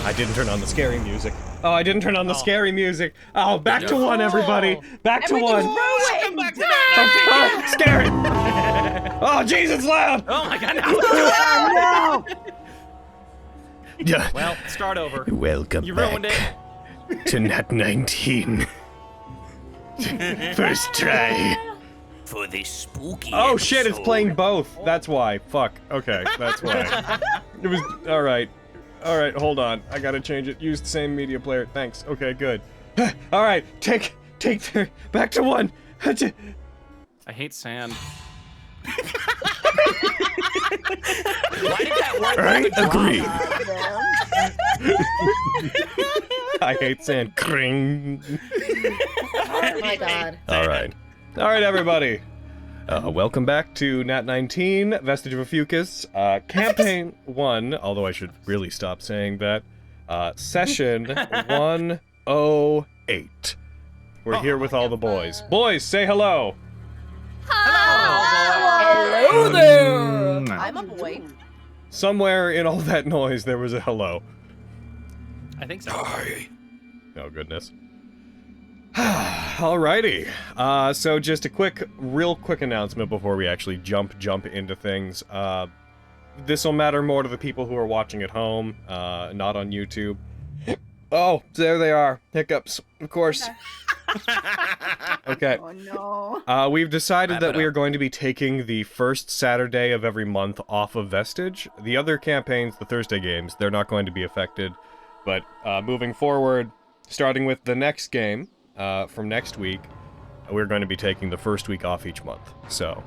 I didn't turn on the scary music. Oh, I didn't turn on the scary music. Oh, back to one, everybody. Back to one. Welcome back to Oh, scary. Oh, jeez, it's loud. Oh my god, no. Yeah. Well, start over. Welcome You ruined back to Nat19. First try. For this spooky Oh shit, it's episode. playing both. That's why. Fuck. Okay, that's why. It was alright. Alright, hold on. I gotta change it. Use the same media player. Thanks. Okay, good. Alright, take back to one. I hate sand. Why did that work? I agree. I hate sand. Kring. Oh my god. Alright. Alright, everybody. Welcome back to Nat19, Vestige of Ophiuchus, Campaign 1, although I should really stop saying that, Session 108. We're here with all the boys. Boys, say hello! Hello there! I'm a boy. Somewhere in all that noise, there was a hello. I think so. Oh, goodness. Alrighty. So just a real quick announcement before we actually jump into things. This will matter more to the people who are watching at home, not on YouTube. Oh, there they are. Hiccups, of course. Okay. Oh no. We've decided that we are going to be taking the first Saturday of every month off of Vestige. The other campaigns, the Thursday games, they're not going to be affected. But moving forward, starting with the next game, from next week, we're going to be taking the first week off each month. So,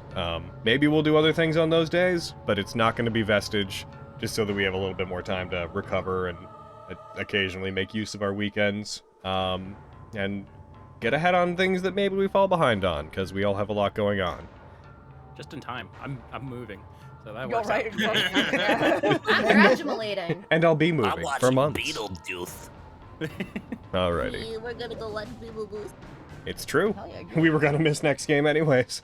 maybe we'll do other things on those days, but it's not going to be Vestige, just so that we have a little bit more time to recover and occasionally make use of our weekends, and get ahead on things that maybe we fall behind on, because we all have a lot going on. Just in time. I'm moving, so that You're works right. out. Congratulating. And I'll be I'm moving watching for months. Beetlejuice. Alrighty. We're gonna go watch Beetle Boost. It's true. Hell yeah, We were gonna miss next game anyways.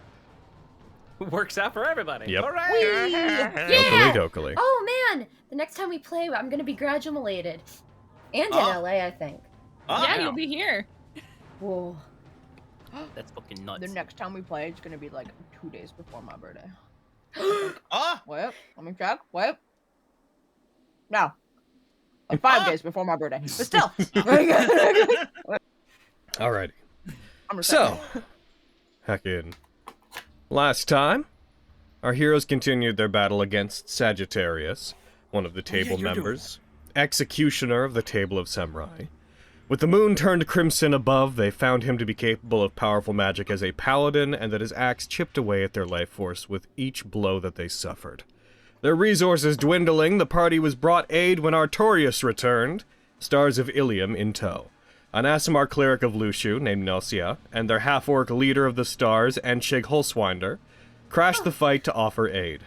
Works out for everybody. Yep. All right. Whee! Dokily dokily. Oh man! The next time we play, I'm gonna be gradumulated. And in LA, I think. Oh, Yeah, you'll be here. Whoa. That's fucking nuts. The next time we play, it's gonna be like 2 days before my birthday. Ah! Wait, let me check. Wait. No. Like 5 days before my birthday. But still. Alrighty. I'm So, heckin'. Last time, our heroes continued their battle against Sagittarius, one of the table members, executioner of the Table of Samurai. With the moon turned crimson above, they found him to be capable of powerful magic as a paladin, and that his axe chipped away at their life force with each blow that they suffered. Their resources dwindling, the party was brought aid when Artorius returned, stars of Ilium in tow. An Aasimar cleric of Lushu named Nelsia, and their half-orc leader of the stars, Enshig Holswinder, crashed the fight to offer aid.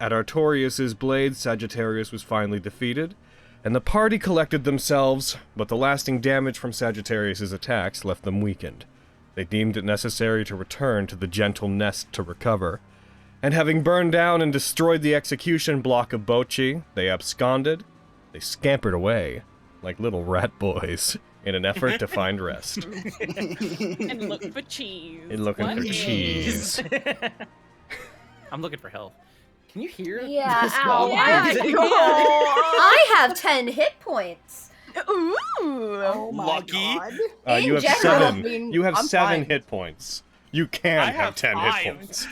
At Artorius' blade, Sagittarius was finally defeated, and the party collected themselves, but the lasting damage from Sagittarius' attacks left them weakened. They deemed it necessary to return to the gentle nest to recover, and having burned down and destroyed the execution block of Bochi, they absconded. They scampered away, like little rat boys, in an effort to find rest. And look for cheese. And looking What for is- cheese. I'm looking for health. Can you hear? Yeah, this ow. dog? I have 10 hit points. Ooh. Oh my Lucky. god. You have In general, 7. I mean, You have I'm 7 fine. hit points. You can I have have 10 5. hit points.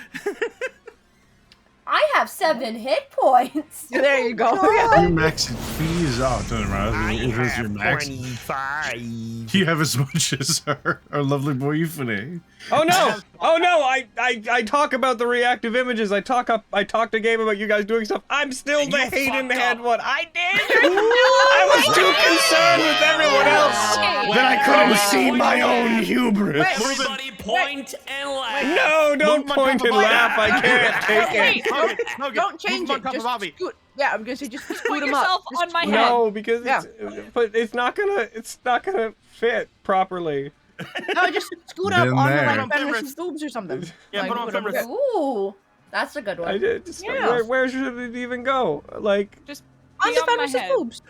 I have 7 hit points. There you go. Your max fees. Oh, it doesn't matter. I It was your have max. 25. You have as much as our lovely boy Euphony. Oh no! Oh no! I talk about the reactive images. I talk to Game about you guys doing stuff. I'm still And the you hate in the fucked head up. one. I did. I was too concerned with everyone else that I couldn't see my own hubris. Everybody point and laugh. No! Don't Move my point and Papa laugh. I can't take Wait, it. don't change it. Just scoot. Yeah, I'm gonna say just scoot Put him up. yourself Just on my scoot head. him up. No, because it's not gonna fit properly. No, just scoot up Been on the there. like Put on feminist boobs or something. Yeah, Like, put on whatever. feminist- Ooh, that's a good I one. did. Just, Yeah. where should it even go? Like, Just On be the on my feminist head. boobs.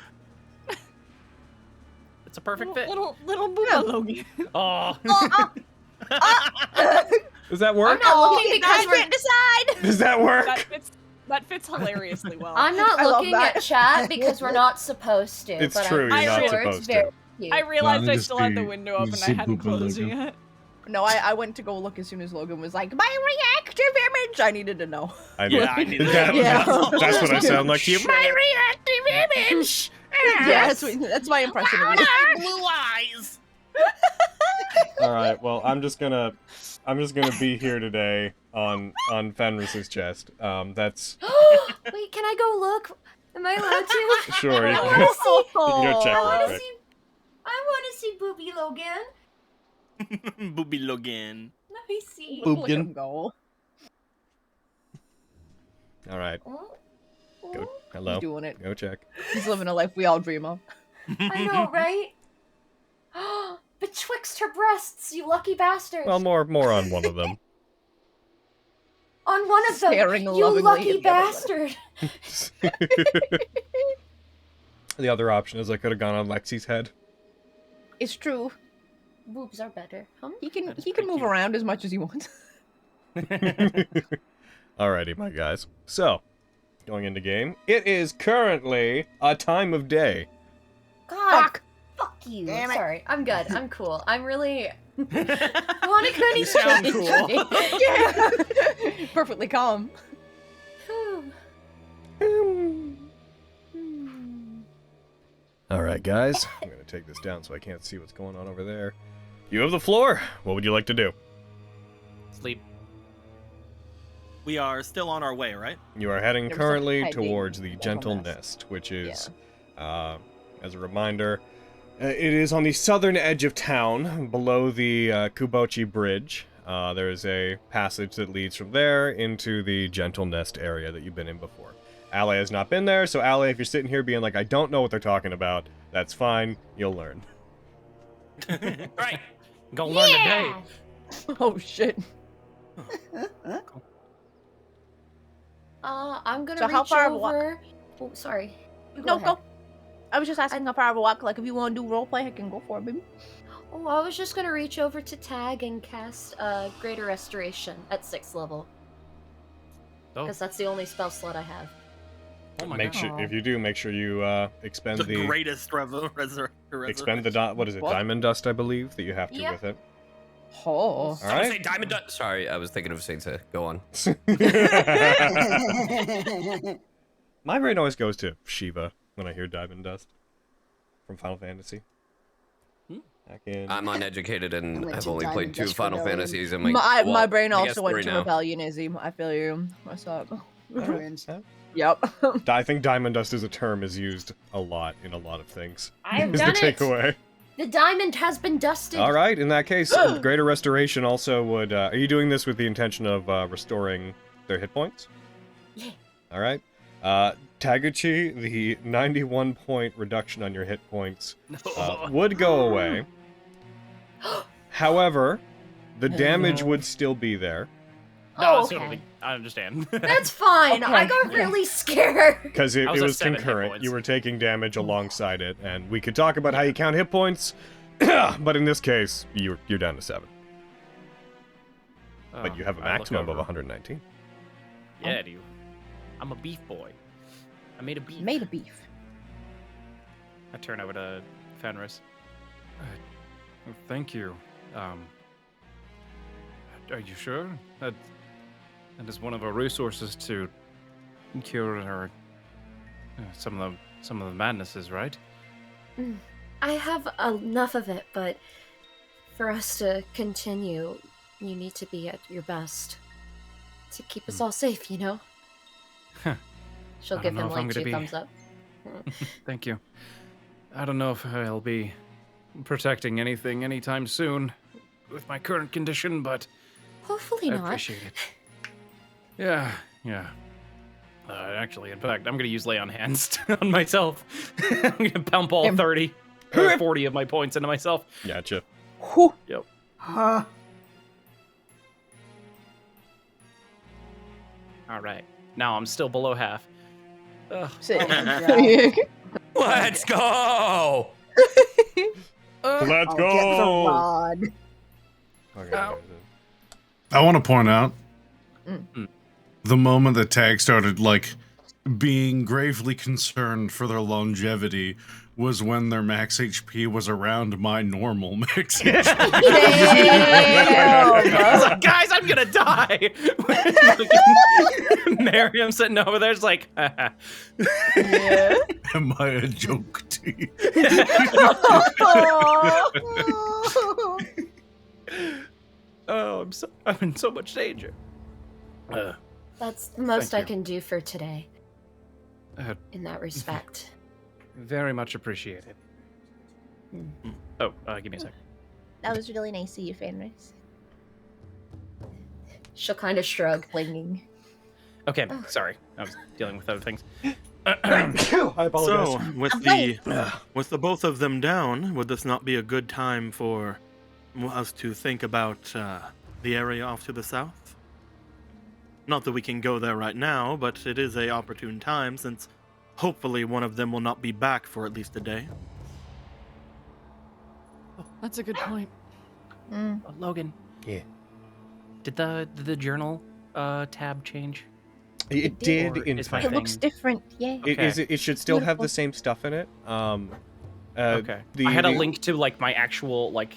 It's a perfect fit. Little booba Logan. Oh. Does that I'm work? not looking because we're. decide. Does that work? That fits hilariously well. I'm not I love looking that. at chat because we're not supposed to. It's but true, I'm you're not sure supposed it's to. very cute. I realized Well, I just still had the the- window up and just I the hadn't Booba closed logo. yet. No, I went to go look as soon as Logan was like, my reactive image. I needed to know. I Yeah, I need that. That's what I sound like to you. My reactive image. Yeah, that's my impression of you. Blue eyes. All right. Well, I'm just gonna be here today on Fenris's chest. That's Wait, can I go look? Am I allowed to? sure. You I can, want to see. go check I real want to quick. see. I want to see Booby Logan. Booby Logan. Let me see. Look at him go. All right. Oh, Go. oh, Hello. He's doing it. Go check. He's living a life we all dream of. I know, right? Betwixt her breasts, you lucky bastard. Well, more on one of them. On one of them, Staring you lovingly lucky at the other bastard. The other option is I could have gone on Lexi's head. It's true. Boobs are better. Huh? He can That's move pretty cute. around as much as he wants. Alrighty, my guys. So, going into game. It is currently a time of day. God, fuck you. Damn it. Sorry, I'm good. I'm cool. I'm really. Wanna go You sound cool. Yeah. Perfectly calm. Alright, guys. I'm gonna take this down so I can't see what's going on over there. You have the floor. What would you like to do? Sleep. We are still on our way, right? You are heading Yeah, we're currently heading towards the Gentle Nest. Nest, which is, as a reminder, it is on the southern edge of town, below the Kubochi Bridge. There is a passage that leads from there into the Gentle Nest area that you've been in before. Ale has not been there, so Ale, if you're sitting here being like, I don't know what they're talking about, that's fine, you'll learn. Right. Go learn today. Oh shit. I'm gonna So how reach far of a walk? over. Oh, sorry. You No, ahead. go. I was just asking how far of a walk. Like, if you want to do roleplay, I can go for it, baby. Oh, I was just gonna reach over to tag and cast Greater Restoration at 6th level. Oh. Because that's the only spell slot I have. Oh my Make god. sure, if you do, make sure you expend The greatest expend the what is it, What? diamond dust, I believe, that you have to Yep. with it. Oh. All I would say right. diamond dust. Sorry, I was thinking of Sainta. Go on. My brain always goes to Shiva when I hear diamond dust from Final Fantasy. Back in. I'm uneducated I and went have to only played Diamond 2 Dust Final Rebellion. Fantasies in My well, brain I guess also went 3 to now. Rebellion, Izzy. I feel you. I suck. Ruins. Yep. I think diamond dust as a term is used a lot in a lot of things. I've Is the done it! takeaway. The diamond has been dusted! All right, in that case, Greater Restoration also would. Are you doing this with the intention of restoring their hit points? Yeah. All right. Taguchi, the 91-point reduction on your hit points would go away. However, the damage would still be there No, Oh, it's okay. totally. I understand. That's fine! I Okay. got really scared! because it I was at was 7 hit concurrent. points. You were taking damage alongside it, and we could talk about how you count hit points, but in this case, you're down to 7. But you have a I look maximum of over. 119. Yeah, do you? I'm a beef boy. I made a beef. Made of beef. I turn over to Fenris. Thank you. Are you sure? That is one of our resources to cure our some of the madnesses, right? I have enough of it, but for us to continue, you need to be at your best. To keep us all safe, you know? Huh. She'll I give don't know him if I'm like gonna 2 be- thumbs up. Thank you. I don't know if I'll be protecting anything anytime soon with my current condition, but Hopefully I not. appreciate it. Yeah. Actually, in fact, I'm gonna use Lay on Hands on myself. I'm gonna pump all 30 or 40 of my points into myself. Gotcha. Whew. Yep. Huh? All right. Now I'm still below half. Ugh. Sit. Let's go. Let's Get the go! rod. Okay. I want to point out Mm. the moment that Tag started like being gravely concerned for their longevity was when their max HP was around my normal max HP. I was like, guys, I'm gonna die. Miriam sitting over there, just like, Yeah. Am I a joke to you? oh, I'm in so much danger. That's the most Thank I you. can do for today. Uh, In that respect. Very much appreciated. Oh, give me a second. That was really nice of you, Fenris. She'll kind of shrug. Clinging. Okay, sorry. I was dealing with other things. I apologize. So, with the both of them down, would this not be a good time for us to think about the area off to the south? Not that we can go there right now, but it is a opportune time since hopefully one of them will not be back for at least a day. That's a good point. Logan. Yeah. Did the journal tab change? It did Or in is my fact. It looks different, yeah. It should still have the Beautiful. same stuff in it. Okay. I had a link to like my actual like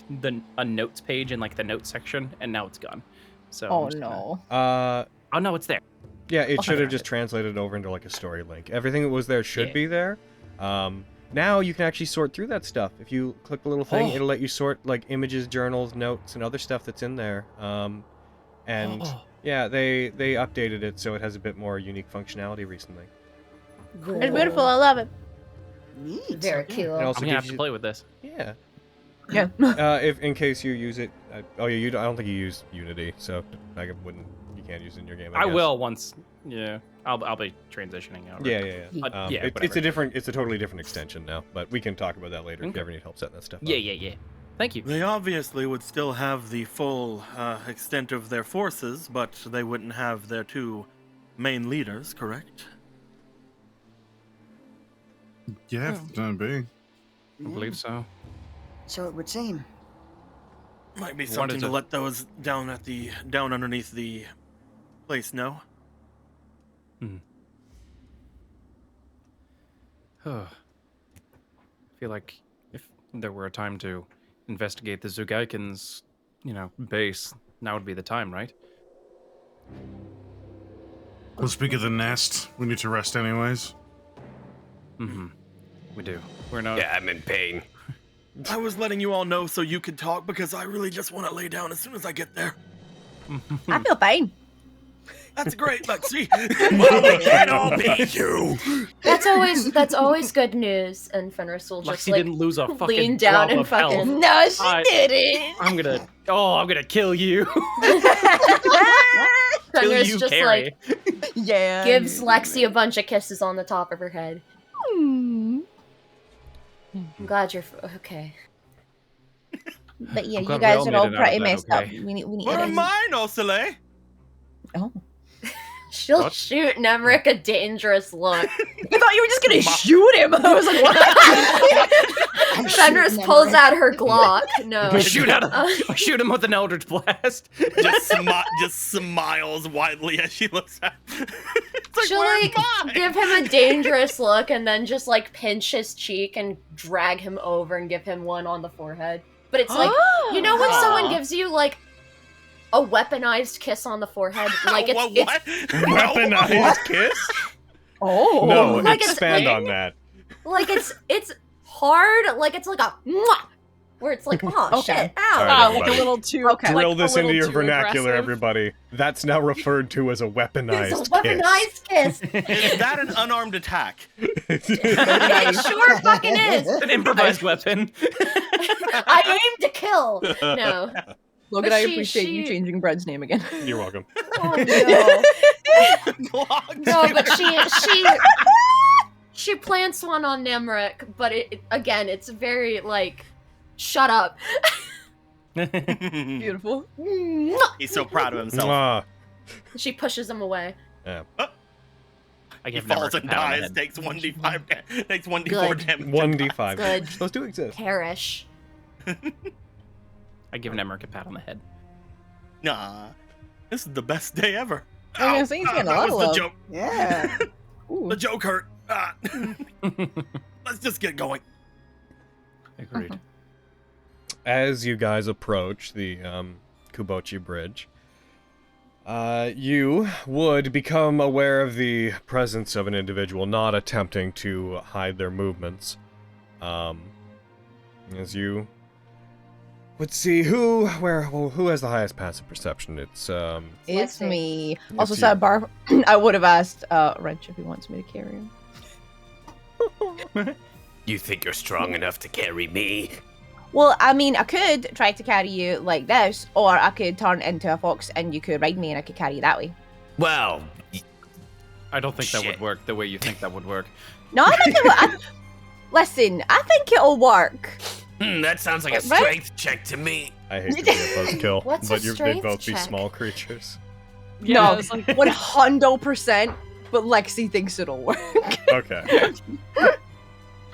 a notes page in like the notes section, and now it's gone. So. Oh I'm just gonna- no. Oh no, it's there. Yeah, it should have found just it. translated over into like a story link. Everything that was there should Yeah. be there. Now you can actually sort through that stuff. If you click the little thing, Oh. it'll let you sort like images, journals, notes, and other stuff that's in there. And Oh. yeah, they updated it so it has a bit more unique functionality recently. It's beautiful, I love it. Very It cool. I'm also gonna have gives to you, play with this. yeah. Yeah. If in case you use it, oh yeah, I don't think you use Unity, so I wouldn't. You can't use it in your game. I guess. will once. Yeah, I'll be transitioning out. Yeah. But, yeah, It's whatever. a totally different extension now, but we can talk about that later if Okay. you ever need help setting that stuff up. Yeah. Thank you. They obviously would still have the full extent of their forces, but they wouldn't have their two main leaders, correct? Yeah, for the time being. I believe so. So it would seem. Might be Wanted something to to- let those down underneath the place know. I feel like if there were a time to investigate the Zugaiken's, base, now would be the time, right? Well, speak of the nest, we need to rest anyways. Mm-hmm. We do. We're not. Yeah, I'm in pain. I was letting you all know so you could talk because I really just want to lay down as soon as I get there. I feel pain. That's great, Lexi. Well, we can't all be you. That's always good news. And Fenris will just Lexi like didn't lose a fucking lean down drop and of health. fucking. No, she I- didn't. I'm gonna kill you. kill Fenris you, just Carrie. like Yeah. gives Lexi a bunch of kisses on the top of her head. Hmm. I'm glad you're okay. But yeah, I'm you glad we guys all are made all it out of pretty that messed okay. up. We need What am I, no, Soleil? Oh. She'll What? shoot Nemric a dangerous look. I thought you were just gonna shoot him. I was like, what? Fenris pulls out her Glock. No. Shoot him with an Eldritch Blast. Just smiles widely as she looks at. It's like, She'll where like am I? give him a dangerous look and then just like pinch his cheek and drag him over and give him one on the forehead. But it's like, you know when someone gives you like a weaponized kiss on the forehead? Like it's what? Weaponized kiss? Oh. No, Like it's expand like- on that. like it's hard, like it's like a mwah, where it's like, oh Okay. shit, ow. All right, Like a everybody. little too. Okay. Drill like, a this into little your too vernacular, aggressive. everybody. That's now referred to as a It's weaponized a weaponized kiss. Is that an unarmed attack? It sure fucking is. An improvised weapon. I aim to kill. No. Logan, But I she- appreciate you she- changing Bread's name again. You're welcome. Oh no. Glock. No, but she plants one on Nemric, but it's very like, shut up. Beautiful. He's so proud of himself. Mwah. She pushes him away. Yeah. I He give falls Nemric and a pat on the dies, head. takes 1d5, takes 1d4 Good. damage. 1d5. Good. Those do exist. Perish. I give Nemric a pat on the head. Nah, this is the best day ever. I was gonna say he's getting a lot that of was the love. joke. Yeah. The joke hurt. Let's just get going. Agreed. As you guys approach the Kubochi Bridge, you would become aware of the presence of an individual not attempting to hide their movements. As you would see who has the highest passive perception? It's It's me. It's Also, you. sidebar, I would have asked Wrench if he wants me to carry him. You think you're strong enough to carry me? Well, I mean, I could try to carry you like this, or I could turn into a fox and you could ride me and I could carry you that way. Well, I don't think that Shit. would work the way you think that would work. No, I think it would. Listen, I think it'll work. That sounds like a Right? strength check to me. I hate to be a buzzkill, What's a but they'd strength both be check? small creatures. Yeah, No. it's like 100%, but Lexi thinks it'll work. Okay.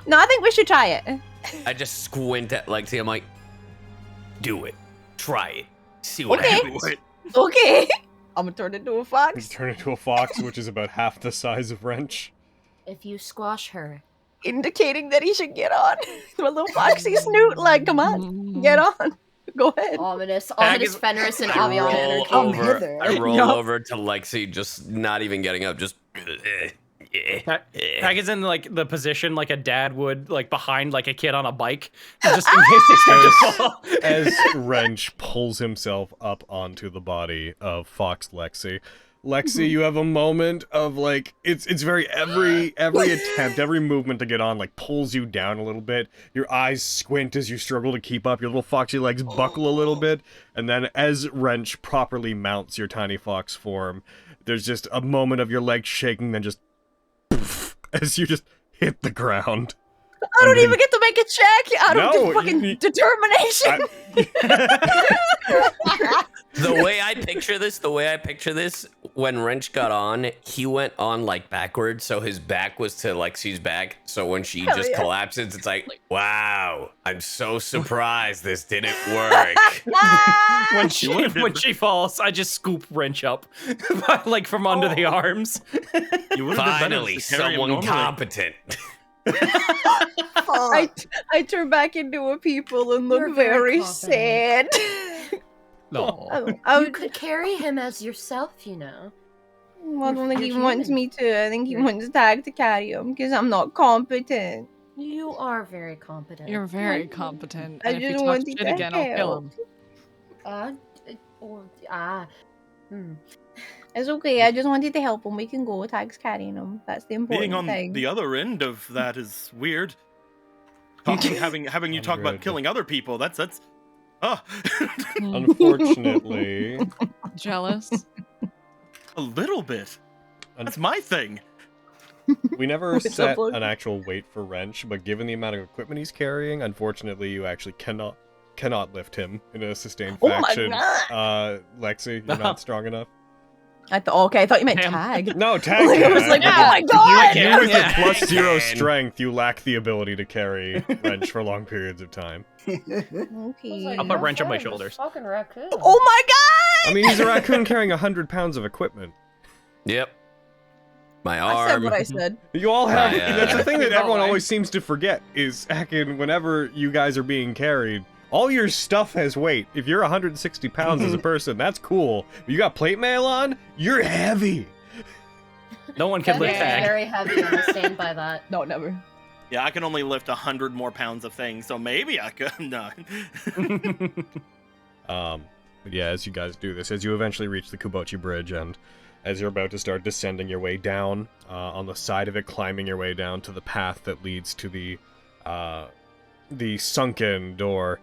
No, I think we should try it. I just squint at Lexi. I'm like, do it. Try it. See what Okay. happens. Okay. I'm gonna turn into a You fox, turn into a fox, which is about half the size of Wrench. If you squash her, indicating that he should get on. My little foxy snoot, like, come on, get on. Go ahead. ominous is- Fenris and I Aviana roll energy. over. hither. I roll Yup. over to Lexi, just not even getting up. Just. Tag is in like the position like a dad would, like behind like a kid on a bike, just in case they start to fall. As Wrench pulls himself up onto the body of Fox Lexi. Lexi, you have a moment of like it's very every attempt, every movement to get on like pulls you down a little bit. Your eyes squint as you struggle to keep up. Your little foxy legs buckle a little bit, and then as Wrench properly mounts your tiny fox form, there's just a moment of your legs shaking, then just poof, as you just hit the ground. I don't even get to make a check. I don't No, do fucking you- determination. The way I picture this, when Wrench got on, he went on like backwards, so his back was to Lexi's back. So when she Hell just yeah. collapses, it's like, wow, I'm so surprised this didn't work. When she falls, I just scoop Wrench up, like from under the arms. You would've been better Finally, to carry him someone normally. competent. I turn back into a people and look You're very very sad. No. You could carry him as yourself, you know. I don't think he You're wants human. me to. I think he wants Tag to carry him because I'm not competent. You are very competent. you're very competent. I And if you just talk wanted shit to again, I'll kill him. It's okay. I just wanted to help him. We can go. Tag's carrying him. That's the important Being on thing. the other end of that is weird. Having you talk about Good. killing other people. That's oh, Unfortunately, Jealous. a little bit. That's my thing. we never What's up, set Logan? an actual weight for Wrench, but given the amount of equipment he's carrying, unfortunately, you actually cannot lift him in a sustained Oh my faction. God. Lexi, you're not strong enough. I thought. Okay, I thought you meant Damn. Tag. No, Tag. Like, I was can. like, Yeah. oh my god! You with Yeah. a plus Tag 0 can. strength, you lack the ability to carry Wrench for long periods of time. Okay. I'll put Wrench on my shoulders. Fucking raccoon. Oh my god! I mean, he's a raccoon carrying 100 pounds of equipment. Yep. My I said arm. what I said. You all have. Yeah. That's the thing that Go everyone away. always seems to forget is, hacking, whenever you guys are being carried, all your stuff has weight. If you're 160 pounds as a person, that's cool. But you got plate mail on, you're heavy. No one can That lift is Tag. very heavy, and I stand by that. No, never. Yeah, I can only lift 100 more pounds of things, so maybe I could. No. But yeah, as you guys do this, as you eventually reach the Kubochi Bridge, and as you're about to start descending your way down, on the side of it, climbing your way down to the path that leads to the sunken door,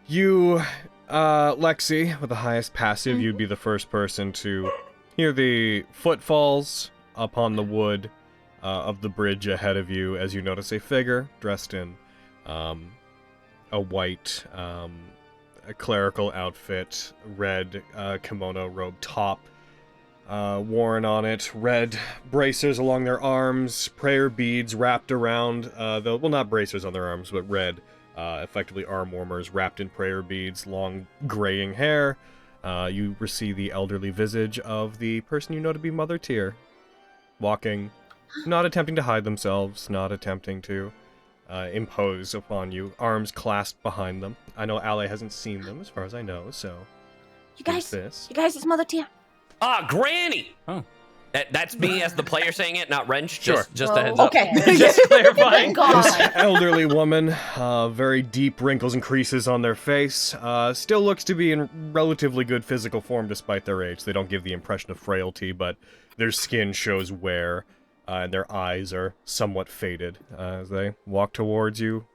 you, Lexi, with the highest passive, you'd be the first person to hear the footfalls upon the wood of the bridge ahead of you, as you notice a figure dressed in a white a clerical outfit, red kimono robe top, worn on it, red bracers along their arms, prayer beads wrapped around, well, not bracers on their arms, but red effectively arm warmers wrapped in prayer beads, long graying hair. You see the elderly visage of the person you know to be Mother Tyr, walking, not attempting to hide themselves, not attempting to impose upon you, arms clasped behind them. I know Ale hasn't seen them, as far as I know, so... You guys, it's Mother Tyr. Ah, Granny! Oh. That's me as the player saying it, not Wrench. Sure. Just a heads up. Okay. Just clarifying. This elderly woman, very deep wrinkles and creases on their face, still looks to be in relatively good physical form despite their age. They don't give the impression of frailty, but their skin shows wear, and their eyes are somewhat faded as they walk towards you.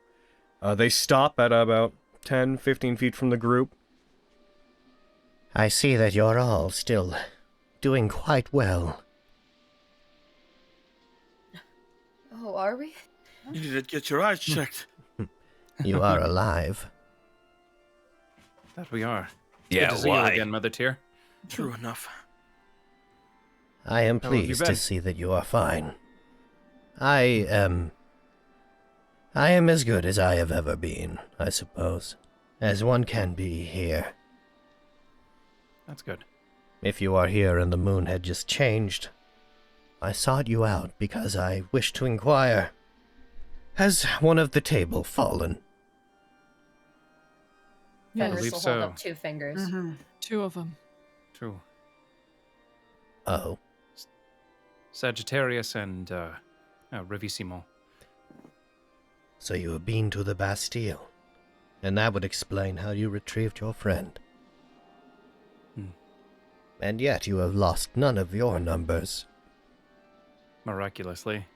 They stop at about 10-15 feet from the group. I see that you're all still doing quite well. Oh, are we? You need to get your eyes checked. You are alive. That we are. Yeah, Good to see you again, Mother Tyr. True enough. I am How have you pleased to been? see that you are fine. I am as good as I have ever been, I suppose. As one can be here. That's good. If you are here and the moon had just changed, I sought you out because I wished to inquire. Has one of the table fallen? Yes. Fenris believe will so. hold up 2 fingers. Mm-hmm. 2 of them. True. Oh, Sagittarius and Rivissimo. so you have been to the Bastille. And that would explain how you retrieved your friend. And yet you have lost none of your numbers. Miraculously.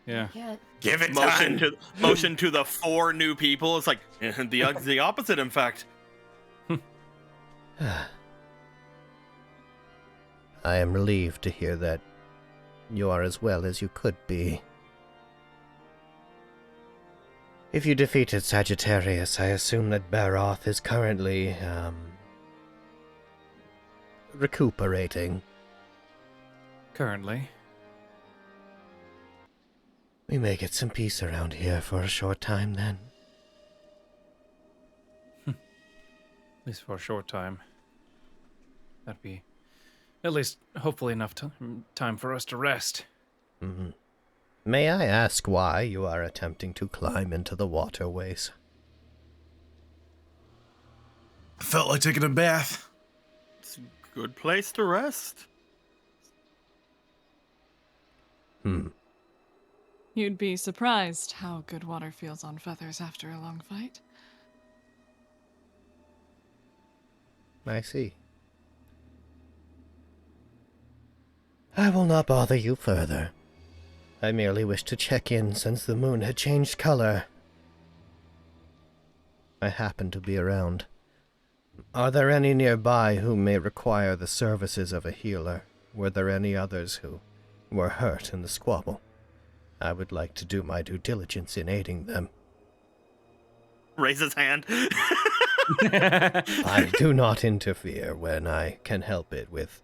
Yeah. Yeah. Give it Motion to the 4 new people. It's like the opposite, in fact. I am relieved to hear that you are as well as you could be. If you defeated Sagittarius, I assume that Baroth is currently, recuperating. Currently. We may get some peace around here for a short time then. At least for a short time. That'd be at least hopefully enough time for us to rest. Mm-hmm. May I ask why you are attempting to climb into the waterways? I felt like taking a bath. It's a good place to rest. You'd be surprised how good water feels on feathers after a long fight. I see. I will not bother you further. I merely wish to check in since the moon had changed color. I happen to be around. Are there any nearby who may require the services of a healer? Were there any others who were hurt in the squabble? I would like to do my due diligence in aiding them. Raise his hand. I do not interfere when I can help it with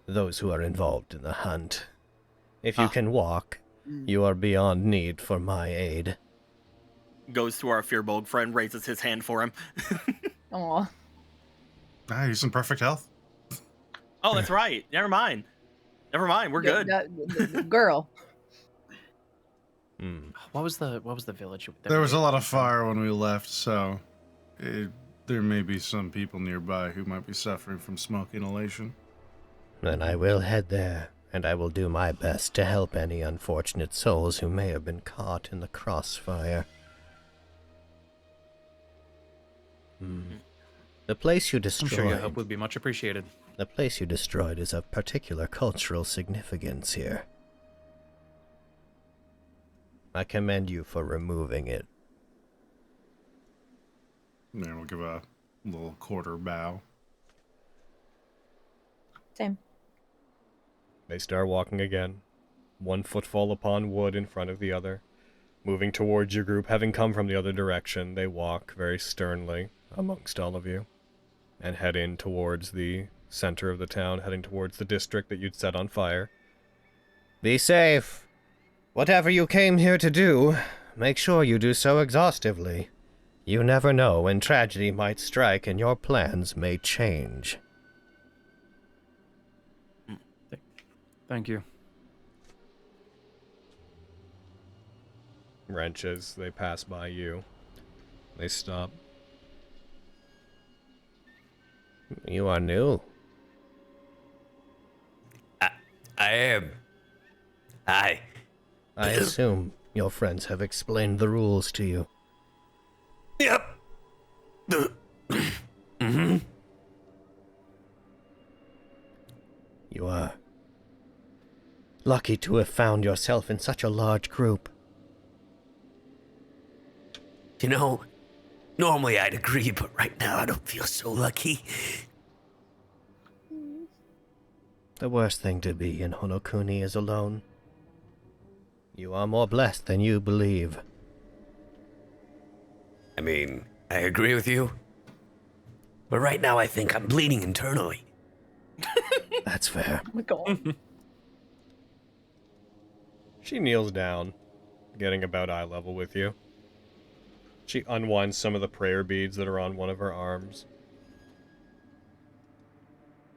those who are involved in the hunt. If you can walk, you are beyond need for my aid. Goes to our Fearbolg friend, raises his hand for him. Aw. Ah, he's in perfect health. Oh, that's right. Never mind. We're good. Girl. What was the village? There was a lot of fire when we left, so there may be some people nearby who might be suffering from smoke inhalation. Then I will head there, and I will do my best to help any unfortunate souls who may have been caught in the crossfire. The place you I'm destroyed. sure your help would be much appreciated. The place you destroyed is of particular cultural significance here. I commend you for removing it. Yeah, we'll give a little quarter bow. Same. They start walking again. One footfall upon wood in front of the other. Moving towards your group, having come from the other direction, they walk very sternly amongst all of you. And head in towards the center of the town, heading towards the district that you'd set on fire. Be safe. Whatever you came here to do, make sure you do so exhaustively. You never know when tragedy might strike and your plans may change. Thank you. Wrenches, they pass by you. They stop. You are new. I am. Hi. I assume your friends have explained the rules to you. Yep. You are lucky to have found yourself in such a large group. You know, normally I'd agree, but right now I don't feel so lucky. The worst thing to be in Honokuni is alone. You are more blessed than you believe. I mean, I agree with you. But right now I think I'm bleeding internally. That's fair. Oh my god. She kneels down, getting about eye level with you. She unwinds some of the prayer beads that are on one of her arms.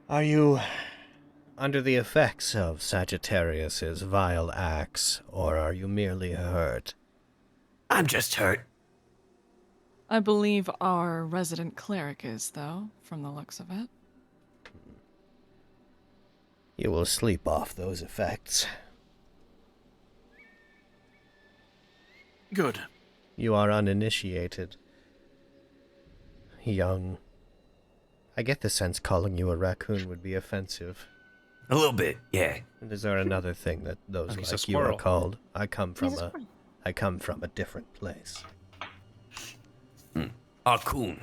Are you under the effects of Sagittarius's vile acts, or are you merely hurt? I'm just hurt. I believe our resident cleric is, though, from the looks of it. You will sleep off those effects. Good. You are uninitiated. Young. I get the sense calling you a raccoon would be offensive. A little bit, yeah. And is there another thing that those He's a like you are squirrel. called? I come from a different place. Arcoon.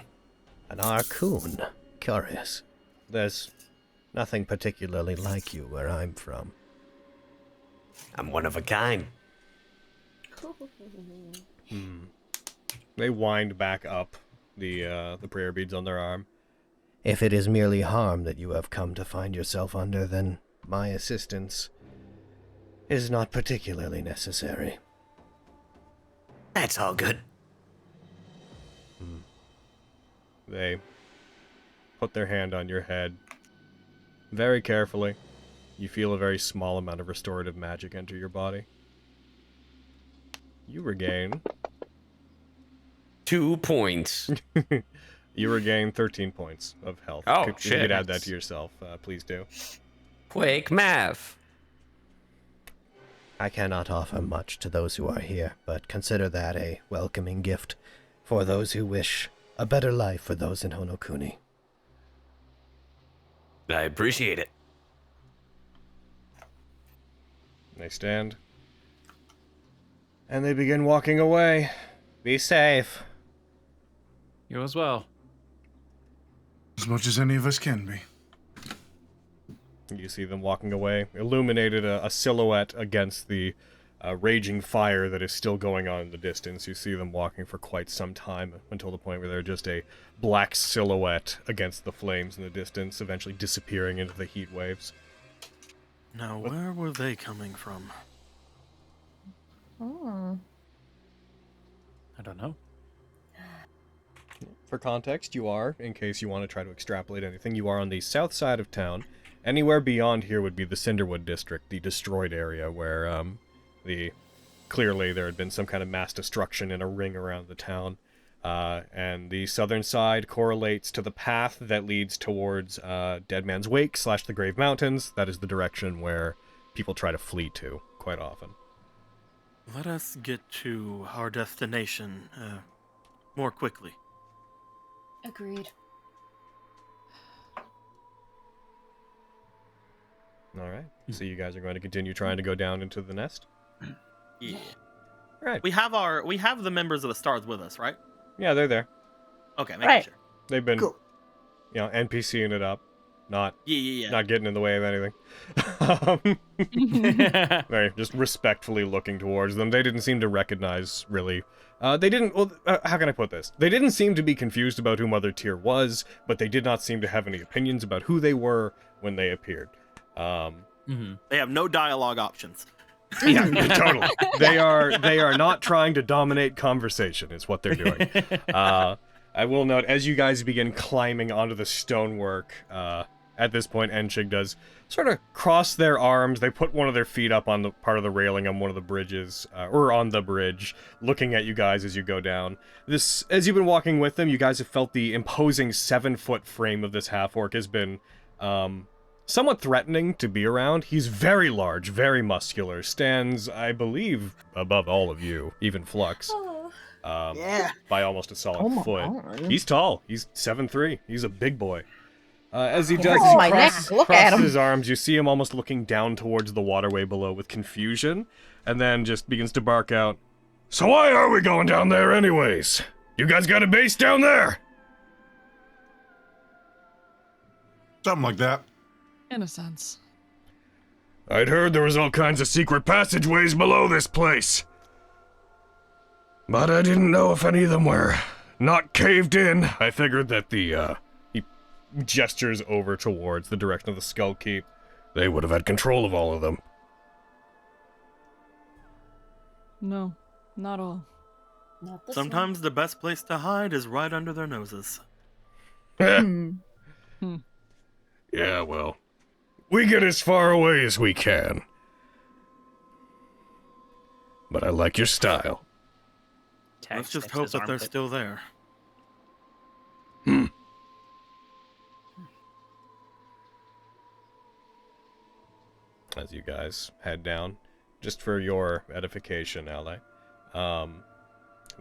An Arcoon. Curious. There's nothing particularly like you where I'm from. I'm one of a kind. They wind back up the prayer beads on their arm. If it is merely harm that you have come to find yourself under, then my assistance is not particularly necessary. That's all good. They put their hand on your head. Very carefully. You feel a very small amount of restorative magic enter your body. You regain... 2 points. You regain 13 points of health. Oh, If shit. you could add that to yourself, please do. Quick math. I cannot offer much to those who are here, but consider that a welcoming gift for those who wish a better life for those in Honokuni. I appreciate it. They stand. And they begin walking away. Be safe. You as well. As much as any of us can be. You see them walking away, illuminated a silhouette against the raging fire that is still going on in the distance. You see them walking for quite some time until the point where they're just a black silhouette against the flames in the distance, eventually disappearing into the heat waves. Now, where were they coming from? Oh. I don't know. For context, you are, in case you want to try to extrapolate anything, you are on the south side of town. Anywhere beyond here would be the Cinderwood district, the destroyed area where clearly there had been some kind of mass destruction in a ring around the town. And the southern side correlates to the path that leads towards Dead Man's Wake / the Grave Mountains. That is the direction where people try to flee to quite often. Let us get to our destination more quickly. Agreed. Alright, so you guys are going to continue trying to go down into the nest? Yeah. Right. We have the members of the Stars with us, right? Yeah, they're there. Okay, making Right. sure. They've been, Cool. NPCing it up, not Yeah. not getting in the way of anything. Very just respectfully looking towards them. They didn't seem to recognize, really. They didn't, how can I put this? They didn't seem to be confused about who Mother Tier was, but they did not seem to have any opinions about who they were when they appeared. They have no dialogue options. Yeah, totally. They are not trying to dominate conversation, is what they're doing. I will note, as you guys begin climbing onto the stonework, at this point, Enchig does sort of cross their arms. They put one of their feet up on the part of the railing on one of the bridges, or on the bridge, looking at you guys as you go down. As you've been walking with them, you guys have felt the imposing 7-foot frame of this half-orc has been, somewhat threatening to be around. He's very large, very muscular, stands, I believe, above all of you, even Flux. By almost a solid foot. He's tall. He's 7'3". He's a big boy. As he does, he crosses his arms. You see him almost looking down towards the waterway below with confusion, and then just begins to bark out, "So why are we going down there anyways? You guys got a base down there?" Something like that. In a sense. I'd heard there was all kinds of secret passageways below this place, but I didn't know if any of them were not caved in. I figured that he gestures over towards the direction of the Skull Keep. They would have had control of all of them. No, not all. Not this Sometimes the best place to hide is right under their noses. Yeah, well, we get as far away as we can. But I like your style. Let's just hope that they're still there. As you guys head down, just for your edification, Ally,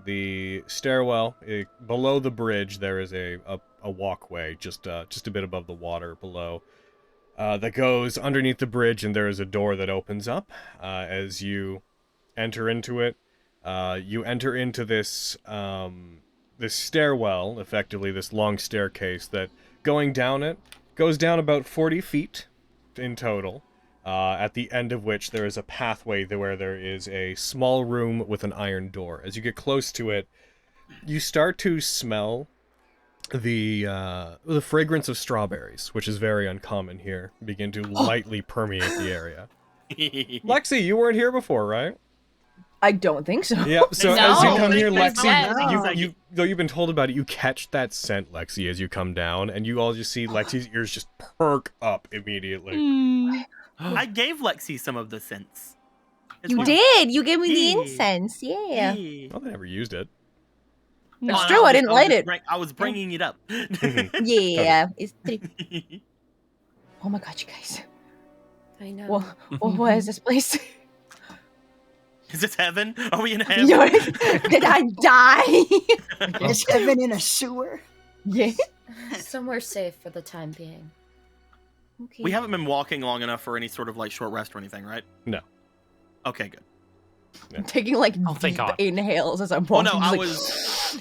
the stairwell below the bridge, there is a walkway just a bit above the water below that goes underneath the bridge, and there is a door that opens up. As you enter into it, you enter into this this stairwell, effectively this long staircase that, going down it, goes down about 40 feet in total. At the end of which there is a pathway where there is a small room with an iron door. As you get close to it, you start to smell the fragrance of strawberries, which is very uncommon here, begin to lightly permeate the area. Lexi, you weren't here before, right? I don't think so. Yeah, so as you come here, Lexi, though you've been told about it, you catch that scent, Lexi, as you come down, and you all just see Lexi's ears just perk up immediately. I gave Lexi some of the scents. You did. You gave me the incense. Yeah. Well, I never used it. It's true. I didn't light it. I was bringing it up. Yeah. It's oh my god, you guys. I know. Well, what is this place? Is this heaven? Are we in heaven? Did I die? Is heaven in a sewer? Yeah. Somewhere safe for the time being. Okay. We haven't been walking long enough for any sort of like short rest or anything, right? No. Okay, good. Yeah. I'm taking like deep inhales as I'm walking. Oh no, I was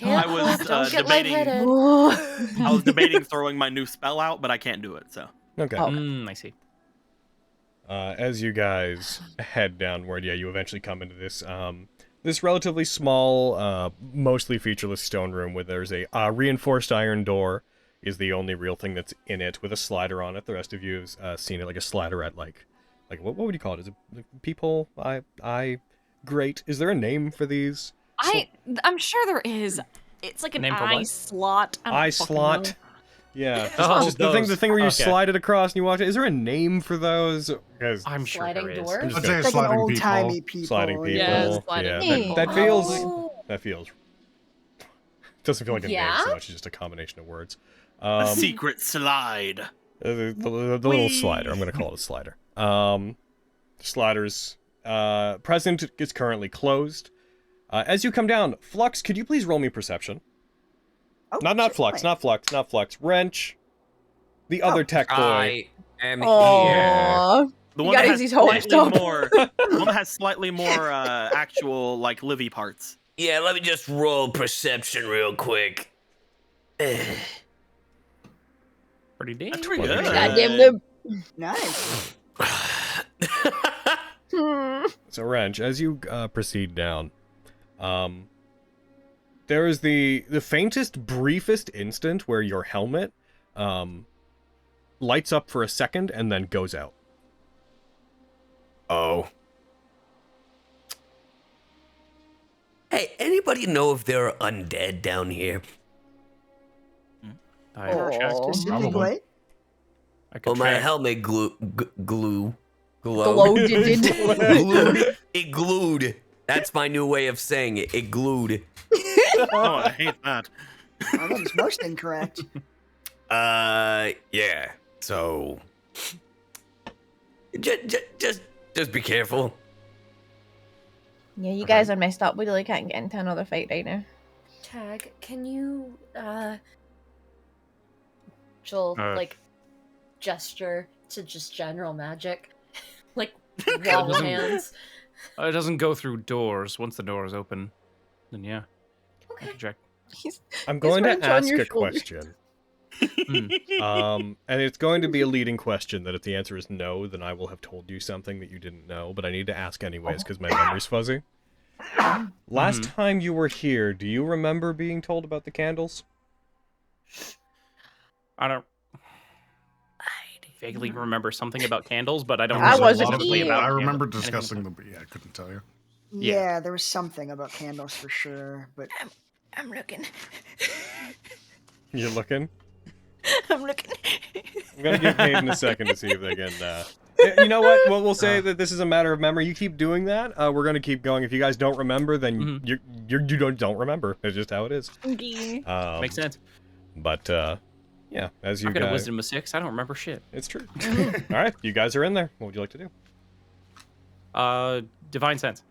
debating. I was debating throwing my new spell out, but I can't do it. So. Okay. I see. As you guys head downward, you eventually come into this this relatively small, mostly featureless stone room where there's a reinforced iron door. Is the only real thing that's in it, with a slider on it. The rest of you have seen it like a slider at like what would you call it? Is it like peephole? Eye grate? Is there a name for these? I'm sure there is. It's like an eye slot. Eye slot. Yeah. Just the thing where you slide it across and you watch it. Is there a name for those? Because I'm sure there is. I'd say like sliding an old-timey people. Sliding people. Yeah, sliding people. That feels. Doesn't feel like a name so much. It's just a combination of words. A secret slide. The little slider. I'm going to call it a slider. Slider's present is currently closed. As you come down, Flux, could you please roll me perception? Oh, not Flux. Wrench. The other tech boy. I am here. The one that has slightly more actual like livy parts. Yeah, let me just roll perception real quick. Pretty damn. That's pretty good. Goddamn Nice. So, Wrench, as you proceed down, there is the faintest, briefest instant where your helmet lights up for a second and then goes out. Oh. Hey, anybody know if there are undead down here? Specifically what? Well, my helmet glue. Glowed. It glued. That's my new way of saying it. It glued. Oh, I hate that. That is most incorrect. Yeah. So, just be careful. Yeah, you guys are messed up. We really can't get into another fight right now. Tag, can you, Joel, like, gesture to just general magic? Like, wall hands? It doesn't go through doors. Once the door is open, then yeah. Okay. I can check. I'm going to ask a question. And it's going to be a leading question that if the answer is no, then I will have told you something that you didn't know, but I need to ask anyways because my memory's fuzzy. Last time you were here, do you remember being told about the candles? I vaguely remember something about candles, but I don't I remember wasn't specifically here. about I candles. remember discussing them, but yeah, I couldn't tell you. Yeah, there was something about candles for sure, but I'm looking. You're looking? I'm looking. I'm gonna give Hayden a second to see if they can, You know what? Well, we'll say that this is a matter of memory. You keep doing that. We're gonna keep going. If you guys don't remember, then you don't remember. It's just how it is. Makes sense. But yeah, as you I got guys, a wisdom of 6. I don't remember shit. it's true. All right, you guys are in there. What would you like to do? Divine sense.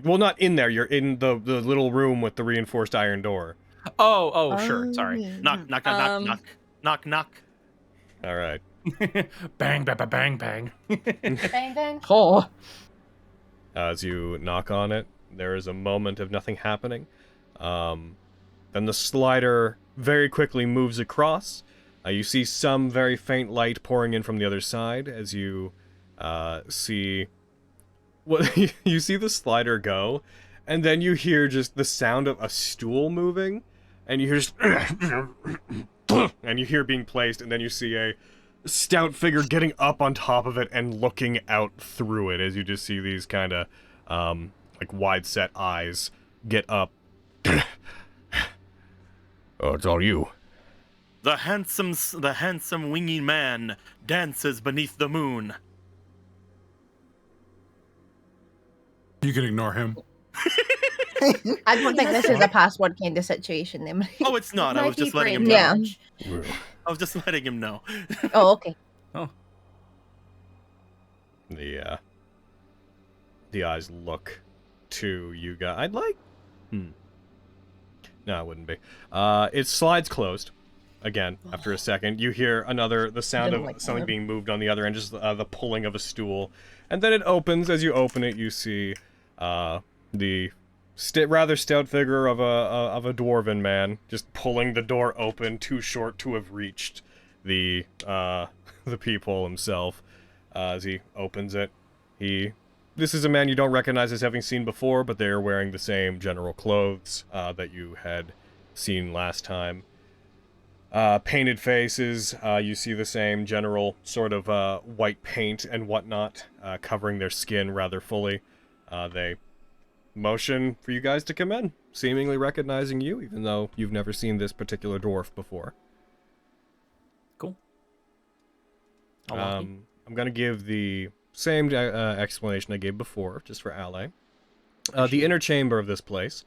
Well, not in there. You're in the little room with the reinforced iron door. Oh, sure. Sorry. Knock, knock, knock, knock, knock, knock. All right. Bang, bang, bang, bang. Bang, bang. Oh. As you knock on it, there is a moment of nothing happening. Then the slider very quickly moves across. You see some very faint light pouring in from the other side as you see... Well, you see the slider go, and then you hear just the sound of a stool moving, and you hear just... and you hear being placed, and then you see a stout figure getting up on top of it and looking out through it as you just see these kind of, like, wide-set eyes get up. Oh, it's all you. The handsome wingy man dances beneath the moon. You can ignore him. I don't think this is a password kind of situation, then. Oh, it's not. I was just letting him know. Yeah. I was just letting him know. Oh, okay. Oh. The eyes look to you guys. I'd like... No, it wouldn't be. It slides closed. Again, after a second, you hear the sound of something being moved on the other end, just the pulling of a stool. And then it opens. As you open it, you see the rather stout figure of a dwarven man just pulling the door open, too short to have reached the peephole himself. As he opens it, this is a man you don't recognize as having seen before, but they are wearing the same general clothes that you had seen last time. Painted faces, you see the same general sort of white paint and whatnot covering their skin rather fully. They motion for you guys to come in, seemingly recognizing you, even though you've never seen this particular dwarf before. Cool. I'm going to give the same explanation I gave before, just for Ally. The inner chamber of this place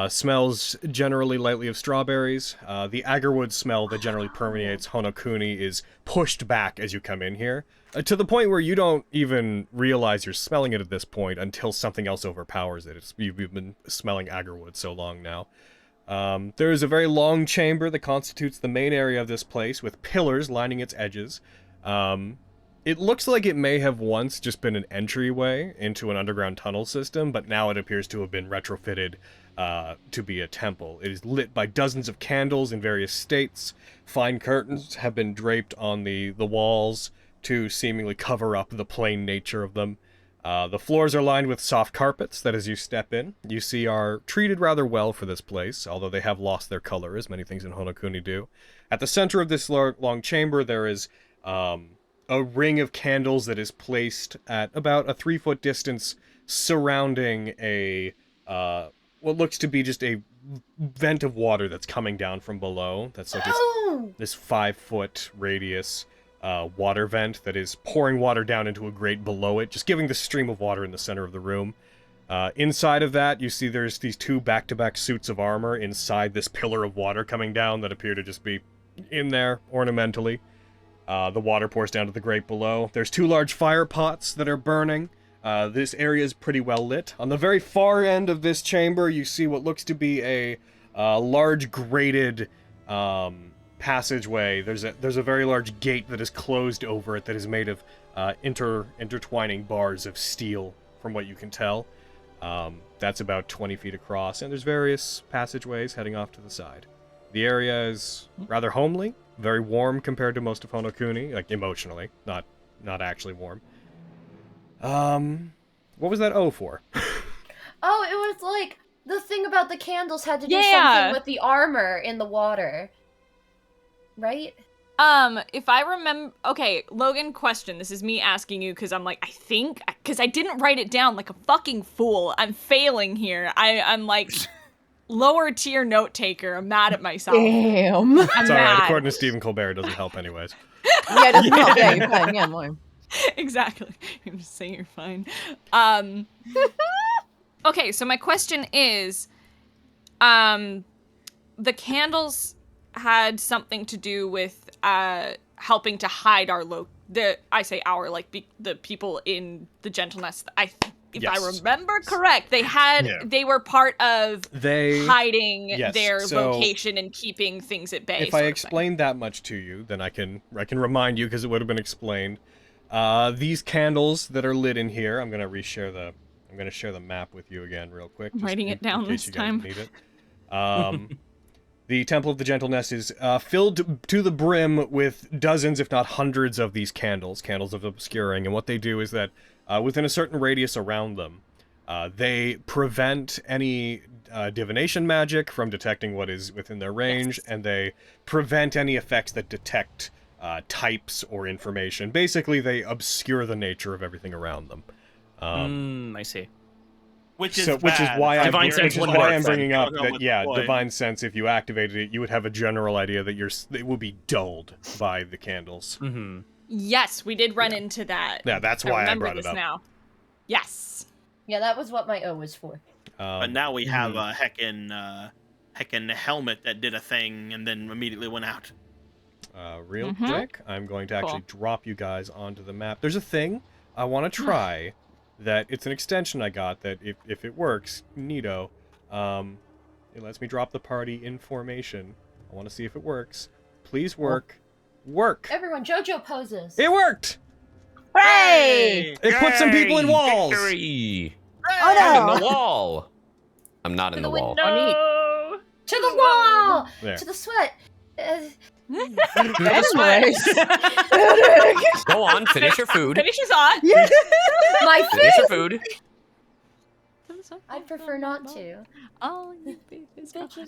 smells generally lightly of strawberries. The agarwood smell that generally permeates Honokuni is pushed back as you come in here, to the point where you don't even realize you're smelling it at this point until something else overpowers it. You've been smelling agarwood so long now. There is a very long chamber that constitutes the main area of this place, with pillars lining its edges. It looks like it may have once just been an entryway into an underground tunnel system, but now it appears to have been retrofitted to be a temple. It is lit by dozens of candles in various states. Fine curtains have been draped on the walls to seemingly cover up the plain nature of them. The floors are lined with soft carpets that, as you step in, you see are treated rather well for this place, although they have lost their color, as many things in Honokuni do. At the center of this long chamber, there is a ring of candles that is placed at about a 3-foot distance surrounding a what looks to be just a vent of water that's coming down from below. That's like this 5-foot radius water vent that is pouring water down into a grate below it, just giving the stream of water in the center of the room. Inside of that, you see there's these 2 back-to-back suits of armor inside this pillar of water coming down that appear to just be in there ornamentally. The water pours down to the grate below. There's 2 large fire pots that are burning. This area is pretty well lit. On the very far end of this chamber, you see what looks to be a large grated passageway. There's a very large gate that is closed over it that is made of intertwining bars of steel, from what you can tell. That's about 20 feet across, and there's various passageways heading off to the side. The area is rather homely, very warm compared to most of Honokuni, like emotionally, not actually warm. What was that O for? Oh, it was like the thing about the candles had to do something with the armor in the water. Right? If I remember, okay, Logan, question. This is me asking you because I'm like, I think, because I didn't write it down like a fucking fool. I'm failing here. I'm like lower tier note taker. I'm mad at myself. Damn. I'm It's alright, mad. according to Stephen Colbert, it doesn't help anyways. Yeah, it doesn't help. Yeah, you're fine. Yeah, more. Exactly. I'm just saying you're fine. Okay, so my question is, the candles had something to do with helping to hide our the people in the Gentleness. If I remember correct, they were part of hiding their location and keeping things at bay. If I explained that much to you, then I can remind you because it would have been explained. These candles that are lit in here, I'm gonna share the map with you again real quick. I'm writing it down this time. Need it. The Temple of the Gentleness is filled to the brim with dozens, if not hundreds, of these candles of obscuring, and what they do is that within a certain radius around them, they prevent any divination magic from detecting what is within their range, and they prevent any effects that detect types or information. Basically, they obscure the nature of everything around them. I see. Which is why I'm bringing up that, point. Divine Sense, if you activated it, you would have a general idea that it would be dulled by the candles. Mm-hmm. Yes, we did run into that. Yeah, that's why I brought it up. Now. Yes. Yeah, that was what my O was for. But now we have a heckin' helmet that did a thing and then immediately went out. Real quick, I'm going to actually drop you guys onto the map. There's a thing I want to try that it's an extension I got that if it works, neato. It lets me drop the party in formation. I want to see if it works. Please work. Work! Everyone, JoJo poses. It worked! Hooray! It put some people in walls! Victory! Oh no! I'm in the wall! I'm not in the wall. No! To the wall! There. To the sweat! Anyways. Go on, finish your food. Finish your thought. My Finish your food. I'd prefer not to. Oh,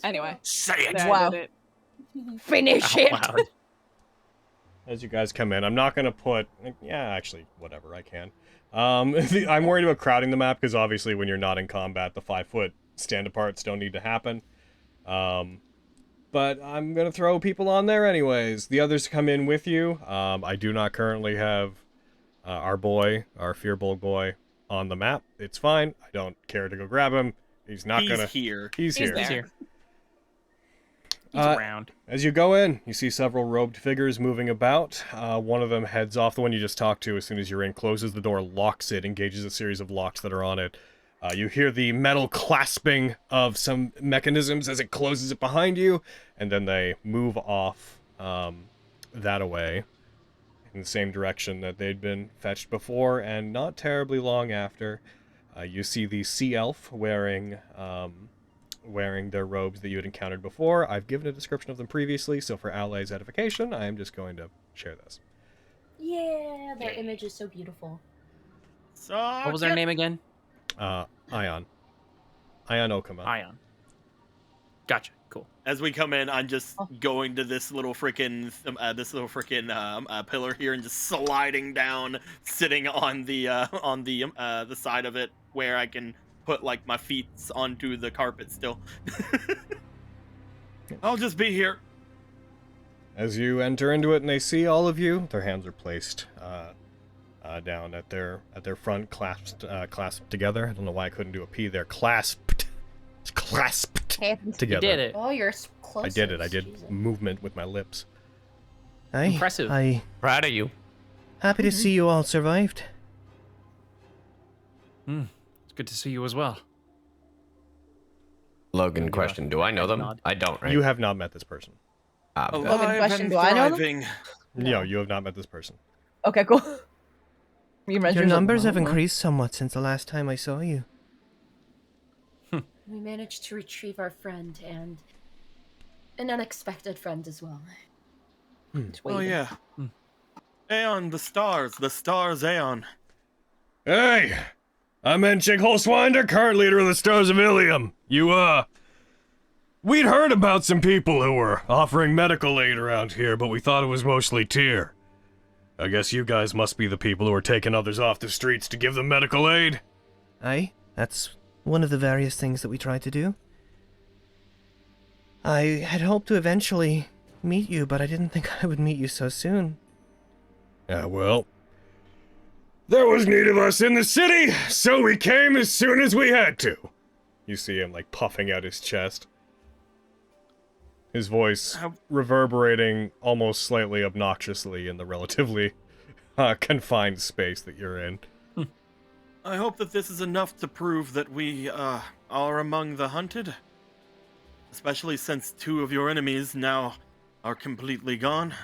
anyway. Say it! There, Wow. I did it. Finish it! As you guys come in, I'm not going to put... Yeah, actually, whatever, I can. I'm worried about crowding the map, because obviously when you're not in combat, the 5-foot stand-aparts don't need to happen. But I'm going to throw people on there anyways. The others come in with you. I do not currently have our Fearbold boy, on the map. It's fine. I don't care to go grab him. He's here. He's here. He's here. He's around. As you go in, you see several robed figures moving about. One of them heads off. The one you just talked to, as soon as you're in, closes the door, locks it, engages a series of locks that are on it. You hear the metal clasping of some mechanisms as it closes it behind you, and then they move off that away in the same direction that they'd been fetched before, and not terribly long after, you see the sea elf wearing their robes that you had encountered before. I've given a description of them previously, so for Allay's edification, I am just going to share this. Yeah, their image is so beautiful. So What was their name again? Ion Okama. Ion. Gotcha. Cool. As we come in, I'm just going to this little freaking pillar here and just sliding down, sitting on the side of it where I can put like my feet onto the carpet still. I'll just be here. As you enter into it and they see all of you, their hands are placed down at their front, clasped together. I don't know why I couldn't do a P there. Clasped together. You did it. Oh, you're close. I did it. I did movement with my lips. Impressive. Proud of you. Happy to see you all survived. It's good to see you as well. Logan, question: do I know them? I don't. Right? You have not met this person. Logan, question: do I know them? No, you have not met this person. Okay, cool. Your numbers have increased somewhat since the last time I saw you. We managed to retrieve our friend and an unexpected friend as well. Oh yeah. Aeon, the stars, Aeon. Hey! I'm Enchik Holswinder, current leader of the Stars of Ilium. We'd heard about some people who were offering medical aid around here, but we thought it was mostly Tyr. I guess you guys must be the people who are taking others off the streets to give them medical aid? Aye, that's one of the various things that we try to do. I had hoped to eventually meet you, but I didn't think I would meet you so soon. Yeah, well, there was need of us in the city, so we came as soon as we had to. You see him, like, puffing out his chest. His voice reverberating almost slightly obnoxiously in the relatively confined space that you're in. I hope that this is enough to prove that we are among the hunted. Especially since 2 of your enemies now are completely gone.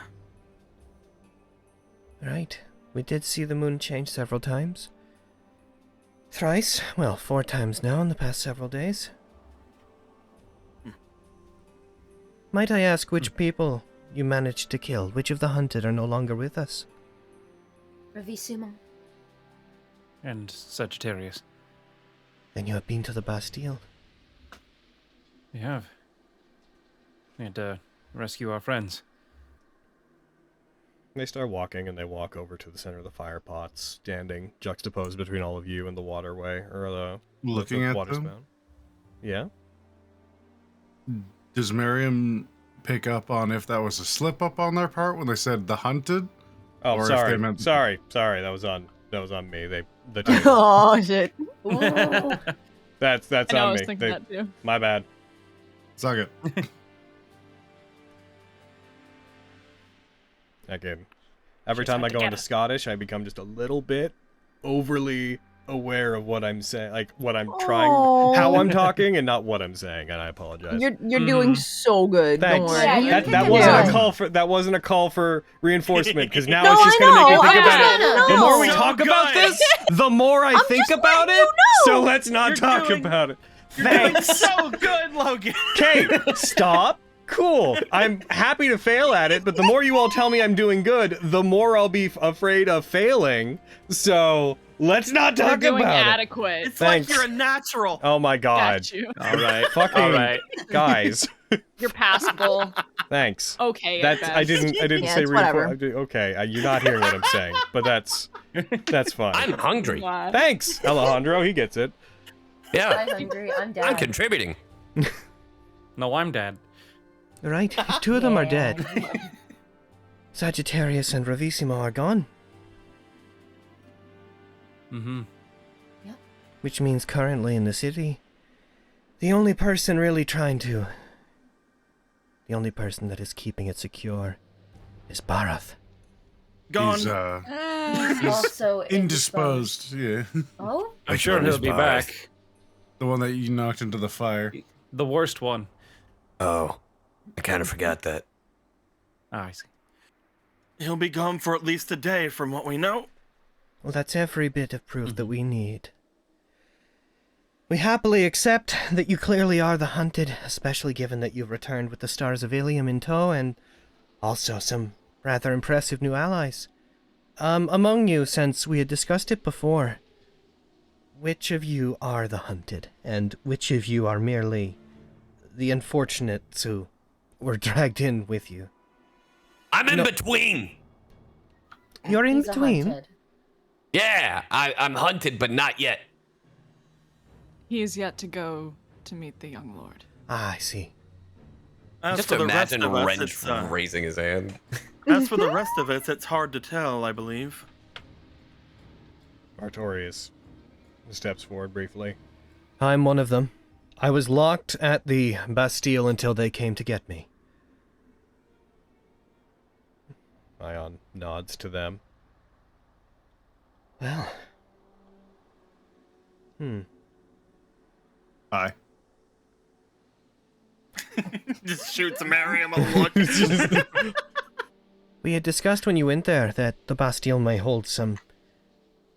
Right. We did see the moon change several times. Thrice? Well, 4 times now in the past several days. Might I ask which people you managed to kill? Which of the hunted are no longer with us? Ravissimo. And Sagittarius. Then you have been to the Bastille. We have. We had to rescue our friends. They start walking, and they walk over to the center of the fire pots, standing juxtaposed between all of you and the waterway, or the looking at water them. spout. Yeah. Does Miriam pick up on if that was a slip up on their part when they said the hunted? Oh, or sorry. If they meant... Sorry. That was on me. Oh shit. That's I know, on I was me. thinking that too. My bad. Suck it. Again, every time I go into Scottish, I become just a little bit overly aware of what I'm saying, like what I'm trying, how I'm talking, and not what I'm saying, and I apologize. You're doing so good. Thanks. Don't worry. Yeah, That wasn't a call for reinforcement, because now No, it's just I gonna make me know. think I about it. know. The more we So talk about good. this, the more I think just about letting it. you know. So let's not You're talk doing- about it. You're doing Thanks. so good, Logan. Okay, stop. Cool. I'm happy to fail at it, but the more you all tell me I'm doing good, the more I'll be afraid of failing. So let's not You're talk doing about it. adequate. It's Thanks. like you're a natural. Oh my god. Got you. All right. Fucking All right. guys. You're passable. Thanks. Okay. at That's I best. didn't Yeah, say it's whatever. okay, you're not hearing what I'm saying, but that's fine. I'm hungry. Glad. Thanks, Alejandro. He gets it. Yeah, I'm hungry. I'm down. I'm contributing. No, I'm dead. Right, if 2 of them are dead, Sagittarius and Ravissimo are gone. Mm-hmm. Which means currently in the city, the only person that is keeping it secure is Barath. Gone. He's He's also indisposed. Yeah. Oh? I'm sure he'll be back. The one that you knocked into the fire. The worst one. Oh, I kind of forgot that. Ah, I see. He'll be gone for at least a day, from what we know. Well, that's every bit of proof that we need. We happily accept that you clearly are the hunted, especially given that you've returned with the Stars of Ilium in tow and also some rather impressive new allies. Among you, since we had discussed it before, which of you are the hunted, and which of you are merely the unfortunates who were dragged in with you? I'm in between. You're in He's a between? hunted. Yeah, I'm hunted, but not yet. He is yet to go to meet the young lord. Ah, I see. Just imagine Wrench raising his hand. As for the rest of it, it's hard to tell, I believe. Artorius steps forward briefly. I'm one of them. I was locked at the Bastille until they came to get me. Ion nods to them. Well. Hi. Just shoots Mariam a look. We had discussed when you went there that the Bastille may hold some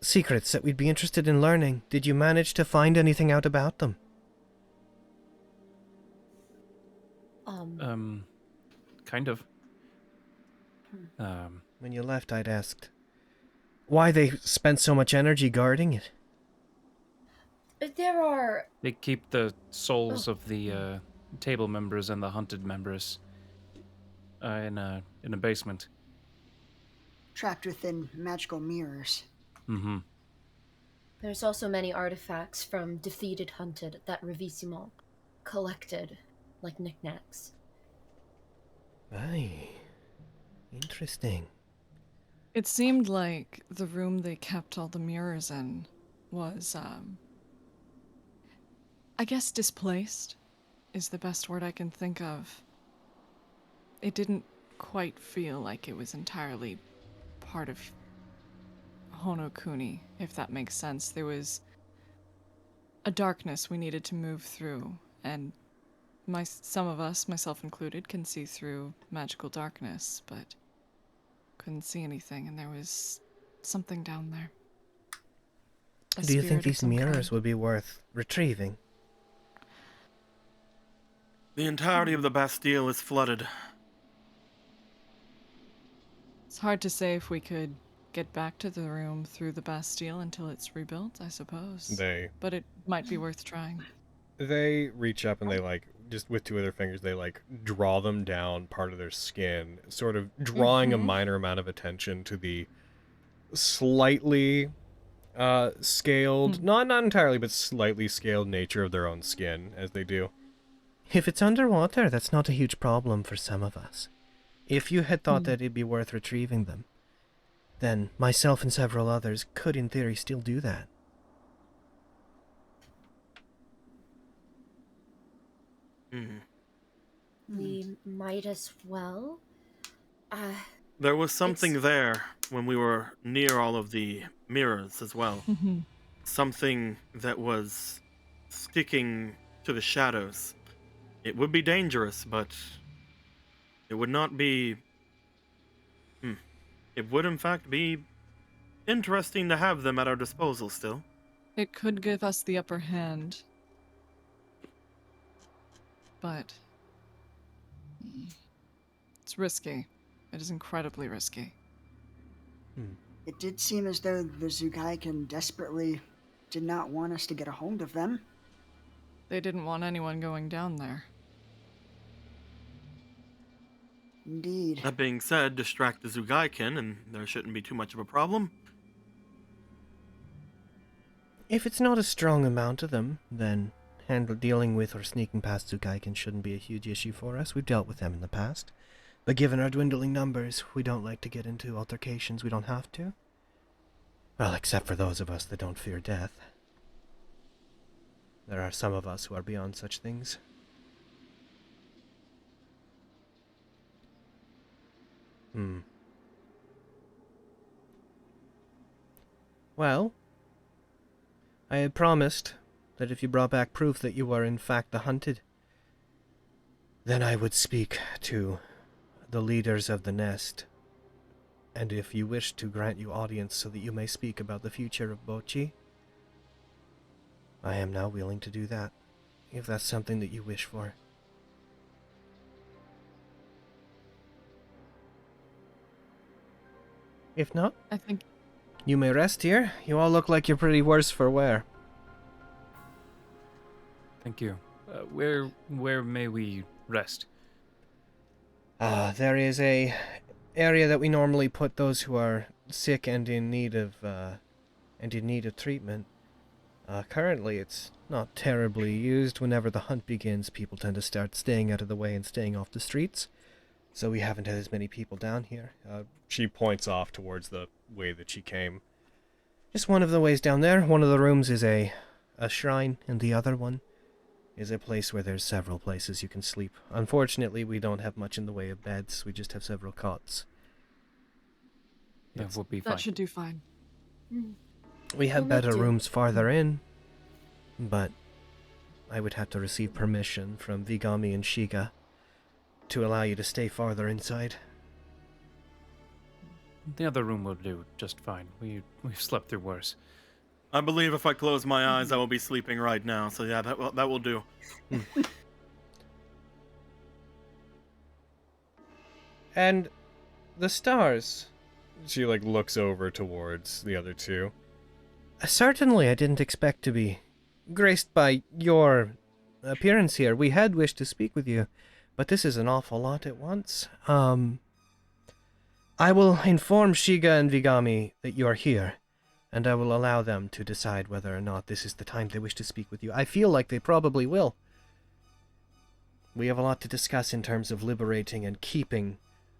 secrets that we'd be interested in learning. Did you manage to find anything out about them? Kind of. When you left, I'd asked why they spent so much energy guarding it. There are... They keep the souls of the table members and the hunted members in a basement. Trapped within magical mirrors. Mm-hmm. There's also many artifacts from defeated hunted that Revissimo collected, like knickknacks. Aye. Interesting. It seemed like the room they kept all the mirrors in was, I guess displaced is the best word I can think of. It didn't quite feel like it was entirely part of Honokuni, if that makes sense. There was a darkness we needed to move through, and some of us, myself included, can see through magical darkness, but couldn't see anything, and there was something down there. Do you think these mirrors would be worth retrieving? The entirety of the Bastille is flooded. It's hard to say if we could get back to the room through the Bastille until it's rebuilt, I suppose. But it might be worth trying. They reach up and they, like, just with two of their fingers, they, like, draw them down part of their skin, sort of drawing a minor amount of attention to the slightly scaled, not entirely, but slightly scaled nature of their own skin as they do. If it's underwater, that's not a huge problem for some of us. If you had thought that it'd be worth retrieving them, then myself and several others could, in theory, still do that. We might as well. There was something there when we were near all of the mirrors as well. Something that was sticking to the shadows. It would be dangerous, but it would not be... It would, in fact, be interesting to have them at our disposal still. It could give us the upper hand. But... it's risky. It is incredibly risky. It did seem as though the Zugaiken desperately did not want us to get a hold of them. They didn't want anyone going down there. Indeed. That being said, distract the Zugaiken and there shouldn't be too much of a problem. If it's not a strong amount of them, then dealing with or sneaking past Zugaiken shouldn't be a huge issue for us. We've dealt with them in the past. But given our dwindling numbers, we don't like to get into altercations we don't have to. Well, except for those of us that don't fear death. There are some of us who are beyond such things. Well, I had promised that if you brought back proof that you were in fact the hunted, then I would speak to the leaders of the nest, and if you wish to grant you audience so that you may speak about the future of Bochi, I am now willing to do that, if that's something that you wish for. If not, I think you may rest here. You all look like you're pretty worse for wear. Thank you. Where may we rest? There is a area that we normally put those who are sick and in need of treatment. Currently, it's not terribly used. Whenever the hunt begins, people tend to start staying out of the way and staying off the streets. So we haven't had as many people down here. She points off towards the way that she came. Just one of the ways down there. One of the rooms is a shrine, and the other one is a place where there's several places you can sleep. Unfortunately, we don't have much in the way of beds. We just have several cots. Yeah, we'll be fine. That should do fine. We have better rooms farther in, but I would have to receive permission from Vigami and Shiga to allow you to stay farther inside. The other room will do just fine. We've slept through worse. I believe if I close my eyes, I will be sleeping right now. So yeah, that will do. And the stars. She like looks over towards the other two. Certainly, I didn't expect to be graced by your appearance here. We had wished to speak with you, but this is an awful lot at once. I will inform Shiga and Vigami that you are here, and I will allow them to decide whether or not this is the time they wish to speak with you. I feel like they probably will. We have a lot to discuss in terms of liberating and keeping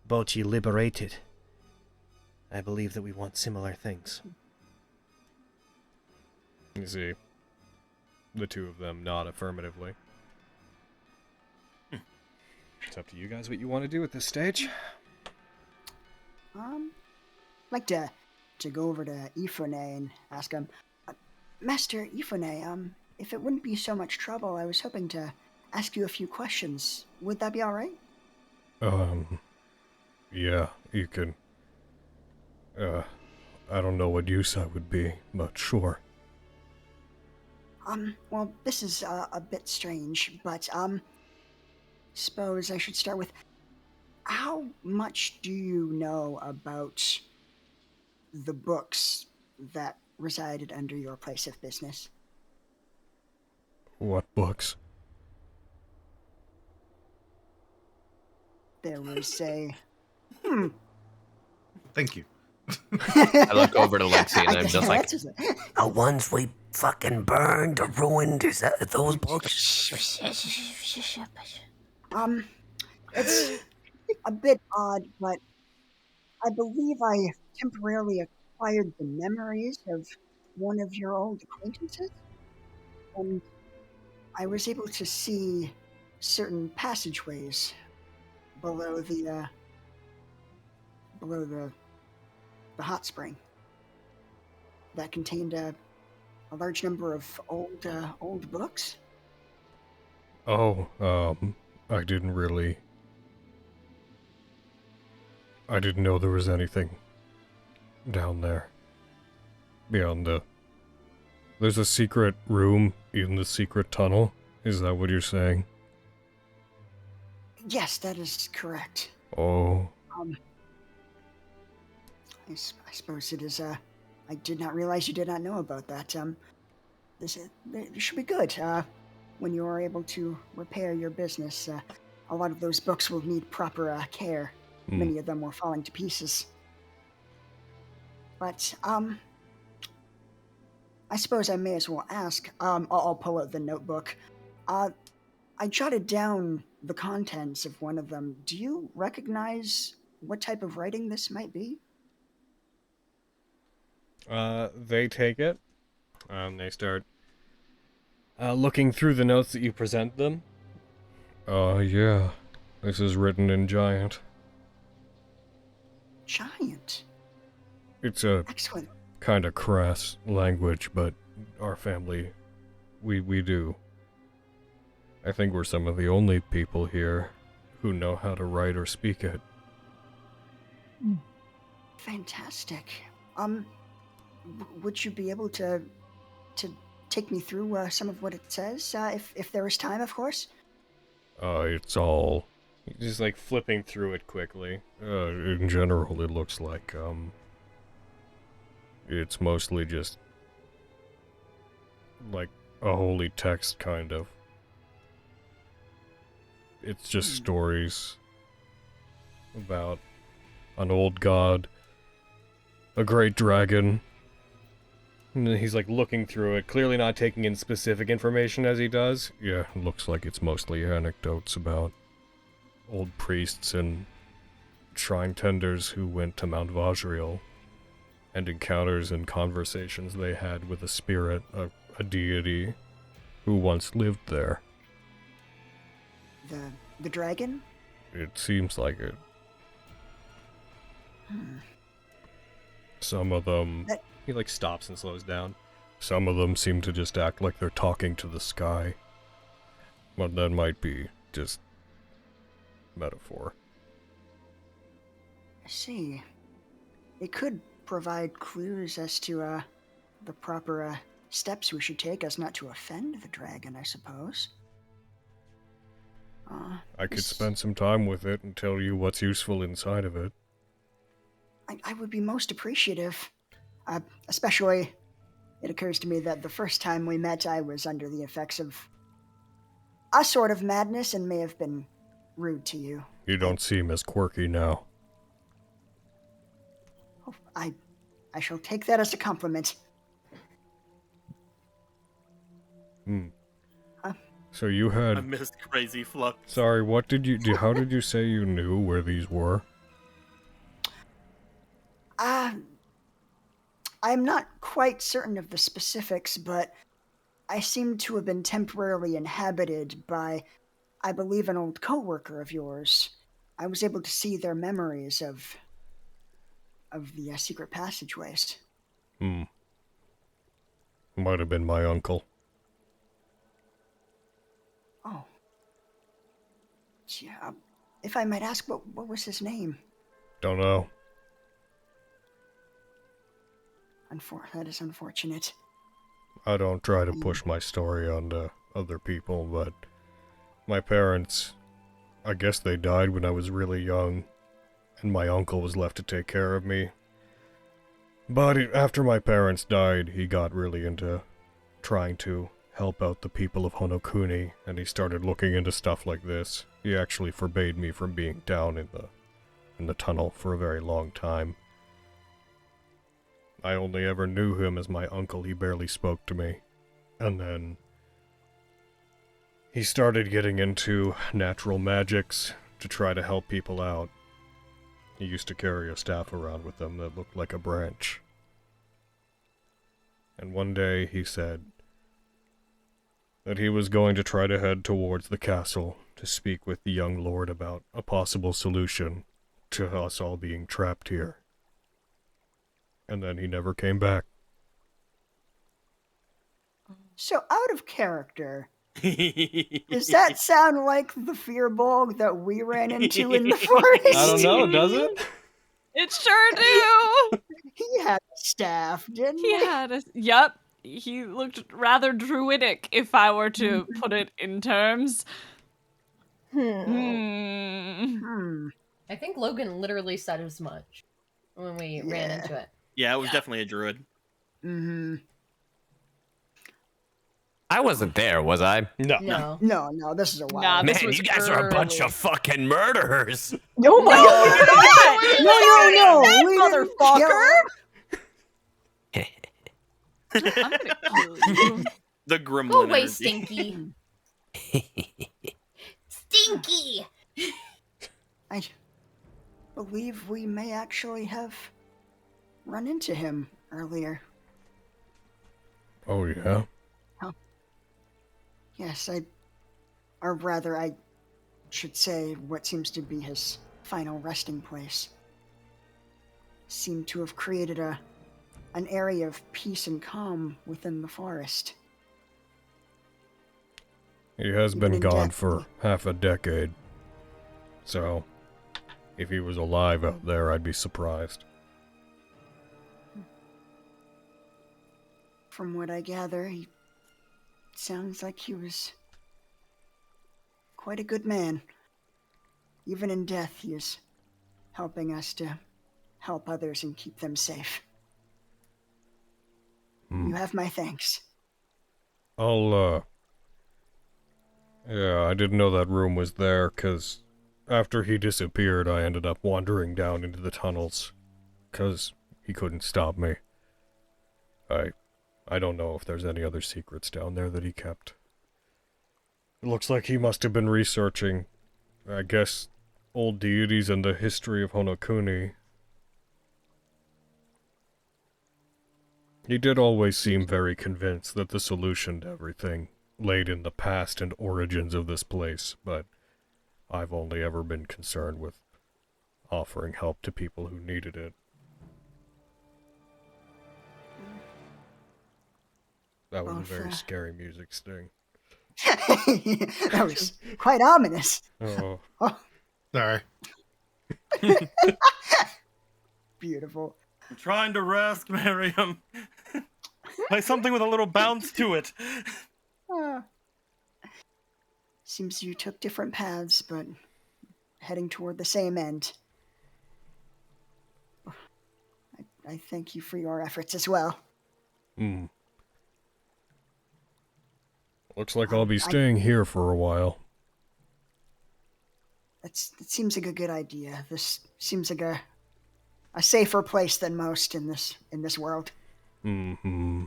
Bochi liberated. I believe that we want similar things. You see the two of them nod affirmatively. It's up to you guys what you want to do at this stage. I'd like to go over to Ifune and ask him, Master Ifune, if it wouldn't be so much trouble, I was hoping to ask you a few questions. Would that be alright? Yeah, you can. I don't know what use I would be, but sure. Well, this is a bit strange, but, suppose I should start with, how much do you know about the books that resided under your place of business? What books? There was a... Thank you. I look over to Lexi and I'm just like, the ones we fucking burned or ruined, is that those books? It's a bit odd, but I believe I temporarily acquired the memories of one of your old acquaintances, and I was able to see certain passageways below the hot spring that contained a large number of old books. Oh, I didn't know there was anything down there. Beyond there's a secret room in the secret tunnel? Is that what you're saying? Yes, that is correct. Oh. I suppose it is, I did not realize you did not know about that. This should be good, when you are able to repair your business. A lot of those books will need proper, care. Many of them were falling to pieces. But, I suppose I may as well ask. I'll pull out the notebook. I jotted down the contents of one of them. Do you recognize what type of writing this might be? They take it, and they start looking through the notes that you present them. Yeah. This is written in Giant. Giant? It's a excellent kind of crass language, but our family, we do. I think we're some of the only people here who know how to write or speak it. Fantastic. Would you be able to take me through some of what it says, if there is time, of course? It's all... Just like flipping through it quickly. In general, it looks like, it's mostly just like a holy text, kind of. It's just stories about an old god, a great dragon, And then he's like looking through it, clearly not taking in specific information as he does. Yeah, looks like it's mostly anecdotes about old priests and shrine tenders who went to Mount Vajriel, and encounters and conversations they had with a spirit, a deity, who once lived there. The dragon? It seems like it. Some of them... He like stops and slows down. Some of them seem to just act like they're talking to the sky. But that might be just metaphor. I see. It could provide clues as to the proper steps we should take as not to offend the dragon, I suppose. I could spend some time with it and tell you what's useful inside of it. I would be most appreciative. Especially, it occurs to me that the first time we met, I was under the effects of a sort of madness and may have been rude to you. You don't seem as quirky now. Oh, I shall take that as a compliment. So you had... I missed Crazy Flux. Sorry, what did you do? How did you say you knew where these were? I'm not quite certain of the specifics, but I seem to have been temporarily inhabited by, I believe, an old co-worker of yours. I was able to see their memories of the secret passageways. Might have been my uncle. Oh. Yeah. If I might ask, what was his name? Don't know. That is unfortunate. I don't try to push my story onto other people, but my parents, I guess they died when I was really young, and my uncle was left to take care of me. But after my parents died, he got really into trying to help out the people of Honokuni, and he started looking into stuff like this. He actually forbade me from being down in the tunnel for a very long time. I only ever knew him as my uncle. He barely spoke to me. And then he started getting into natural magics to try to help people out. He used to carry a staff around with him that looked like a branch. And one day he said that he was going to try to head towards the castle to speak with the young lord about a possible solution to us all being trapped here. And then he never came back. So out of character, does that sound like the fearball that we ran into in the forest? I don't know, does it? It sure do! He had a staff, didn't he? He had a... Yep. He looked rather druidic, if I were to put it in terms. I think Logan literally said as much when we ran into it. Yeah, it was definitely a druid. I wasn't there, was I? No, this is a while. Nah, Man, you guys are a bunch of fucking murderers. No, my God! No, motherfucker! I'm gonna kill you. The gremlin Go away, energy. Stinky. Stinky! I believe we may actually have run into him earlier. Oh, yeah? Yes, or rather, I should say what seems to be his final resting place. Seemed to have created an area of peace and calm within the forest. He has been gone for half a decade. So, if he was alive out there, I'd be surprised. From what I gather, he sounds like he was quite a good man. Even in death, he is helping us to help others and keep them safe. You have my thanks. Yeah, I didn't know that room was there, 'cause after he disappeared, I ended up wandering down into the tunnels, 'cause he couldn't stop me. I I don't know if there's any other secrets down there that he kept. It looks like he must have been researching, I guess, old deities and the history of Honokuni. He did always seem very convinced that the solution to everything laid in the past and origins of this place, but I've only ever been concerned with offering help to people who needed it. That was a very scary music sting. That was quite ominous. Oh. Sorry. Beautiful. I'm trying to rest, Miriam. Play something with a little bounce to it. Seems you took different paths, but heading toward the same end. I thank you for your efforts as well. Looks like I'll be staying here for a while. That seems like a good idea. This seems like a safer place than most in this world. Mm-hmm.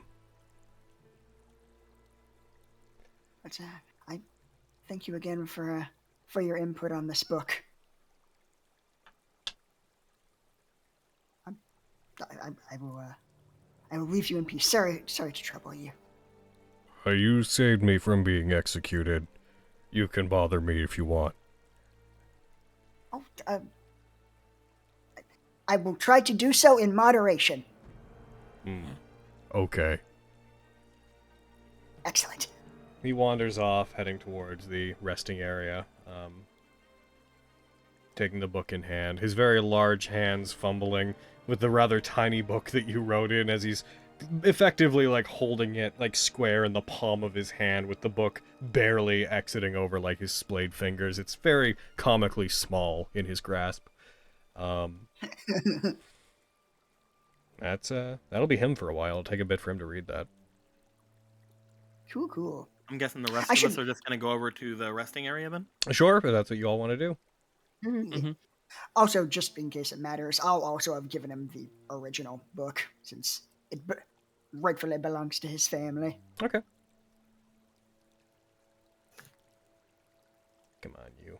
But I thank you again for your input on this book. I will leave you in peace. Sorry to trouble you. You saved me from being executed. You can bother me if you want. Oh, I will try to do so in moderation. Okay. Excellent. He wanders off, heading towards the resting area, taking the book in hand, his very large hands fumbling with the rather tiny book that you wrote in as he's effectively like holding it like square in the palm of his hand with the book barely exiting over like his splayed fingers. It's very comically small in his grasp. That'll be him for a while. It'll take a bit for him to read that. Cool. I'm guessing the rest of us are just gonna go over to the resting area then? Sure, if that's what you all want to do. Mm-hmm. Also, just in case it matters, I'll also have given him the original book, since it rightfully belongs to his family. Okay. Come on, you.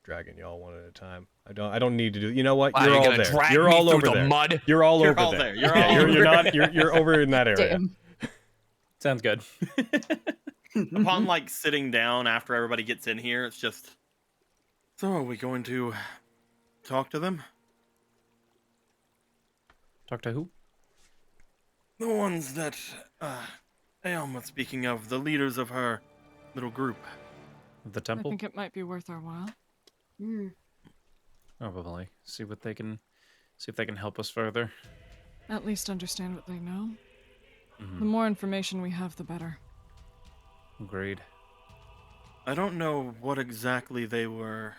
Dragging y'all one at a time. I don't need to do. You know what? You're all there. You're all over there. Mud? You're all over there. You're over in that area. Damn. Sounds good. Upon like sitting down after everybody gets in here, it's just. So are we going to talk to them? Talk to who? The ones that Aeon was speaking of, the leaders of her little group. The temple? I think it might be worth our while. Probably. See if they can help us further. At least understand what they know. The more information we have, the better. Agreed. I don't know what exactly they were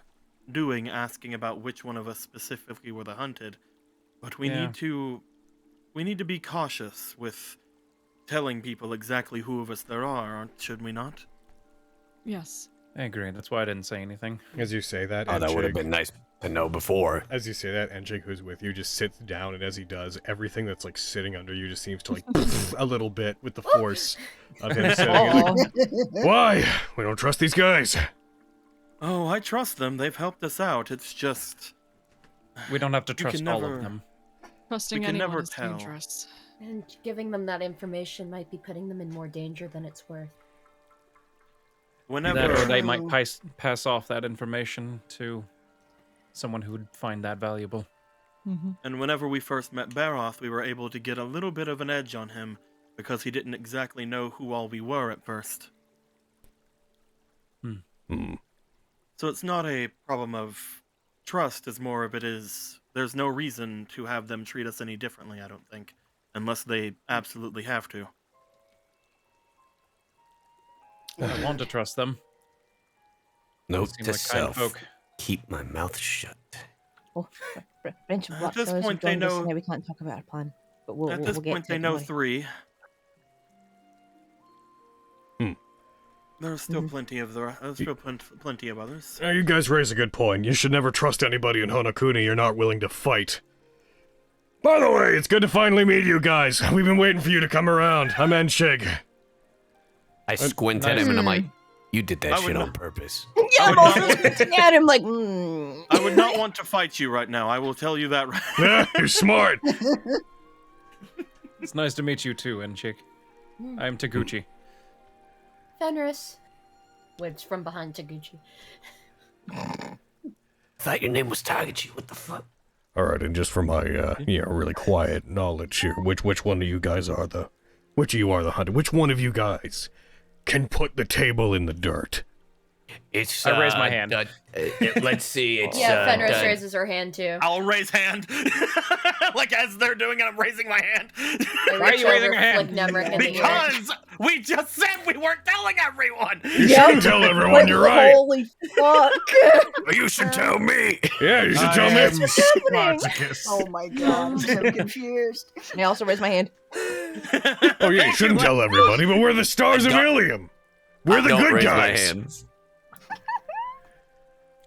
doing, asking about which one of us specifically were the hunted, but we need to be cautious with telling people exactly who of us there are, should we not? Yes. I agree. That's why I didn't say anything. As you say that, that would have been nice to know before. As you say that, Enjig, who's with you, just sits down, and as he does, everything that's like sitting under you just seems to like a little bit with the force of him sitting. Like, why? We don't trust these guys. Oh, I trust them. They've helped us out. It's just we don't have to trust all of them. Trusting anyone is dangerous. And giving them that information might be putting them in more danger than it's worth. Or they might pass off that information to someone who would find that valuable. And whenever we first met Baroth, we were able to get a little bit of an edge on him because he didn't exactly know who all we were at first. So it's not a problem of trust as more of it is there's no reason to have them treat us any differently, I don't think, unless they absolutely have to. I want to trust them. Note to like self, keep my mouth shut. Oh, French and At this point, they know. We can't talk about our plan, but we'll. At this point, they know 3. There's still plenty of plenty of others. Now, you guys raise a good point. You should never trust anybody in Honokuni you're not willing to fight. By the way, it's good to finally meet you guys. We've been waiting for you to come around. I'm Enshig. I squint at him and I'm like, you did that shit on purpose. Yeah, I'm also looking at him like, I would not want to fight you right now. I will tell you that right Yeah, you're smart. It's nice to meet you too, Enchik. I'm Taguchi. Fenris. Waves from behind Taguchi. I thought your name was Taguchi. What the fuck? All right, and just for my, really quiet knowledge here, which one of you guys are the... Which of you are the hunter? Which one of you guys can put the table in the dirt? It's. I raise my hand. Let's see. It's. Yeah, Fenris raises her hand too. I'll raise hand. Like as they're doing it, I'm raising my hand. Why are you raising your hand? Because we just said we weren't telling everyone. You shouldn't tell everyone, you're right. Holy fuck. You should tell me. Yeah, you should tell me. Oh my god, I'm so confused. And I also raise my hand. Oh yeah, you shouldn't tell everybody, but we're the Stars of Ilium. We're the good raise guys. My hands.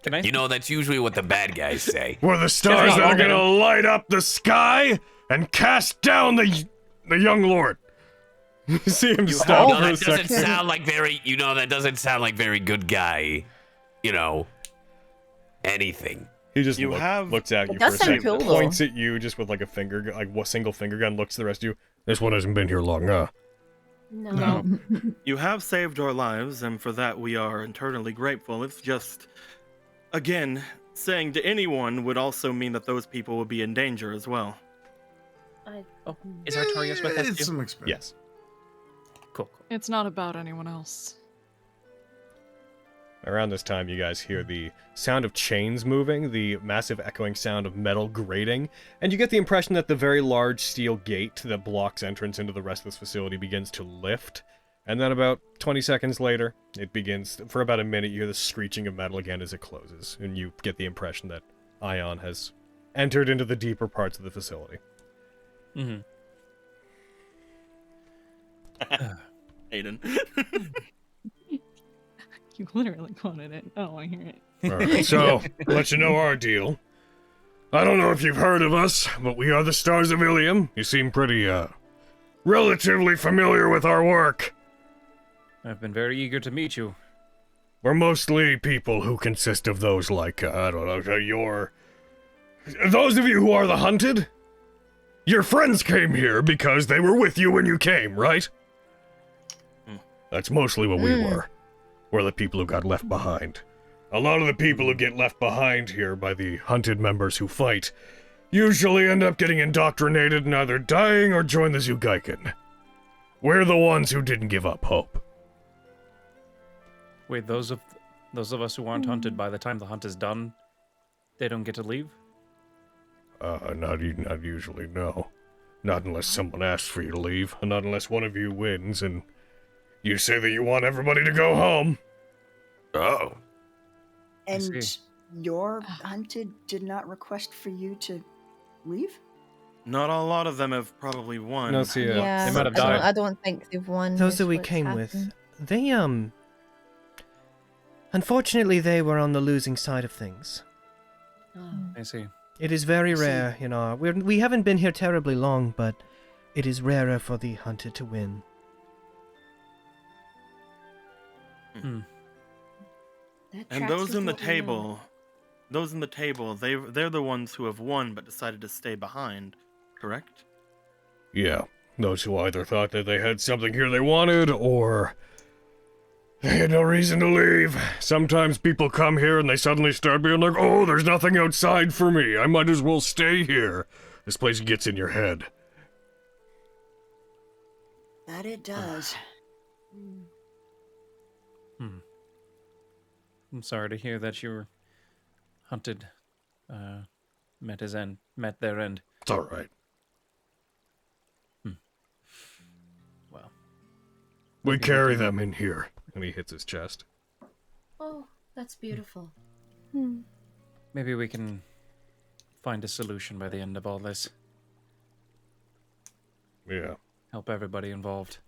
Can I? You know, that's usually what the bad guys say. We're the stars that are gonna light up the sky and cast down the young lord. You see him stop for a second. That doesn't sound like very good guy, anything. He just looks at you for a second, points at you just with like a finger, like a single finger gun, looks at the rest of you. This one hasn't been here long, huh? No. You have saved our lives, and for that we are eternally grateful. It's just, again, saying to anyone would also mean that those people would be in danger as well. Is Artorias with us It's too? some experience. Yes. Cool. It's not about anyone else. Around this time, you guys hear the sound of chains moving, the massive echoing sound of metal grating, and you get the impression that the very large steel gate that blocks entrance into the rest of this facility begins to lift. And then about 20 seconds later, it begins, for about a minute, you hear the screeching of metal again as it closes, and you get the impression that Ion has entered into the deeper parts of the facility. Mm-hmm. Aiden. You literally quoted it. Oh, I hear it. Alright, so, let you know our deal. I don't know if you've heard of us, but we are the Stars of Ilium. You seem pretty, relatively familiar with our work. I've been very eager to meet you. We're mostly people who consist of those like, those of you who are the hunted? Your friends came here because they were with you when you came, right? That's mostly what we were. We're the people who got left behind. A lot of the people who get left behind here by the hunted members who fight usually end up getting indoctrinated and either dying or join the Zugaiken. We're the ones who didn't give up hope. Wait, those of us who aren't hunted, by the time the hunt is done, they don't get to leave? Not usually, no. Not unless someone asks for you to leave, and not unless one of you wins, and you say that you want everybody to go home. Oh. And your hunted did not request for you to leave? Not a lot of them have probably won. No, see, they might have died. I don't think they've won. Those that we came with, they, unfortunately, they were on the losing side of things. I see. It is very rare, we haven't been here terribly long, but it is rarer for the hunted to win. And those in the table, they're the ones who have won but decided to stay behind, correct? Yeah, those who either thought that they had something here they wanted, or they had no reason to leave. Sometimes people come here and they suddenly start being like, oh, there's nothing outside for me, I might as well stay here. This place gets in your head. That it does. I'm sorry to hear that your hunted met their end. It's alright. Well. We carry them in here. And he hits his chest. Oh, that's beautiful. Maybe we can find a solution by the end of all this. Yeah. Help everybody involved.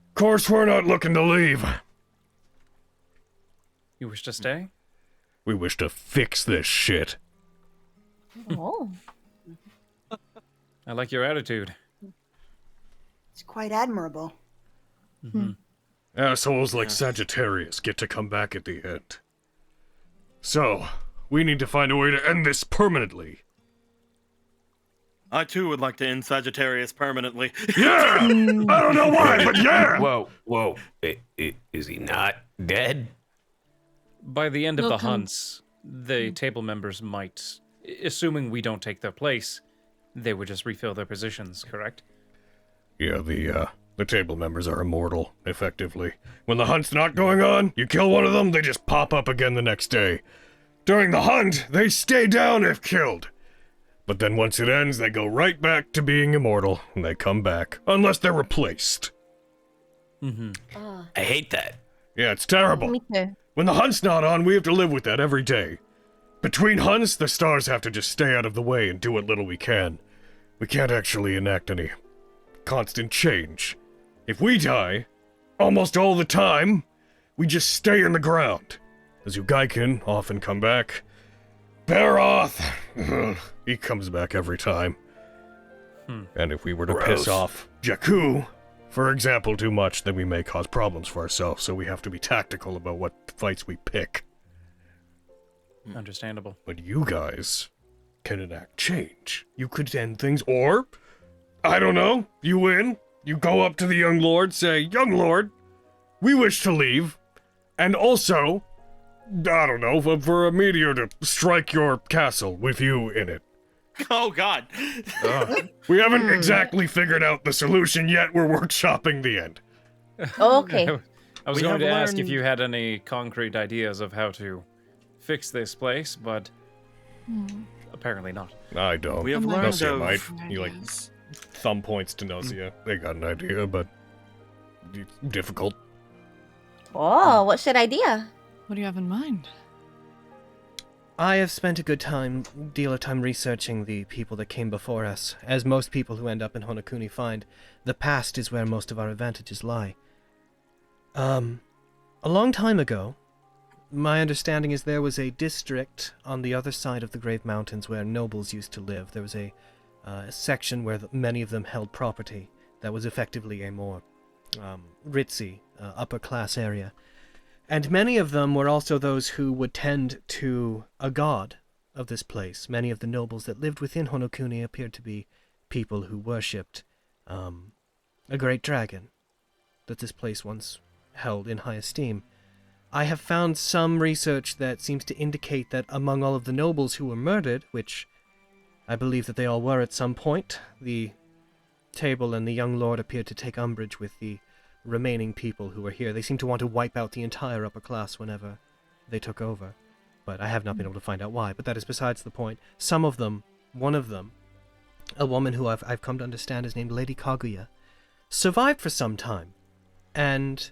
Of course we're not looking to leave. You wish to stay? We wish to fix this shit. Oh. I like your attitude. It's quite admirable. Assholes like Sagittarius get to come back at the end. So, we need to find a way to end this permanently. I too would like to end Sagittarius permanently. Yeah! I don't know why, but yeah! Whoa. Is he not dead? By the end of the hunts, the table members might, assuming we don't take their place, they would just refill their positions, correct? Yeah, the table members are immortal, effectively. When the hunt's not going on, you kill one of them, they just pop up again the next day. During the hunt, they stay down if killed. But then once it ends, they go right back to being immortal, and they come back, unless they're replaced. I hate that. Yeah, it's terrible. Me too. When the hunt's not on, we have to live with that every day. Between hunts, the stars have to just stay out of the way and do what little we can. We can't actually enact any constant change. If we die, almost all the time, we just stay in the ground. The Zugaikin often come back. Baroth! He comes back every time. And if we were to piss off Jakku, for example, too much, then we may cause problems for ourselves, so we have to be tactical about what fights we pick. Understandable. But you guys can enact change. You could end things, or, I don't know, you win, you go up to the young lord, say, Young Lord, we wish to leave, and also, I don't know, for a meteor to strike your castle with you in it. Oh, God. We haven't exactly figured out the solution yet. We're workshopping the end. Okay. I was going to ask if you had any concrete ideas of how to fix this place, but apparently not. I don't. We have learned Nosia might. You like thumb points to Nosia. They got an idea, but it's difficult. Oh, what's your idea? What do you have in mind? I have spent a good deal of time researching the people that came before us. As most people who end up in Honokuni find, the past is where most of our advantages lie. A long time ago, my understanding is there was a district on the other side of the Grave Mountains where nobles used to live. There was a section where many of them held property that was effectively a more ritzy, upper-class area. And many of them were also those who would tend to a god of this place. Many of the nobles that lived within Honokuni appeared to be people who worshipped a great dragon that this place once held in high esteem. I have found some research that seems to indicate that among all of the nobles who were murdered, which I believe that they all were at some point, the table and the young lord appeared to take umbrage with the remaining people who were here. They seem to want to wipe out the entire upper class whenever they took over. But I have not been able to find out why, but that is besides the point. Some of them, one of them, a woman who I've come to understand is named Lady Kaguya, survived for some time. And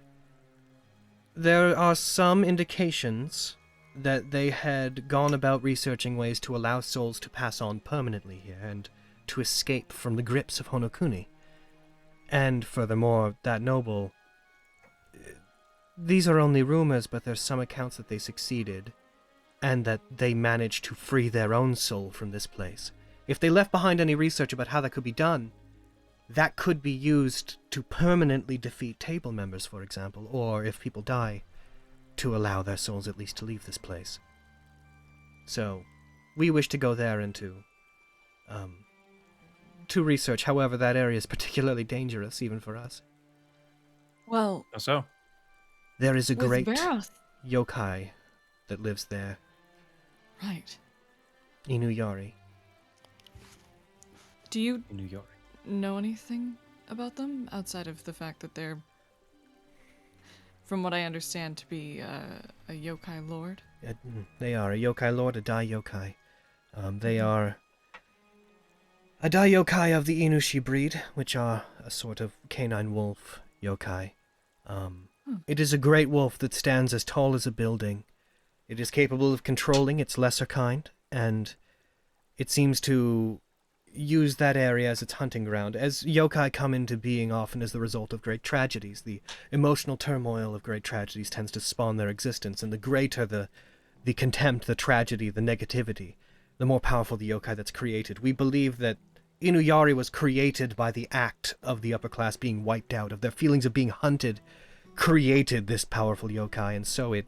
there are some indications that they had gone about researching ways to allow souls to pass on permanently here and to escape from the grips of Honokuni. And furthermore, that noble... These are only rumors, but there's some accounts that they succeeded, and that they managed to free their own soul from this place. If they left behind any research about how that could be done, that could be used to permanently defeat table members, for example, or if people die, to allow their souls at least to leave this place. So, we wish to go there and to research. However, that area is particularly dangerous, even for us. Well, how so? There is a with great Baroth. yokai that lives there. Right. Inuyari. Do you Inuyari. know anything about them outside of the fact that they're, from what I understand, to be a yokai lord? They are a yokai lord, a dai yokai. They are a dai yokai of the Inushi breed, which are a sort of canine wolf yokai. It is a great wolf that stands as tall as a building. It is capable of controlling its lesser kind, and it seems to use that area as its hunting ground. As yokai come into being often as the result of great tragedies, the emotional turmoil of great tragedies tends to spawn their existence, and the greater the contempt, the tragedy, the negativity, the more powerful the yokai that's created. We believe that Inuyari was created by the act of the upper class being wiped out, of their feelings of being hunted, created this powerful yokai, and so it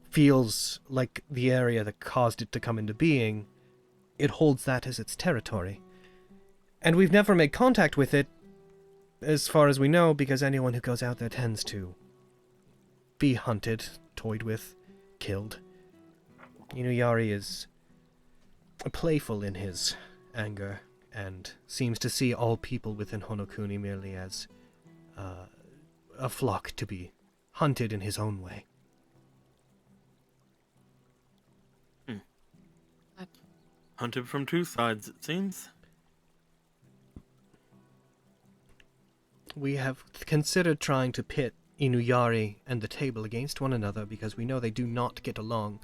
feels like the area that caused it to come into being, it holds that as its territory. And we've never made contact with it, as far as we know, because anyone who goes out there tends to be hunted, toyed with, killed. Inuyari is playful in his anger, and seems to see all people within Honokuni merely as a flock to be hunted in his own way. Hunted from two sides, it seems. We have considered trying to pit Inuyari and the table against one another because we know they do not get along.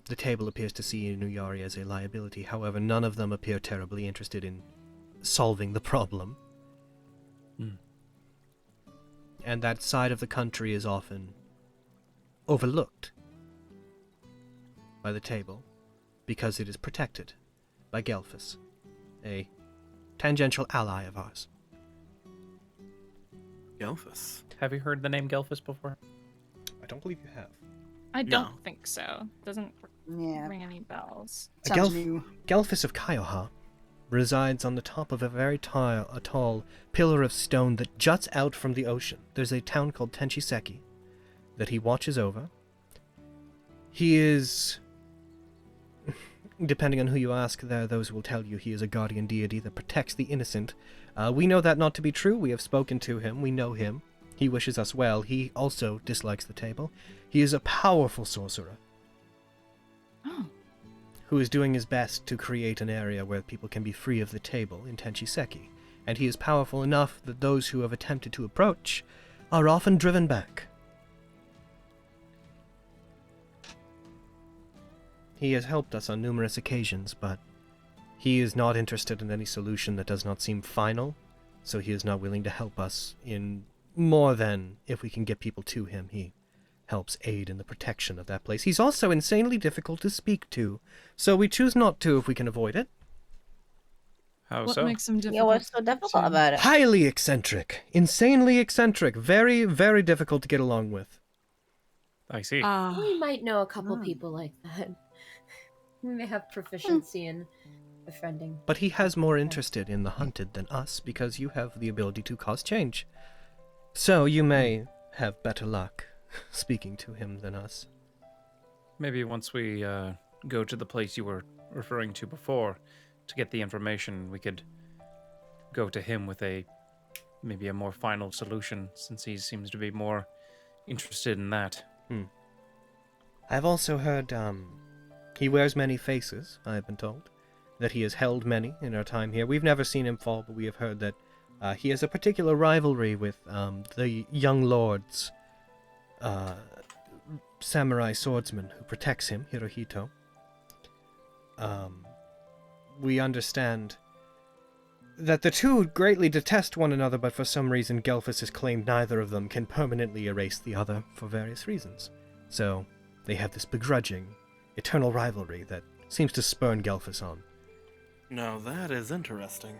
The table appears to see Inuyari as a liability. However, none of them appear terribly interested in solving the problem. And that side of the country is often overlooked by the table because it is protected by Gelfus, a tangential ally of ours. Gelfus? Have you heard the name Gelfus before? I don't believe you have. I don't think so. Doesn't ring any bells. Gelfus of Kyoha resides on the top of a very tall pillar of stone that juts out from the ocean. There's a town called Tenchiseki that he watches over. He is, depending on who you ask, there are those who will tell you he is a guardian deity that protects the innocent. We know that not to be true. We have spoken to him. We know him. He wishes us well. He also dislikes the table. He is a powerful sorcerer who is doing his best to create an area where people can be free of the table in Tenchiseki. And he is powerful enough that those who have attempted to approach are often driven back. He has helped us on numerous occasions, but he is not interested in any solution that does not seem final, so he is not willing to help us in more than if we can get people to him. He helps aid in the protection of that place. He's also insanely difficult to speak to, so we choose not to if we can avoid it. How What so? makes him difficult? Yeah, what's so difficult about it? Highly eccentric. Insanely eccentric. Very, very difficult to get along with. I see. We might know a couple people like that. We may have proficiency in befriending. But he has more interested in the hunted than us, because you have the ability to cause change. So you may have better luck speaking to him than us. Maybe once we go to the place you were referring to before to get the information, we could go to him with maybe a more final solution, since he seems to be more interested in that. I've also heard he wears many faces, I've been told. That he has held many in our time here. We've never seen him fall, but we have heard that he has a particular rivalry with the young lord's samurai swordsman who protects him, Hirohito. We understand that the two greatly detest one another, but for some reason Gelfus has claimed neither of them can permanently erase the other for various reasons. So they have this begrudging, eternal rivalry that seems to spurn Gelfus on. Now that is interesting.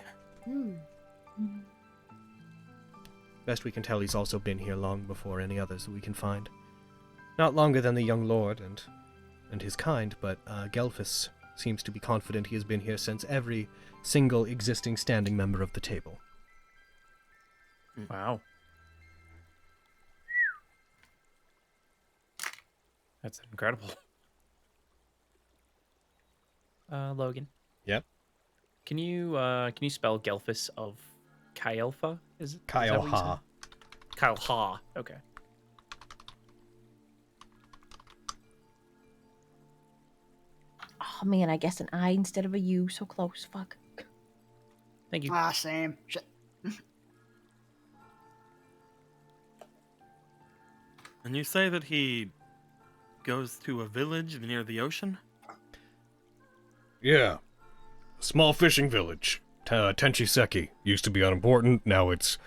Best we can tell, he's also been here long before any others that we can find. Not longer than the young lord and his kind, but Gelfus seems to be confident he has been here since every single existing standing member of the table. Wow. That's incredible. Logan. Yep. Can you spell Gelfus of Kylfa? Is it Kyoha. Kylha. Okay. Oh man, I guess an I instead of a U. So close. Fuck. Thank you. Same. Shit. And you say that he goes to a village near the ocean? Yeah. A small fishing village. Tenchiseki. Used to be unimportant, now it's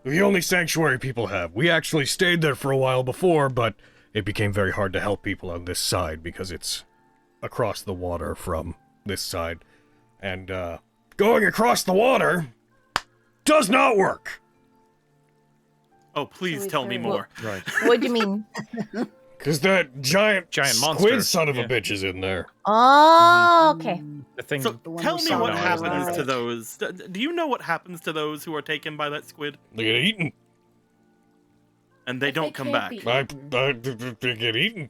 the only sanctuary people have. We actually stayed there for a while before, but it became very hard to help people on this side because it's across the water from this side. And, going across the water does not work. Oh, please tell me more. Right. What do you mean? Because that giant monster. squid son of a bitch is in there. Oh, okay. The thing. So tell me what happens right. to those. Do you know what happens to those who are taken by that squid? They get eaten. And they don't come back. They get eaten.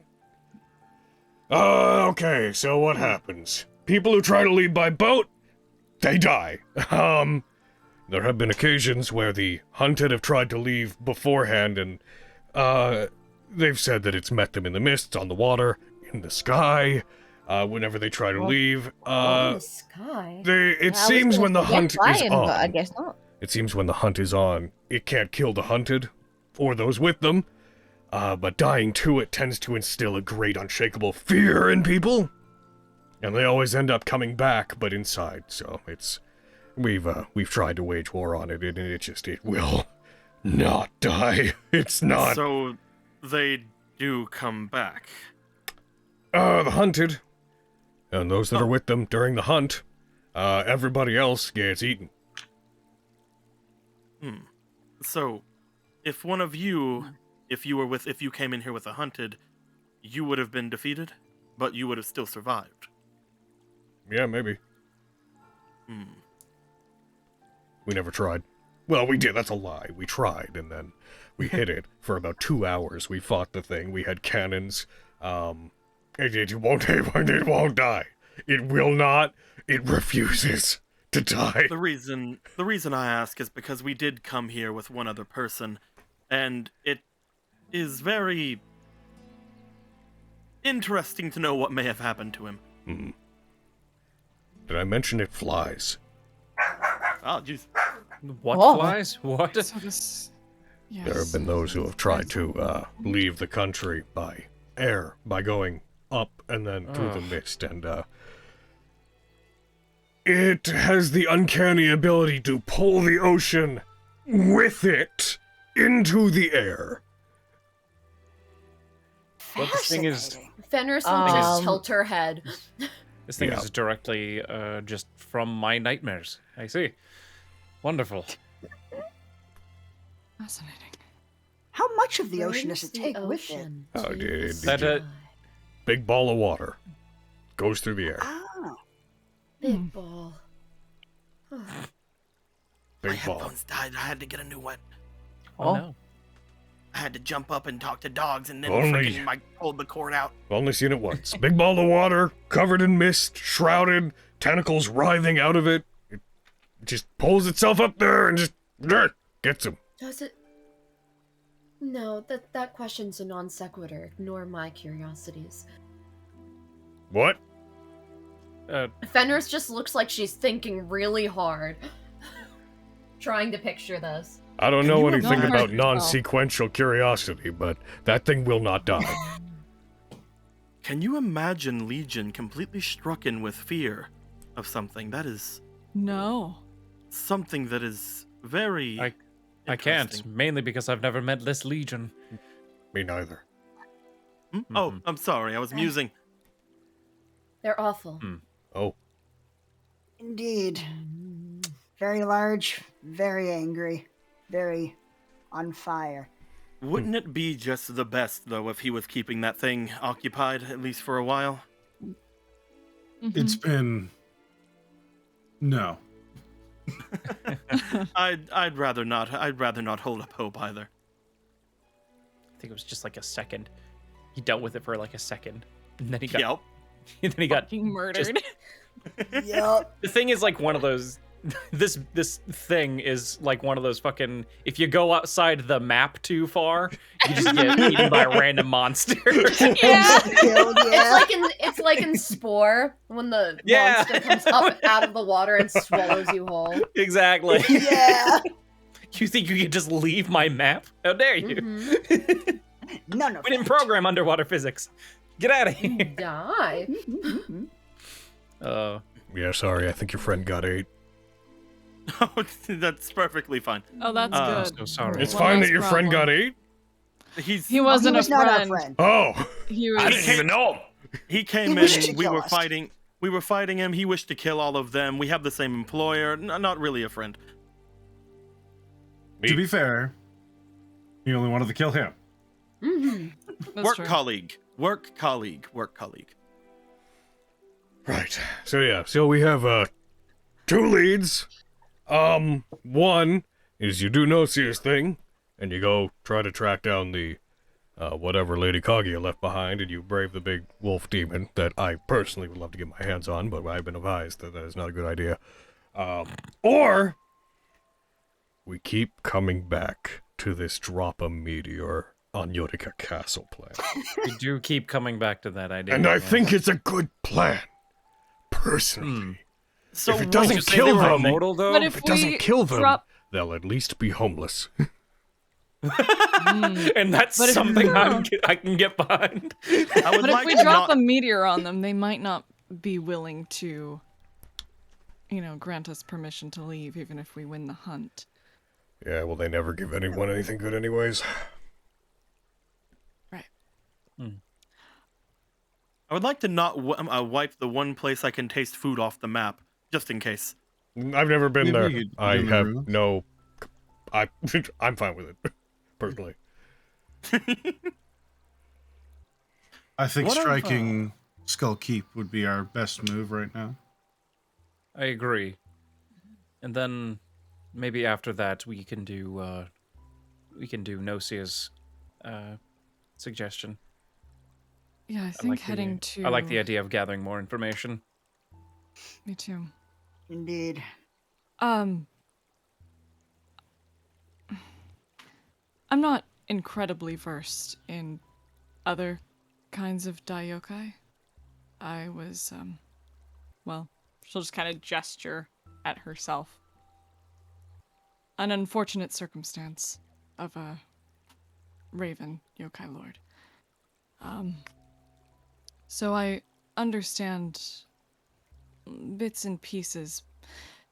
Okay, so what happens? People who try to leave by boat, they die. There have been occasions where the hunted have tried to leave beforehand, and they've said that it's met them in the mist, on the water, in the sky, whenever they try to leave. In the sky? It seems when the hunt is on. But I guess not. It seems when the hunt is on, it can't kill the hunted, or those with them, but dying to it tends to instill a great unshakable fear in people. And they always end up coming back, but inside, so it's... We've tried to wage war on it, and it will not die. It's not. So, they do come back. The hunted, and those that are with them during the hunt, everybody else gets eaten. So, if one of you, if you came in here with a hunted, you would have been defeated, but you would have still survived. Yeah, maybe. We never tried. Well, we did, that's a lie. We tried, and then we hit it for about 2 hours. We fought the thing, we had cannons. It won't die. It will not. It refuses to die. The reason I ask is because we did come here with one other person, and it is very interesting to know what may have happened to him. Did I mention it flies? Oh, jeez. What flies? What? Yes. There have been those who have tried to leave the country by air, by going up and then through the mist, and it has the uncanny ability to pull the ocean with it into the air. Well, the thing is, Fenris will just tilt her head. This thing is directly just from my nightmares. I see. Wonderful. Fascinating. How much of the ocean does it take with it? Oh, dude. Big ball of water. Goes through the air. Ah. Big ball. My headphones died. I had to get a new one. Oh, no. I had to jump up and talk to dogs, and then I pulled the cord out. I've only seen it once. Big ball of water, covered in mist, shrouded, tentacles writhing out of it. It just pulls itself up there and just gets him. Does it? No, that question's a non sequitur. Ignore my curiosities. What? Fenris just looks like she's thinking really hard. Trying to picture this. I don't know anything about non-sequential curiosity, but that thing will not die. Can you imagine Legion completely strucken with fear of something? That is... No. Something that is very... I can't, mainly because I've never met this Legion. Me neither. Oh, I'm sorry, I was musing. They're awful. Oh. Indeed. Very large, very angry, very on fire. Wouldn't it be just the best, though, if he was keeping that thing occupied, at least for a while? It's been... No. I'd rather not. I'd rather not hold up hope either. I think it was just like a second. He dealt with it for like a second, and then he got... Yep. And then he got murdered. Yep. The thing is like one of those... This thing is like one of those fucking... If you go outside the map too far, you just get eaten by a random monster. Yeah. It's like in Spore when the monster comes up out of the water and swallows you whole. Exactly. Yeah. You think you can just leave my map? How dare you? None of We didn't program underwater physics. Get out of here. Die. Yeah, sorry, I think your friend got ate. Oh, that's perfectly fine. Oh, that's good. I'm so sorry. It's fine that your friend got ate? He wasn't he was a not friend. our friend. Oh! He was... I didn't even know. He came wished in, to we kill were us. fighting... We were fighting him. He wished to kill all of them. We have the same employer. Not really a friend. To be fair, he only wanted to kill him. Mm-hmm. Work colleague. Work colleague. Work colleague. Right. So yeah. So we have 2 leads. One is you do Nosia's thing, and you go try to track down the whatever Lady Kaguya left behind, and you brave the big wolf demon that I personally would love to get my hands on, but I've been advised that that is not a good idea. Or we keep coming back to this drop a meteor on Yorika Castle plan. We do keep coming back to that idea. And I think it's a good plan, personally. So if it doesn't kill them, But if if it doesn't we kill them, drop- they'll at least be homeless. And that's But if- something I can get behind. I would But like if we to drop not... a meteor on them, they might not be willing to, grant us permission to leave, even if we win the hunt. Yeah, well, they never give anyone anything good anyways. Right. I would like to not wipe the one place I can taste food off the map, just in case. I've never been Maybe there. you could I do the have room. no... I'm fine with it, personally. I think What if, striking Skull Keep would be our best move right now. I agree. And then maybe after that we can do Nosia's suggestion. Yeah, I think heading to... I like the idea of gathering more information. Me too. Indeed. I'm not incredibly versed in other kinds of daiokai. I was, well, she'll just kind of gesture at herself. An unfortunate circumstance of a raven yokai lord. So I understand bits and pieces.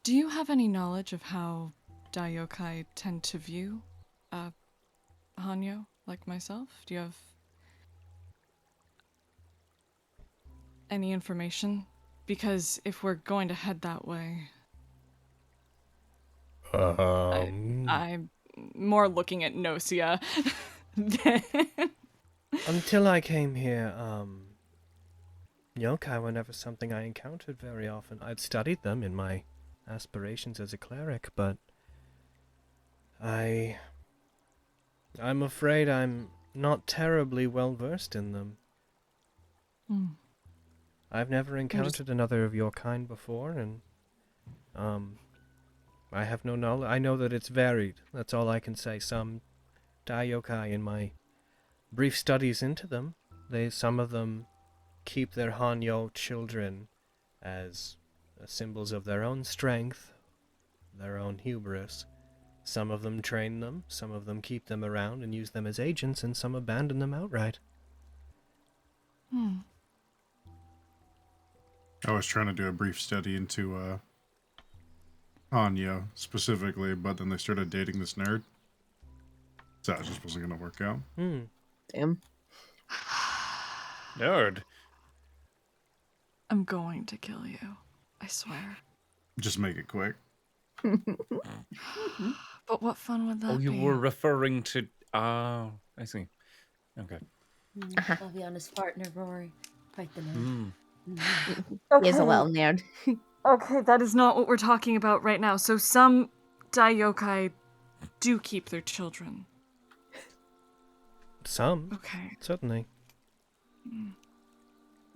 Do you have any knowledge of how daiokai tend to view Hanyo, like myself? Do you have any information? Because if we're going to head that way... I'm more looking at Nosia. Until I came here, yokai were never something I encountered very often. I'd studied them in my aspirations as a cleric, but I'm afraid I'm not terribly well versed in them. I've never encountered another of your kind before, and I have no knowledge. I know that it's varied. That's all I can say. Some daiokai, in my brief studies into them, some of them keep their Hanyo children as symbols of their own strength, their own hubris. Some of them train them, some of them keep them around and use them as agents, and some abandon them outright. I was trying to do a brief study into Anya specifically, but then they started dating this nerd. So it just wasn't going to work out. Damn. Nerd. I'm going to kill you. I swear. Just make it quick. But what fun would that be? You were referring to... Oh, I see. Okay. I'll be honest, partner, Rory. Fight the nerd. He is a little nerd. Okay, that is not what we're talking about right now. So some daiokai do keep their children. Some. Okay. Certainly.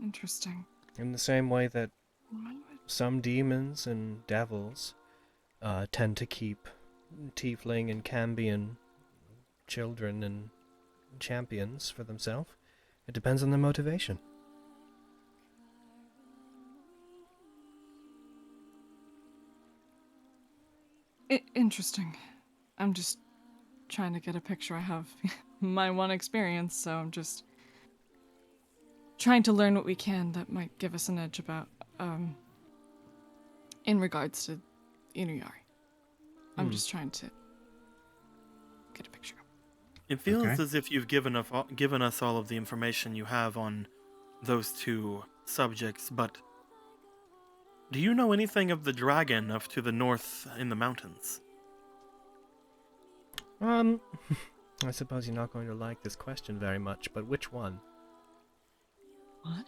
Interesting. In the same way that some demons and devils tend to keep tiefling and cambion children and champions for themselves. It depends on their motivation. Interesting. I'm just trying to get a picture. I have my one experience, so I'm just trying to learn what we can that might give us an edge about, in regards to Inuyari. I'm just trying to get a picture. It feels as if you've given us all of the information you have on those two subjects, but Do you know anything of the dragon up to the north in the mountains? I suppose you're not going to like this question very much, but which one? What?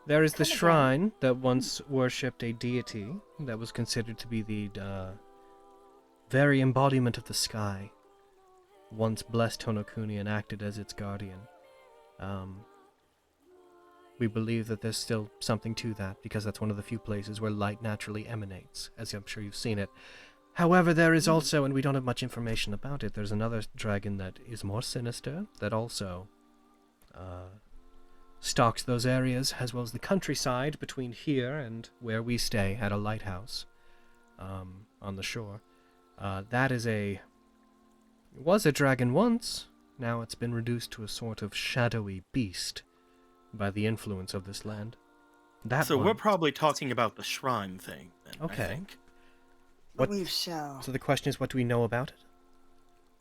There is the shrine that once worshipped a deity that was considered to be the very embodiment of the sky. Once blessed Honokuni and acted as its guardian. We believe that there's still something to that, because that's one of the few places where light naturally emanates, as I'm sure you've seen it. However, there is also, and we don't have much information about it, there's another dragon that is more sinister, that also stalks those areas, as well as the countryside between here and where we stay at a lighthouse on the shore. That is was a dragon once. Now it's been reduced to a sort of shadowy beast by the influence of this land. So we're probably talking about the shrine thing, then, okay. I think. I believe so. So the question is, what do we know about it?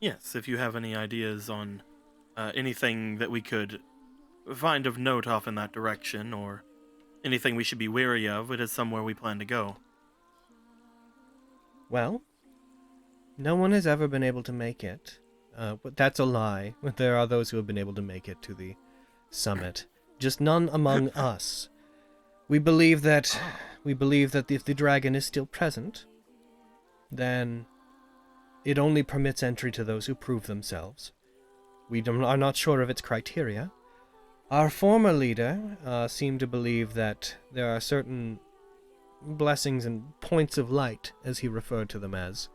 Yes, if you have any ideas on anything that we could find of note off in that direction, or anything we should be wary of, it is somewhere we plan to go. Well, no one has ever been able to make it. That's a lie. There are those who have been able to make it to the summit. Just none among us. We believe that if the dragon is still present, then it only permits entry to those who prove themselves. We are not sure of its criteria. Our former leader seemed to believe that there are certain blessings and points of light, as he referred to them as,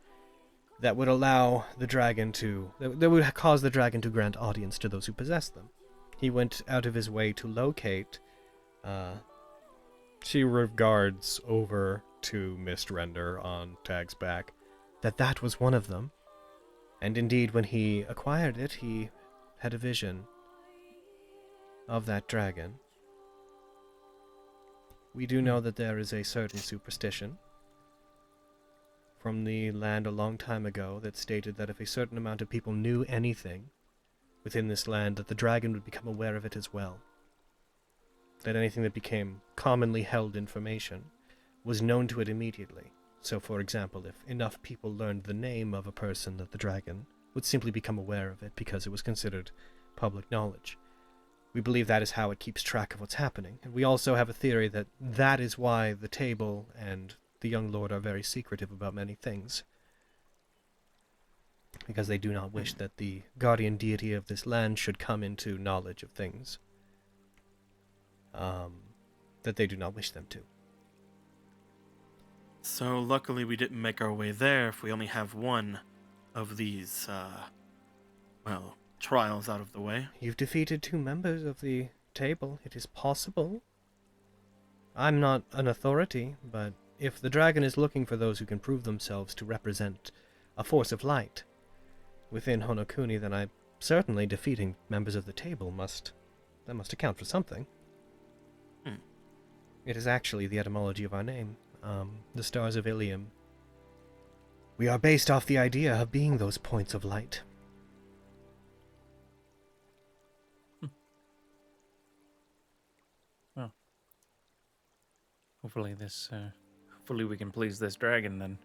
that would allow the dragon to... that would cause the dragon to grant audience to those who possess them. He went out of his way to locate... She regards over to Mist Render on Tag's back. That was one of them. And indeed, when he acquired it, he had a vision of that dragon. We do know that there is a certain superstition from the land a long time ago that stated that if a certain amount of people knew anything within this land, that the dragon would become aware of it as well. That anything that became commonly held information was known to it immediately. So, for example, if enough people learned the name of a person, that the dragon would simply become aware of it because it was considered public knowledge. We believe that is how it keeps track of what's happening. And we also have a theory that that is why the table and the young lord are very secretive about many things. Because they do not wish that the guardian deity of this land should come into knowledge of things that they do not wish them to. So luckily we didn't make our way there if we only have one of these, trials out of the way. You've defeated 2 members of the table. It is possible. I'm not an authority, but if the dragon is looking for those who can prove themselves to represent a force of light within Honokuni, then I certainly defeating members of the table must account for something. It is actually the etymology of our name, the Stars of Ilium. We are based off the idea of being those points of light. Well, hopefully we can please this dragon then.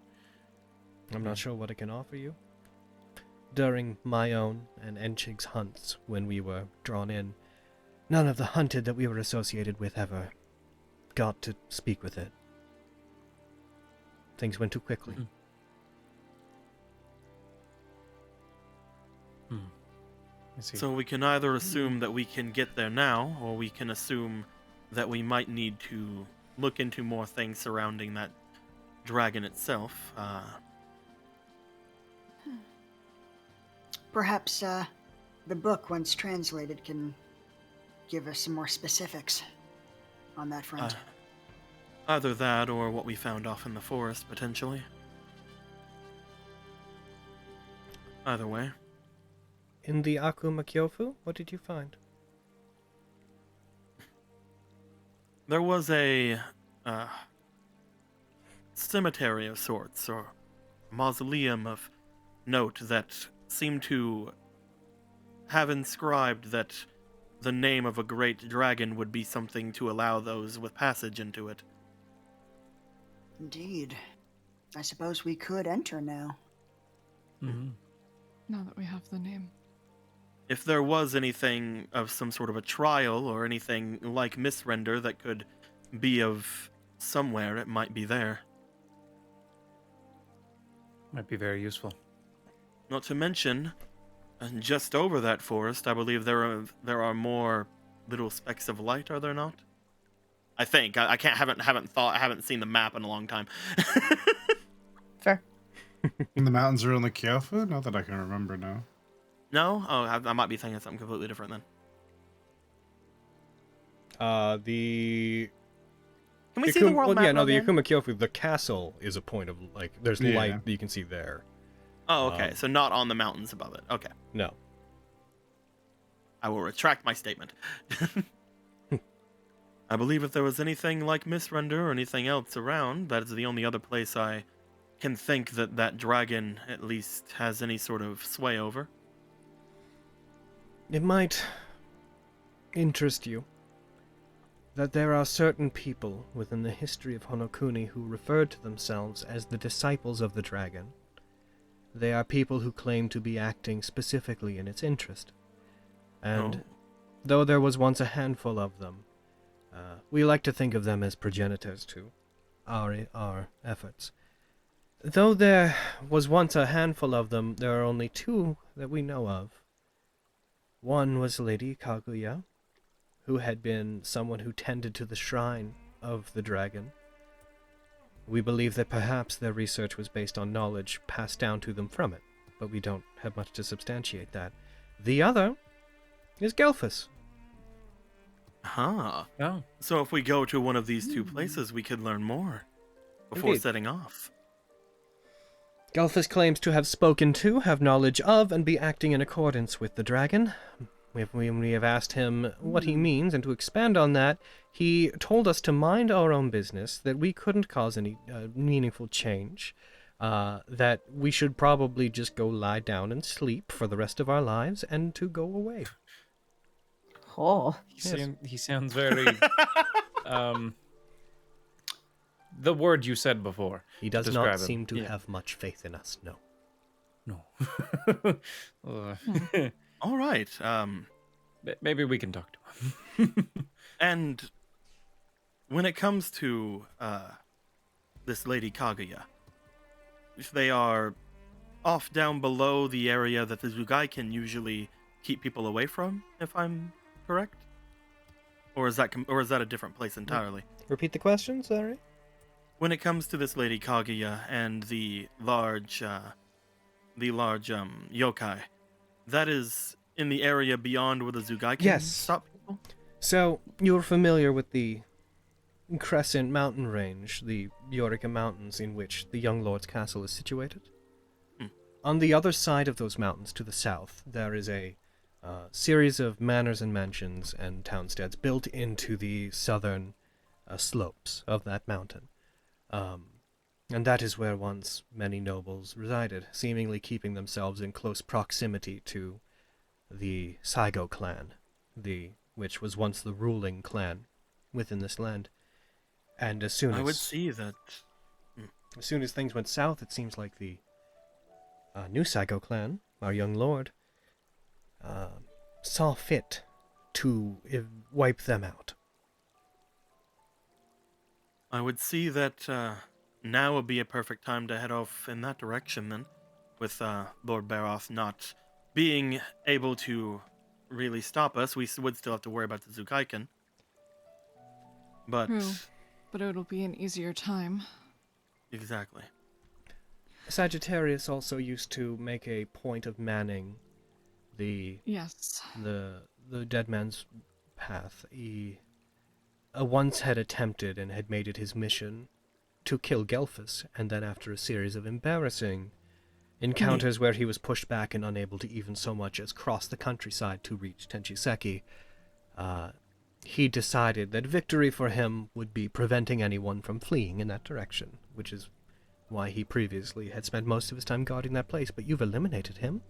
I'm not sure what it can offer you. During my own and Enchig's hunts, when we were drawn in, none of the hunted that we were associated with ever got to speak with it. Things went too quickly. I see. So we can either assume that we can get there now, or we can assume that we might need to look into more things surrounding that dragon itself. Perhaps the book, once translated, can give us some more specifics on that front. Either that or what we found off in the forest, potentially. Either way. In the Akuma Kyofu, what did you find? There was a cemetery of sorts, or mausoleum of note that seemed to have inscribed that the name of a great dragon would be something to allow those with passage into it. Indeed. I suppose we could enter now. Mm-hmm. Now that we have the name. If there was anything of some sort of a trial or anything like misrender that could be of somewhere, it might be there. Might be very useful. Not to mention, just over that forest, I believe there are more little specks of light. Are there not? I think I haven't seen the map in a long time. Fair. And the mountains are on the Kyofu? Not that I can remember now. No? Oh, I might be thinking of something completely different then. Can we see the world map? Yeah, no, the again? Yakuma Kyofu, the castle is a point of, like, there's light that you can see there. Oh, okay. So not on the mountains above it. Okay. No. I will retract my statement. I believe if there was anything like Misrender or anything else around, that is the only other place I can think that dragon at least has any sort of sway over. It might interest you that there are certain people within the history of Honokuni who referred to themselves as the disciples of the dragon. They are people who claim to be acting specifically in its interest. And though there was once a handful of them, we like to think of them as progenitors to our efforts. Though there was once a handful of them, there are only two that we know of. One was Lady Kaguya, who had been someone who tended to the shrine of the dragon. We believe that perhaps their research was based on knowledge passed down to them from it, but we don't have much to substantiate that. The other is Gelfus. Huh. Oh. So if we go to one of these two places, we could learn more before Indeed. setting off. Gelfus claims to have spoken to, have knowledge of, and be acting in accordance with the dragon. When we have asked him what he means, and to expand on that, he told us to mind our own business, that we couldn't cause any meaningful change, that we should probably just go lie down and sleep for the rest of our lives, and to go away. Oh. He sounds very... the word you said before. He does not seem to have much faith in us, no. No. All right. Maybe we can talk to him. And when it comes to this Lady Kaguya, if they are off down below the area that the Zugai can usually keep people away from, if I'm correct, or is that a different place entirely? Repeat the question, sorry. When it comes to this Lady Kaguya and the large yokai, that is in the area beyond where the Zugai can stop people? So, you're familiar with the Crescent mountain range, the Yorika Mountains, in which the Young Lord's castle is situated? On the other side of those mountains, to the south, there is a series of manors and mansions and townsteads built into the southern slopes of that mountain. And that is where once many nobles resided, seemingly keeping themselves in close proximity to the Saigo clan, which was once the ruling clan within this land. And as soon as... I would see that... As soon as things went south, it seems like the new Saigo clan, our young lord, saw fit to wipe them out. I would see that now would be a perfect time to head off in that direction then, with Lord Baroth not being able to really stop us. We would still have to worry about the Zukaiken. But... True. But it'll be an easier time. Exactly. Sagittarius also used to make a point of manning the dead man's path. He once had attempted and had made it his mission to kill Gelfus, and then after a series of embarrassing encounters where he was pushed back and unable to even so much as cross the countryside to reach Tenchiseki, he decided that victory for him would be preventing anyone from fleeing in that direction, which is why he previously had spent most of his time guarding that place. But you've eliminated him.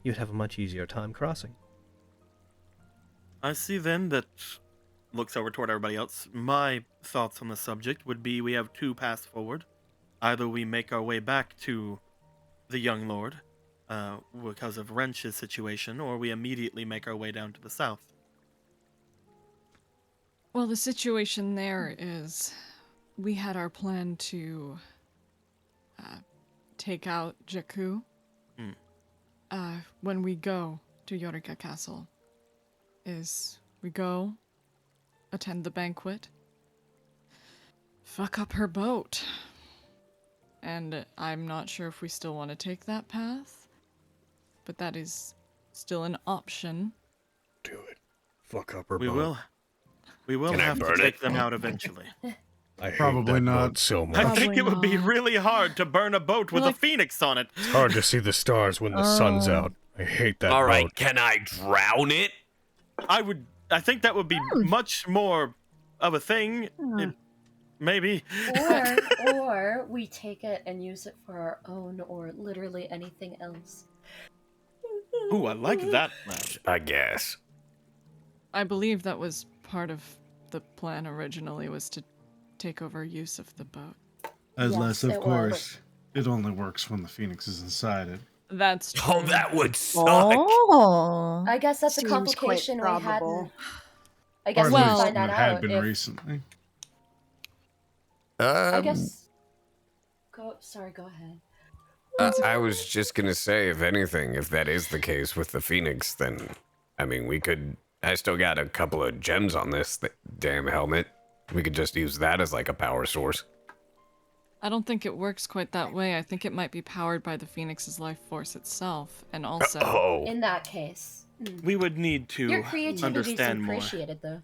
You'd have a much easier time crossing. I see then that looks over toward everybody else. My thoughts on the subject would be we have two paths forward. Either we make our way back to the young lord because of Wrench's situation, or we immediately make our way down to the south. Well, the situation there is we had our plan to take out Jakku when we go to Yorika Castle. Is we go, attend the banquet, fuck up her boat. And I'm not sure if we still want to take that path, but that is still an option. Do it. Fuck up her We boat. We will Can I have to burn take it? them out eventually. I hate Probably that not. boat so much. I think it would be not. really hard to burn a boat with a phoenix on it. It's hard to see the stars when the sun's out. I hate that All right, boat. can I drown it? I think that would be much more of a thing. Maybe. Or we take it and use it for our own, or literally anything else. Ooh, I like that. I guess. I believe that was part of the plan originally, was to take over use of the boat. Unless, Yes, of it course, it only works when the phoenix is inside it. That's true. Oh, that would suck. Oh. I guess that's a Seems complication quite we probable. hadn't. I guess Or we'll at least find that it had out been if. recently. I guess. Sorry, go ahead. I was just gonna say, if anything, if that is the case with the Phoenix, then, I mean, we could... I still got a couple of gems on this damn helmet. We could just use that as like a power source. I don't think it works quite that way. I think it might be powered by the Phoenix's life force itself, and also... In that case. We would need Your to creativity is understand more. appreciated, though.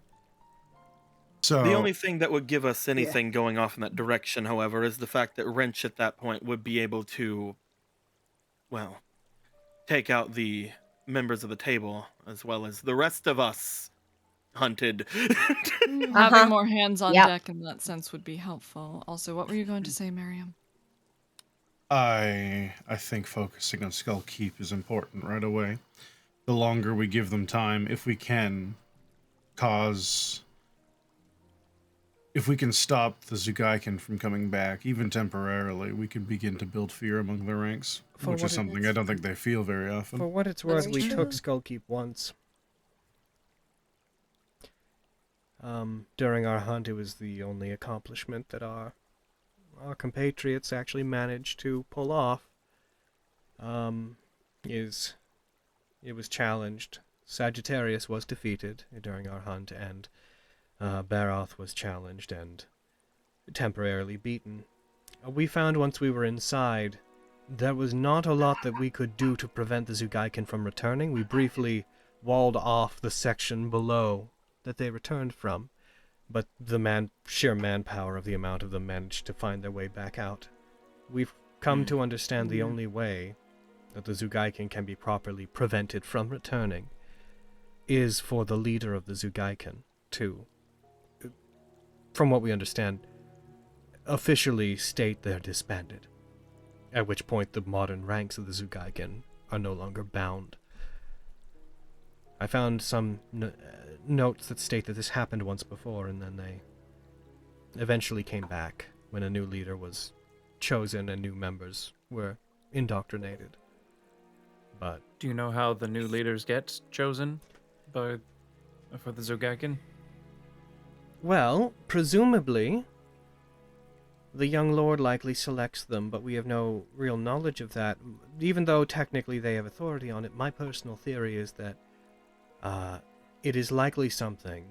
So The only thing that would give us anything going off in that direction, however, is the fact that Wrench at that point would be able to, well, take out the members of the table, as well as the rest of us hunted. Having more hands on deck in that sense would be helpful. Also, what were you going to say, Miriam? I think focusing on Skull Keep is important right away. The longer we give them time, if we can stop the Zugaiken from coming back, even temporarily, we can begin to build fear among their ranks, which is something I don't think they feel very often. For what it's worth, we took Skullkeep once. During our hunt, it was the only accomplishment that our compatriots actually managed to pull off. It was challenged. Sagittarius was defeated during our hunt, and Baroth was challenged and temporarily beaten. We found once we were inside, there was not a lot that we could do to prevent the Zugaiken from returning. We briefly walled off the section below that they returned from, but the sheer manpower of the amount of them managed to find their way back out. We've come to understand the only way that the Zugaiken can be properly prevented from returning is for the leader of the Zugaiken to, from what we understand, officially state they're disbanded, at which point the modern ranks of the Zugaiken are no longer bound. I found some notes that state that this happened once before, and then they eventually came back when a new leader was chosen and new members were indoctrinated. But do you know how the new leaders get chosen for the Zugaiken? Well, presumably, the young lord likely selects them, but we have no real knowledge of that. Even though technically they have authority on it, my personal theory is that it is likely something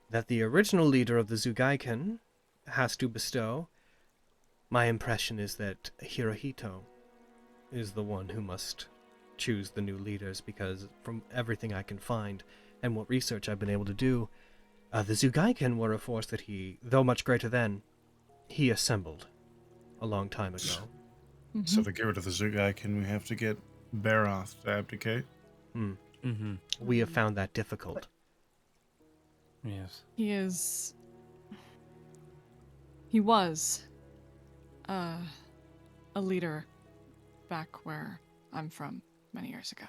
that the original leader of the Zugaiken has to bestow. My impression is that Hirohito is the one who must choose the new leaders, because from everything I can find and what research I've been able to do, the Zugaiken were a force that he, though much greater than, he assembled a long time ago. So to get rid of the Zugaiken, we have to get Baroth to abdicate. We have found that difficult. Yes. He was a leader back where I'm from many years ago.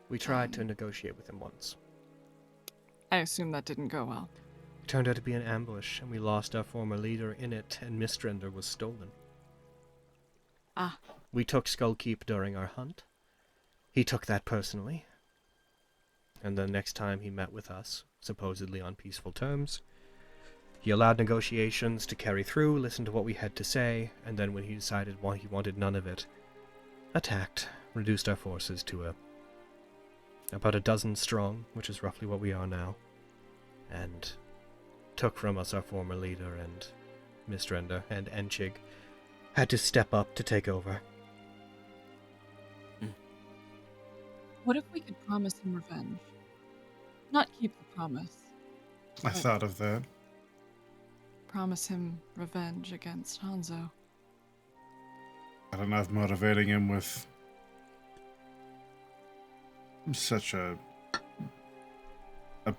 We tried to negotiate with him once. I assume that didn't go well. It turned out to be an ambush, and we lost our former leader in it, and Mistrender was stolen. Ah. We took Skull Keep during our hunt. He took that personally. And the next time he met with us, supposedly on peaceful terms, he allowed negotiations to carry through, listened to what we had to say, and then when he decided he wanted none of it, attacked, reduced our forces to about a dozen strong, which is roughly what we are now, and took from us our former leader, and Mistrender and Enchig had to step up to take over. What if we could promise him revenge? Not keep the promise. I thought of that. Promise him revenge against Hanzo. I don't know if motivating him with such a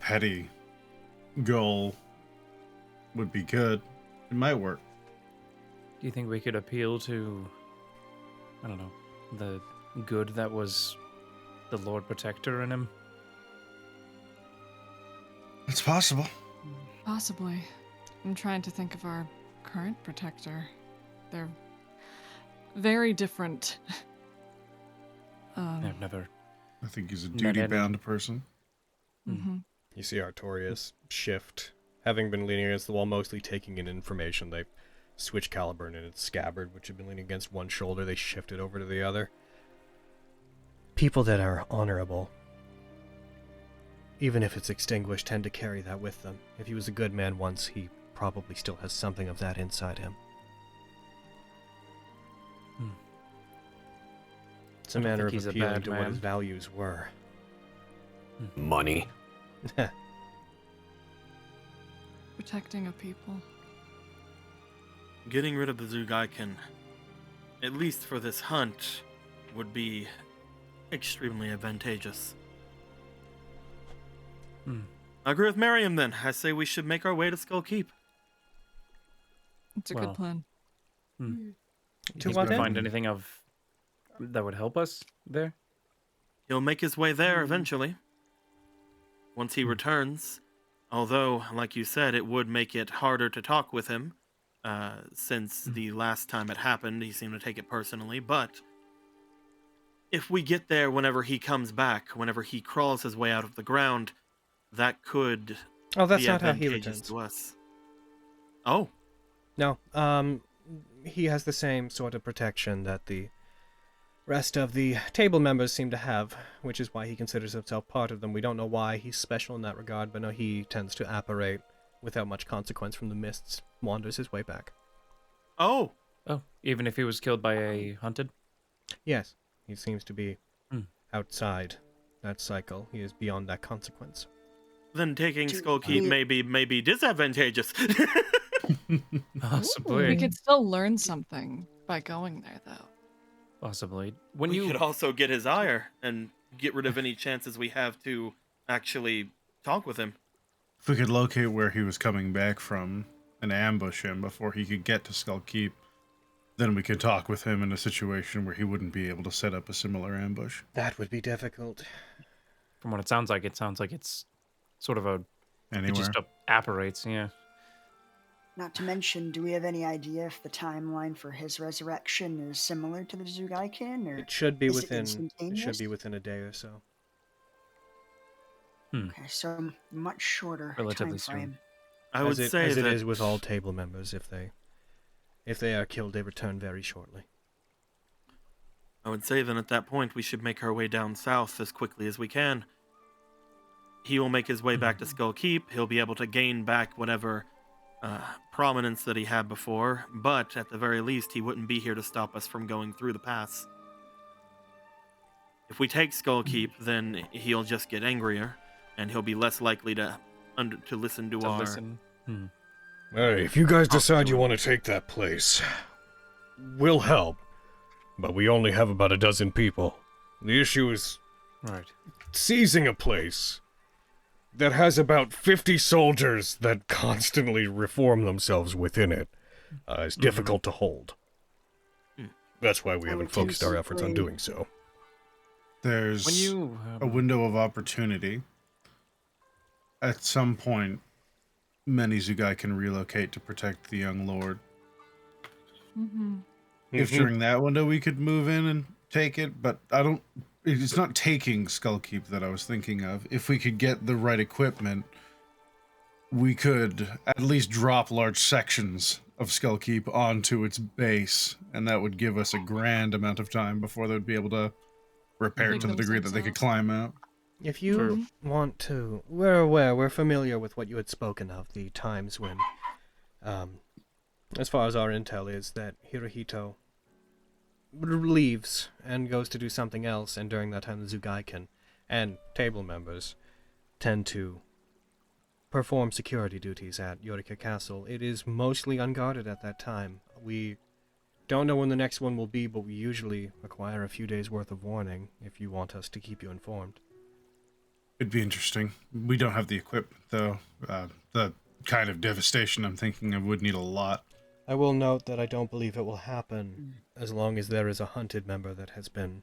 petty goal would be good. It might work. Do you think we could appeal to, I don't know, the good that was the Lord Protector in him? It's possible. Possibly. I'm trying to think of our current protector. They're very different. I've never... I think he's a duty-bound person. Mm-hmm. You see Artorias shift. Having been leaning against the wall, mostly taking in information, they switch Caliburn in its scabbard, which had been leaning against one shoulder, they shifted over to the other. People that are honorable, even if it's extinguished, tend to carry that with them. If he was a good man once, he probably still has something of that inside him. It's a manner of appealing to what his values were. Money. Protecting a people. Getting rid of the Zugaiken, at least for this hunt, would be extremely advantageous. I agree with Miriam then. I say we should make our way to Skull Keep. It's a good plan. Do you find anything of that would help us there? He'll make his way there eventually. Once he returns. Although, like you said, it would make it harder to talk with him, since the last time it happened, he seemed to take it personally. But if we get there whenever he comes back, whenever he crawls his way out of the ground, that could that's be not how he advantageous returns to us. Oh. No, he has the same sort of protection that the rest of the table members seem to have, which is why he considers himself part of them. We don't know why he's special in that regard, but no, he tends to apparate without much consequence from the mists, wanders his way back. Oh, even if he was killed by a hunted? Yes, he seems to be outside that cycle. He is beyond that consequence. Then taking Skull Keep may be disadvantageous. Possibly. We could still learn something by going there, though. Possibly. We could also get his ire and get rid of any chances we have to actually talk with him. If we could locate where he was coming back from and ambush him before he could get to Skull Keep, then we could talk with him in a situation where he wouldn't be able to set up a similar ambush. That would be difficult. From what it sounds like it's sort of anywhere. It just apparates, yeah. Not to mention, do we have any idea if the timeline for his resurrection is similar to the Zugaiken, or it should be is within it instantaneous? a day or so. Okay, so much shorter Relatively time frame. I would say as that it is with all table members. If they are killed, they return very shortly. I would say then at that point we should make our way down south as quickly as we can. He will make his way back to Skull Keep. He'll be able to gain back whatever prominence that he had before, but at the very least he wouldn't be here to stop us from going through the pass. If we take Skull Keep, then he'll just get angrier, and he'll be less likely to listen to our... Hey, if you guys decide you want to take that place, we'll help. But we only have about a dozen people. The issue is seizing a place that has about 50 soldiers that constantly reform themselves within it is difficult to hold. That's why we haven't focused our efforts on doing so. there's a window of opportunity. At some point, many Zugai can relocate to protect the young lord. If during that window we could move in and take it, but it's not taking Skullkeep that I was thinking of. If we could get the right equipment, we could at least drop large sections of Skullkeep onto its base, and that would give us a grand amount of time before they would be able to repair it to the degree that they could climb out. If you want to, we're familiar with what you had spoken of, the times when, as far as our intel is, that Hirohito leaves and goes to do something else, and during that time the Zugaiken and table members tend to perform security duties at Yorika Castle. It is mostly unguarded at that time. We don't know when the next one will be, but we usually require a few days' worth of warning if you want us to keep you informed. It'd be interesting. We don't have the equipment, though. The kind of devastation I'm thinking of would need a lot. I will note that I don't believe it will happen as long as there is a hunted member that has been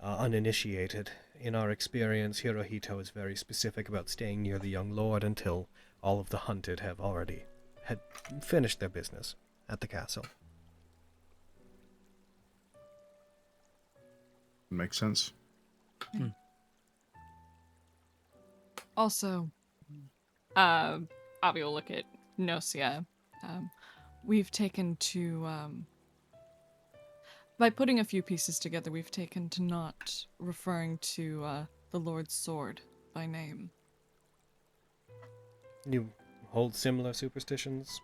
uninitiated. In our experience, Hirohito is very specific about staying near the young lord until all of the hunted had finished their business at the castle. Makes sense. Also, Avi will look at Nocia. We've taken to, by putting a few pieces together, we've taken to not referring to the Lord's Sword by name. You hold similar superstitions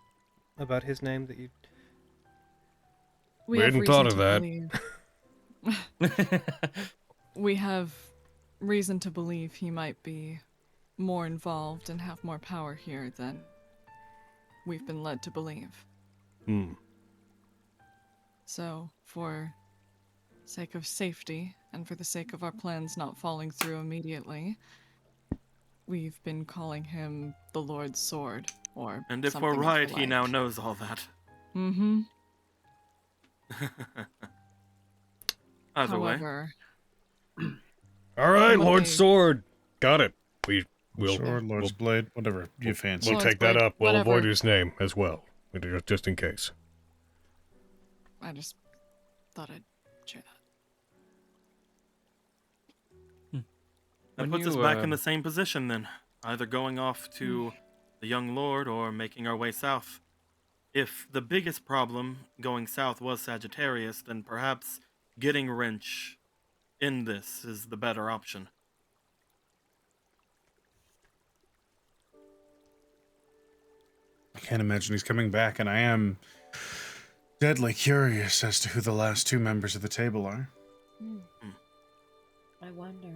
about his name that you... We hadn't thought of that. We have reason to believe he might be more involved and have more power here than we've been led to believe. So, for sake of safety, and for the sake of our plans not falling through immediately, we've been calling him the Lord's Sword, or And if something we're of the right, he like. now knows all that. Either However, All right, Lord Sword. Got it. We'll Sword, Lord's Blade, whatever you fancy. We'll take that up. We'll avoid his name as well, just in case. I just thought I'd share that. That puts us back in the same position then, either going off to the young lord or making our way south. If the biggest problem going south was Sagittarius, then perhaps getting Wrench in this is the better option. I can't imagine he's coming back, and I am deadly curious as to who the last two members of the table are. I wonder.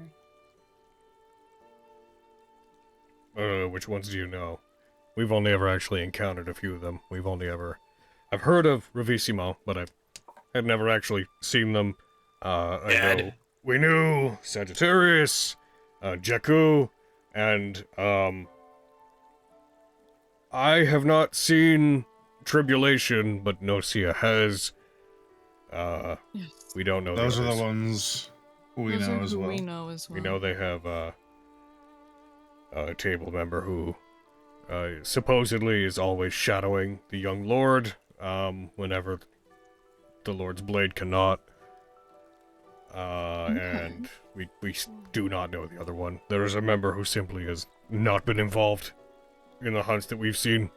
Which ones do you know? We've only ever actually encountered a few of them. I've heard of Ravissimo, but I had never actually seen them. I know we knew Sagittarius, Jakku, and, I have not seen Tribulation, but Nocia has. Yes. We don't know Those the are others. the ones we know as well. We know as well. We know they have a table member who supposedly is always shadowing the young lord whenever the Lord's Blade cannot. And we do not know the other one. There is a member who simply has not been involved in the hunts that we've seen.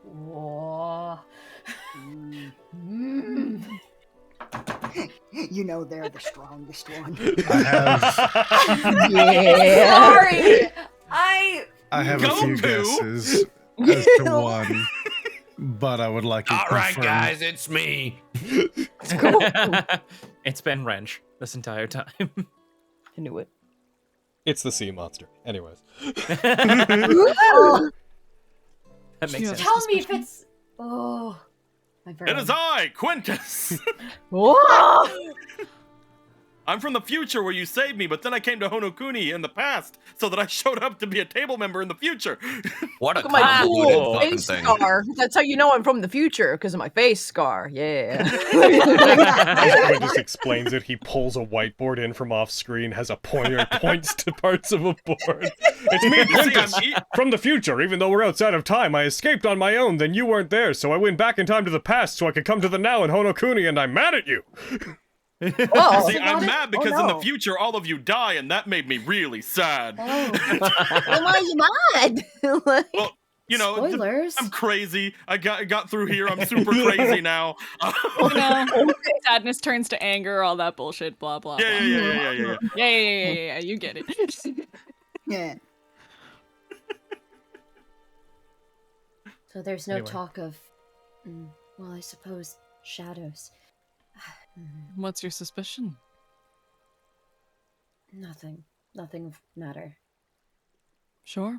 Whoa. You know they're the strongest one. Sorry. I have a few guesses as to one, but I would like it All right, confirmed. guys, it's me. It's been Wrench this entire time. I knew it. It's the sea monster. Anyways. That makes sense. Tell me if it's... Oh. My brain. It is I, Quintus! I'm from the future where you saved me, but then I came to Honokuni in the past so that I showed up to be a table member in the future. What a Look at my convoluted cool fucking face thing. scar. That's how you know I'm from the future, because of my face scar. Yeah. He just explains it. He pulls a whiteboard in from off screen, has a pointer, and points to parts of a board. It's me, Quintus, from the future. Even though we're outside of time, I escaped on my own. Then you weren't there, so I went back in time to the past so I could come to the now in Honokuni, and I'm mad at you. Oh, see, I'm mad because in the future all of you die, and that made me really sad. Well, why are you mad? Well, you know, spoilers. I'm crazy. I got through here. I'm super crazy now. Sadness turns to anger, all that bullshit, blah blah. Yeah. Yeah. You get it. Yeah. So there's no Anyway. talk of, well, I suppose, shadows. What's your suspicion? Nothing. Nothing of matter. Sure.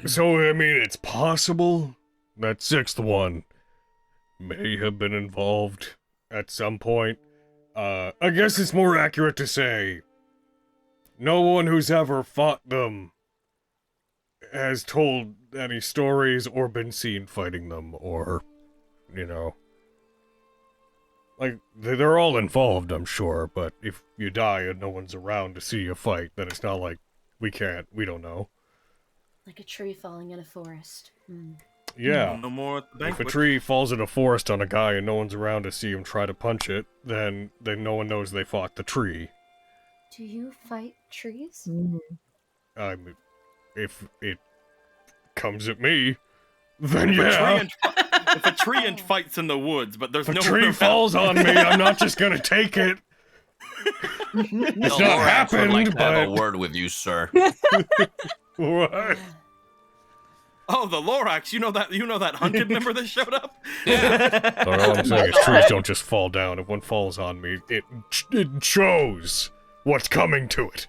So, I mean, it's possible that sixth one may have been involved at some point. I guess it's more accurate to say no one who's ever fought them has told any stories or been seen fighting them, or, you know, like, they're all involved, I'm sure, but if you die and no one's around to see you fight, then it's not like we don't know. Like a tree falling in a forest. Yeah. No more at the If a banquet. tree falls in a forest on a guy and no one's around to see him try to punch it, then no one knows they fought the tree. Do you fight trees? If it comes at me, then If yeah. if a tree fights in the woods, but there's If no a tree falls on me, I'm not just gonna take it. It's not happened, like to but have a word with you, sir. What? Oh, the Lorax! You know that hunted member that showed up? All I'm saying is trees don't just fall down. If one falls on me, it shows what's coming to it.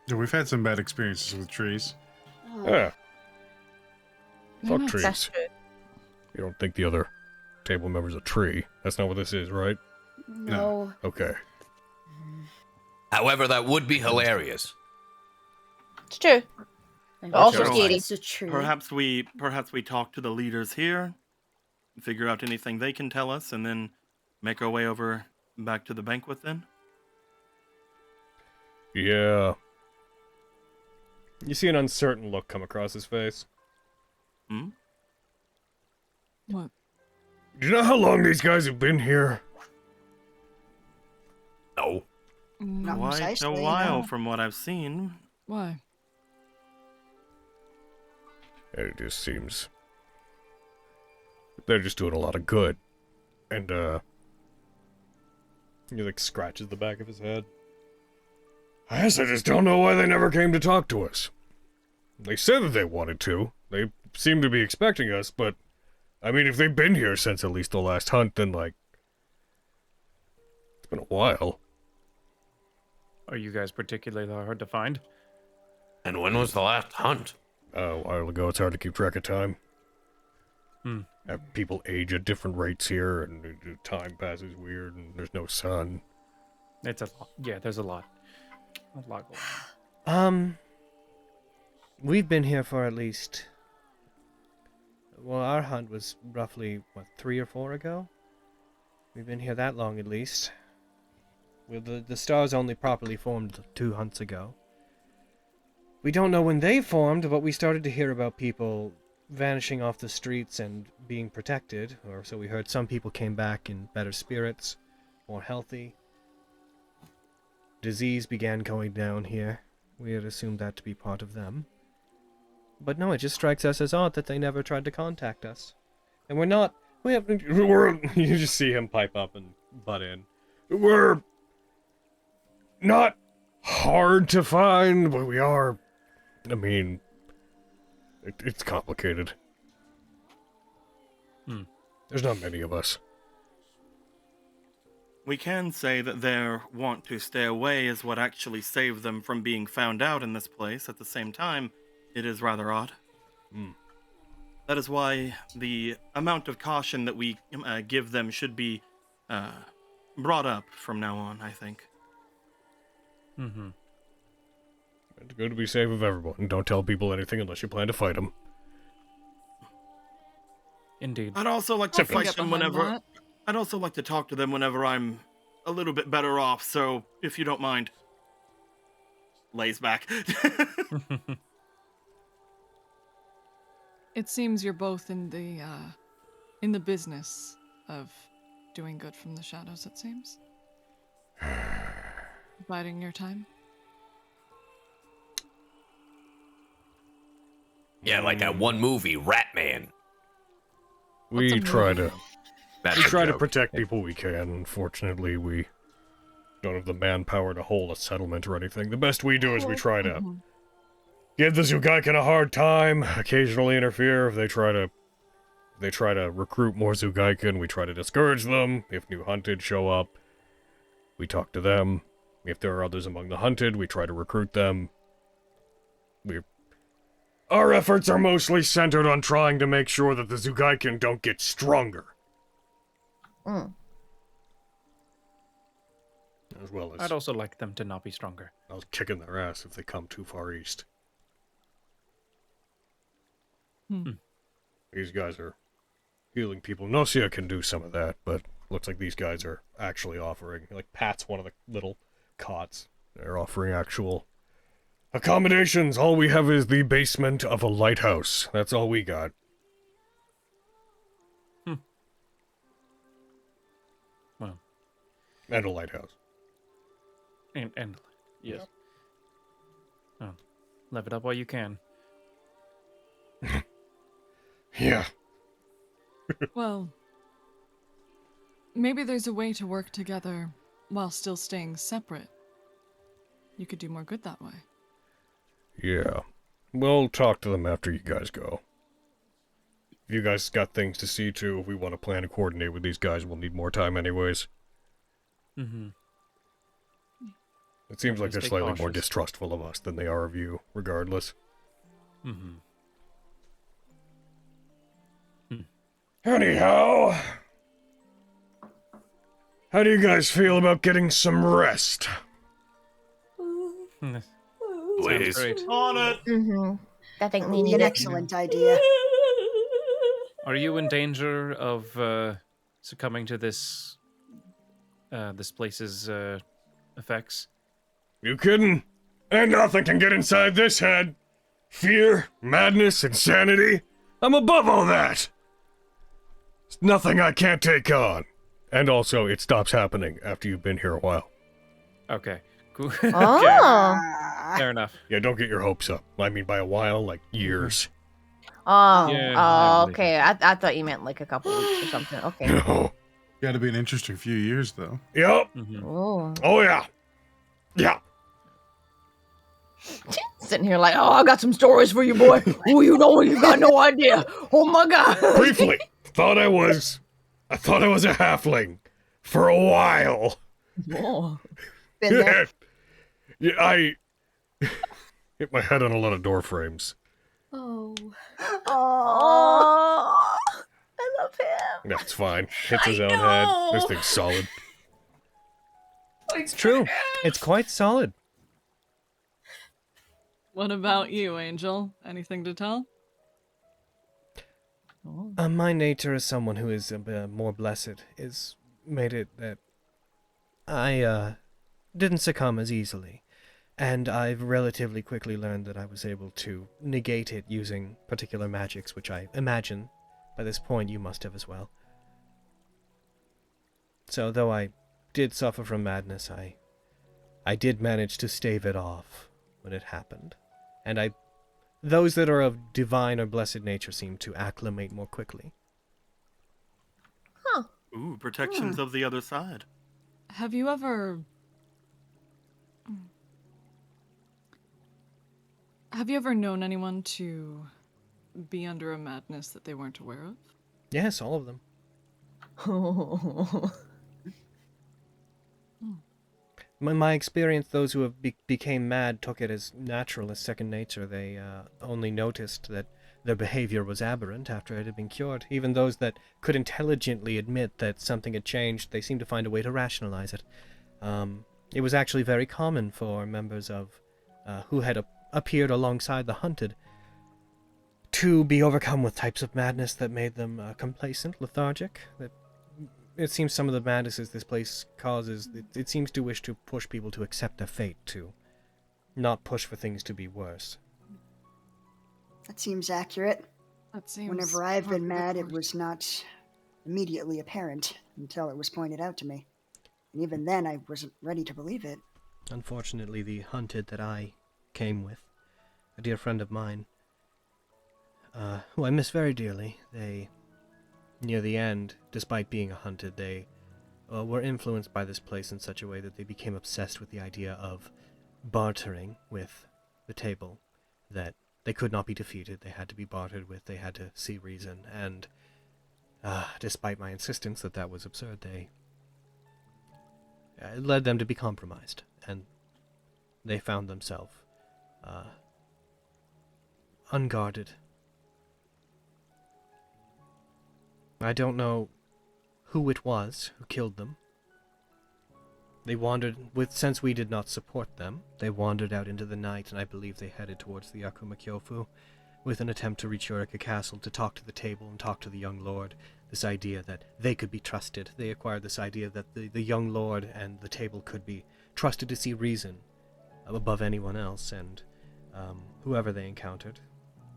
Yeah, we've had some bad experiences with trees. Yeah. Fuck That's trees. You don't think the other table member's a tree? That's not what this is, right? No. Okay. However, that would be hilarious. It's true. Also scary. It's a tree. Perhaps we talk to the leaders here, figure out anything they can tell us, and then make our way over back to the banquet then? Yeah. You see an uncertain look come across his face. What? Do you know how long these guys have been here? No. Not Quite a precisely, while no. from what I've seen. Why? It just seems they're just doing a lot of good. And, he, like, scratches the back of his head. I guess I just don't know why they never came to talk to us. They said that they wanted to. They seem to be expecting us, but, I mean, if they've been here since at least the last hunt, then, like, it's been a while. Are you guys particularly hard to find? And when was the last hunt? A while ago. It's hard to keep track of time. People age at different rates here, and time passes weird, and there's no sun. It's a lot. Yeah, there's a lot. A lot going on. We've been here for at least... Well, our hunt was roughly, 3 or 4 ago? We've been here that long, at least. Well, the stars only properly formed 2 hunts ago. We don't know when they formed, but we started to hear about people vanishing off the streets and being protected, or so we heard. Some people came back in better spirits, more healthy. Disease began going down here. We had assumed that to be part of them. But no, it just strikes us as odd that they never tried to contact us. And you just see him pipe up and butt in. We're not hard to find, but we are. I mean, it's complicated. There's not many of us. We can say that their want to stay away is what actually saved them from being found out in this place. At the same time, it is rather odd. That is why the amount of caution that we give them should be brought up from now on, I think. Mm-hmm. It's good to be safe of everyone. And don't tell people anything unless you plan to fight them. Indeed. I'd also like to fight them whenever... I'd also like to talk to them whenever I'm a little bit better off, so if you don't mind. Lays back. It seems you're both in the business of doing good from the shadows, it seems. Biding your time. Yeah, like that one movie, Rat Man. We try to That's protect people we can. Unfortunately, we don't have the manpower to hold a settlement or anything. The best we do is we try to give the Zugaiken a hard time, occasionally interfere if they try to recruit more Zugaiken, we try to discourage them. If new hunted show up, we talk to them. If there are others among the hunted, we try to recruit them. Our efforts are mostly centered on trying to make sure that the Zugaiken don't get stronger. As well as... I'd also like them to not be stronger. I was kicking their ass if they come too far east. These guys are healing people. Nocia can do some of that, but looks like these guys are actually offering... Like, Pat's one of the little cots. They're offering actual accommodations. All we have is the basement of a lighthouse. That's all we got. Well. And a lighthouse. And yes. Yep. Oh, lev it up while you can. Yeah. Well, maybe there's a way to work together while still staying separate. You could do more good that way. Yeah. We'll talk to them after you guys go. If you guys got things to see to, if we want to plan and coordinate with these guys, we'll need more time anyways. Mm-hmm. It seems like they're slightly more distrustful of us than they are of you, regardless. Mm-hmm. Anyhow, how do you guys feel about getting some rest? Please. On it! I think we An need excellent idea. Are you in danger of succumbing to this place's effects? You kidding? Ain't nothing can get inside this head. Fear, madness, insanity. I'm above all that. It's nothing I can't take on. And also, it stops happening after you've been here a while. Okay. Cool. Oh. Fair enough. Yeah, don't get your hopes up. I mean, by a while, like years. Oh, Yeah, okay. I thought you meant like a couple weeks or something. Okay. No. Got to be an interesting few years, though. Yep. Oh. Oh, yeah. Yeah. Sitting here like, oh, I got some stories for you, boy. Oh, you got no idea. Oh my god. Briefly, I thought I was a halfling for a while. Oh. Been there. Yeah, I hit my head on a lot of door frames. Oh. Oh. I love him. That's fine. Hits his own head. This thing's solid. It's true. It's quite solid. What about you, Angel? Anything to tell? My nature as someone who is more blessed is made it that I didn't succumb as easily. And I've relatively quickly learned that I was able to negate it using particular magics, which I imagine by this point you must have as well. So though I did suffer from madness, I did manage to stave it off when it happened. And those that are of divine or blessed nature seem to acclimate more quickly. Huh. Ooh, protections of the other side. Have you ever known anyone to be under a madness that they weren't aware of? Yes, all of them. In my experience, those who have became mad took it as natural, as second nature. They only noticed that their behavior was aberrant after it had been cured. Even those that could intelligently admit that something had changed, they seemed to find a way to rationalize it. It was actually very common for members of who had appeared alongside the hunted to be overcome with types of madness that made them complacent, lethargic. It seems some of the madnesses this place causes, it seems to wish to push people to accept their fate, to not push for things to be worse. That seems accurate. That seems... Whenever I've been mad, it was not immediately apparent until it was pointed out to me. And even then, I wasn't ready to believe it. Unfortunately, the hunted that I came with, a dear friend of mine, who I miss very dearly, they, near the end, despite being a hunted, they were influenced by this place in such a way that they became obsessed with the idea of bartering with the table, that they could not be defeated, they had to be bartered with, they had to see reason, and despite my insistence that that was absurd, it led them to be compromised, and they found themselves unguarded. I don't know who it was who killed them. They wandered, since we did not support them, they wandered out into the night, and I believe they headed towards the Akuma Kyofu with an attempt to reach Urika Castle to talk to the table and talk to the young lord. This idea that they could be trusted. They acquired this idea that the young lord and the table could be trusted to see reason above anyone else, and whoever they encountered,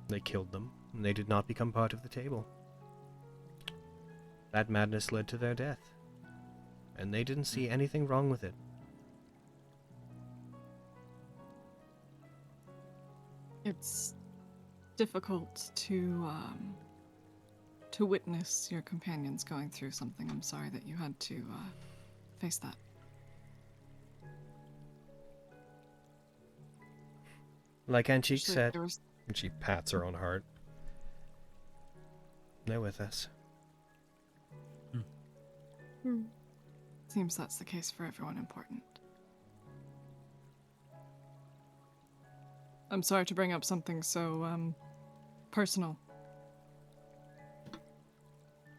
they killed them, and they did not become part of the table. That madness led to their death, and they didn't see anything wrong with it. It's difficult to witness your companions going through something. I'm sorry that you had to face that. Like Anchik said, and she pats her own heart, they're with us. Seems that's the case for everyone important. I'm sorry to bring up something so, personal.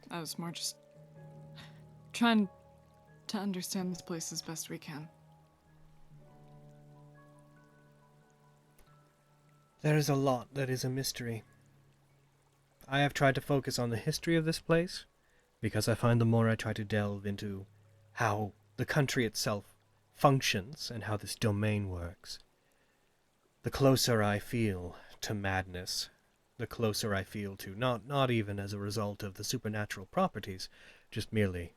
I was more just trying to understand this place as best we can. There is a lot that is a mystery. I have tried to focus on the history of this place, because I find the more I try to delve into how the country itself functions and how this domain works, the closer I feel to madness, the closer I feel to, not even as a result of the supernatural properties, just merely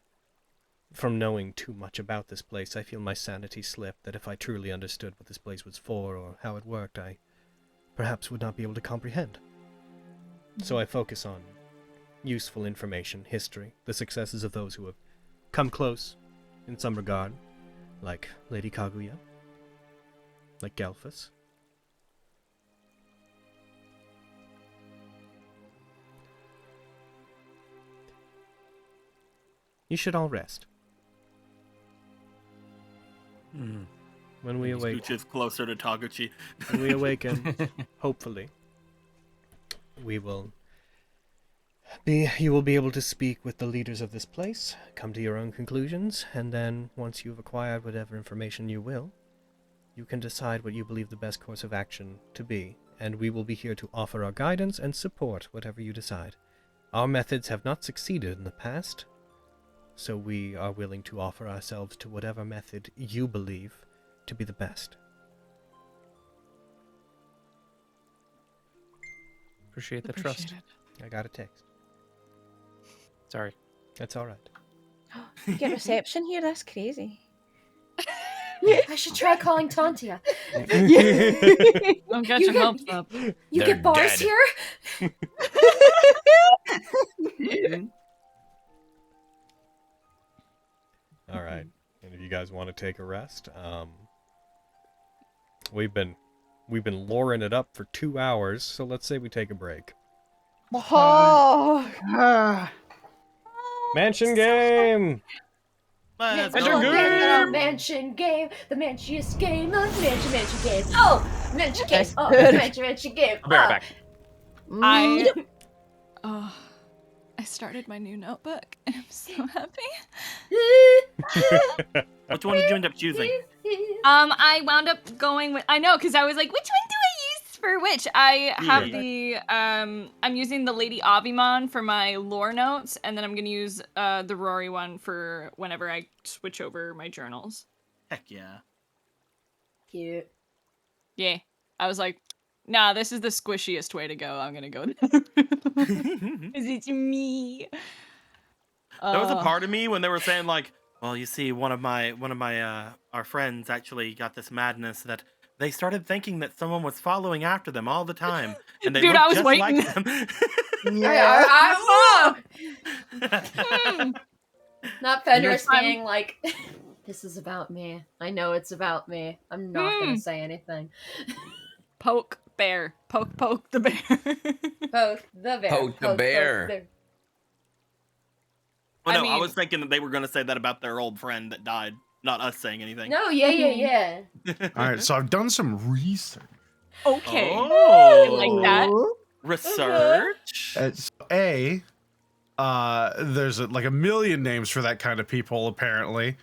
from knowing too much about this place, I feel my sanity slip, that if I truly understood what this place was for or how it worked, I perhaps would not be able to comprehend. So I focus on useful information, history, the successes of those who have come close in some regard, like Lady Kaguya, like Gelfus. You should all rest. When we awaken, Scooches closer to Taguchi. When we awaken, hopefully, you will be able to speak with the leaders of this place, come to your own conclusions, and then, once you've acquired whatever information you will, you can decide what you believe the best course of action to be, and we will be here to offer our guidance and support whatever you decide. Our methods have not succeeded in the past, so we are willing to offer ourselves to whatever method you believe to be the best. Appreciate the trust. I got a text. Sorry. That's alright. You get reception here? That's crazy. I should try calling Tantia. Don't get your hopes up. You get bars here? Alright. And if you guys want to take a rest, we've been loring it up for 2 hours, so let's say we take a break. Mansion game! Mansion game! The manchiest game! The mansion game! Oh! Mansion game! Oh! Mansion game! I'll be right back. I started my new notebook and I'm so happy. Which one did you end up choosing? I wound up going with, I know, because I was like, which one do I use for which? I have the, I'm using the Lady Avimon for my lore notes, and then I'm going to use the Rory one for whenever I switch over my journals. Heck yeah. Cute. Yeah. I was like, nah, this is the squishiest way to go. I'm going to go there. Because it's me. There was a part of me when they were saying like, well, you see, one of my our friends actually got this madness that they started thinking that someone was following after them all the time, and they Dude, looked I was just waiting. like them. Not Fenris being like, this is about me. I know it's about me. I'm not gonna say anything. Poke bear. Poke the bear. Poke the bear. Poke the bear. Well, no, I I mean- was thinking that they were going to say that about their old friend that died, not us saying anything. No, yeah. All right, so I've done some research. Okay. Oh, I like that. Research. So there's like a million names for that kind of people, apparently.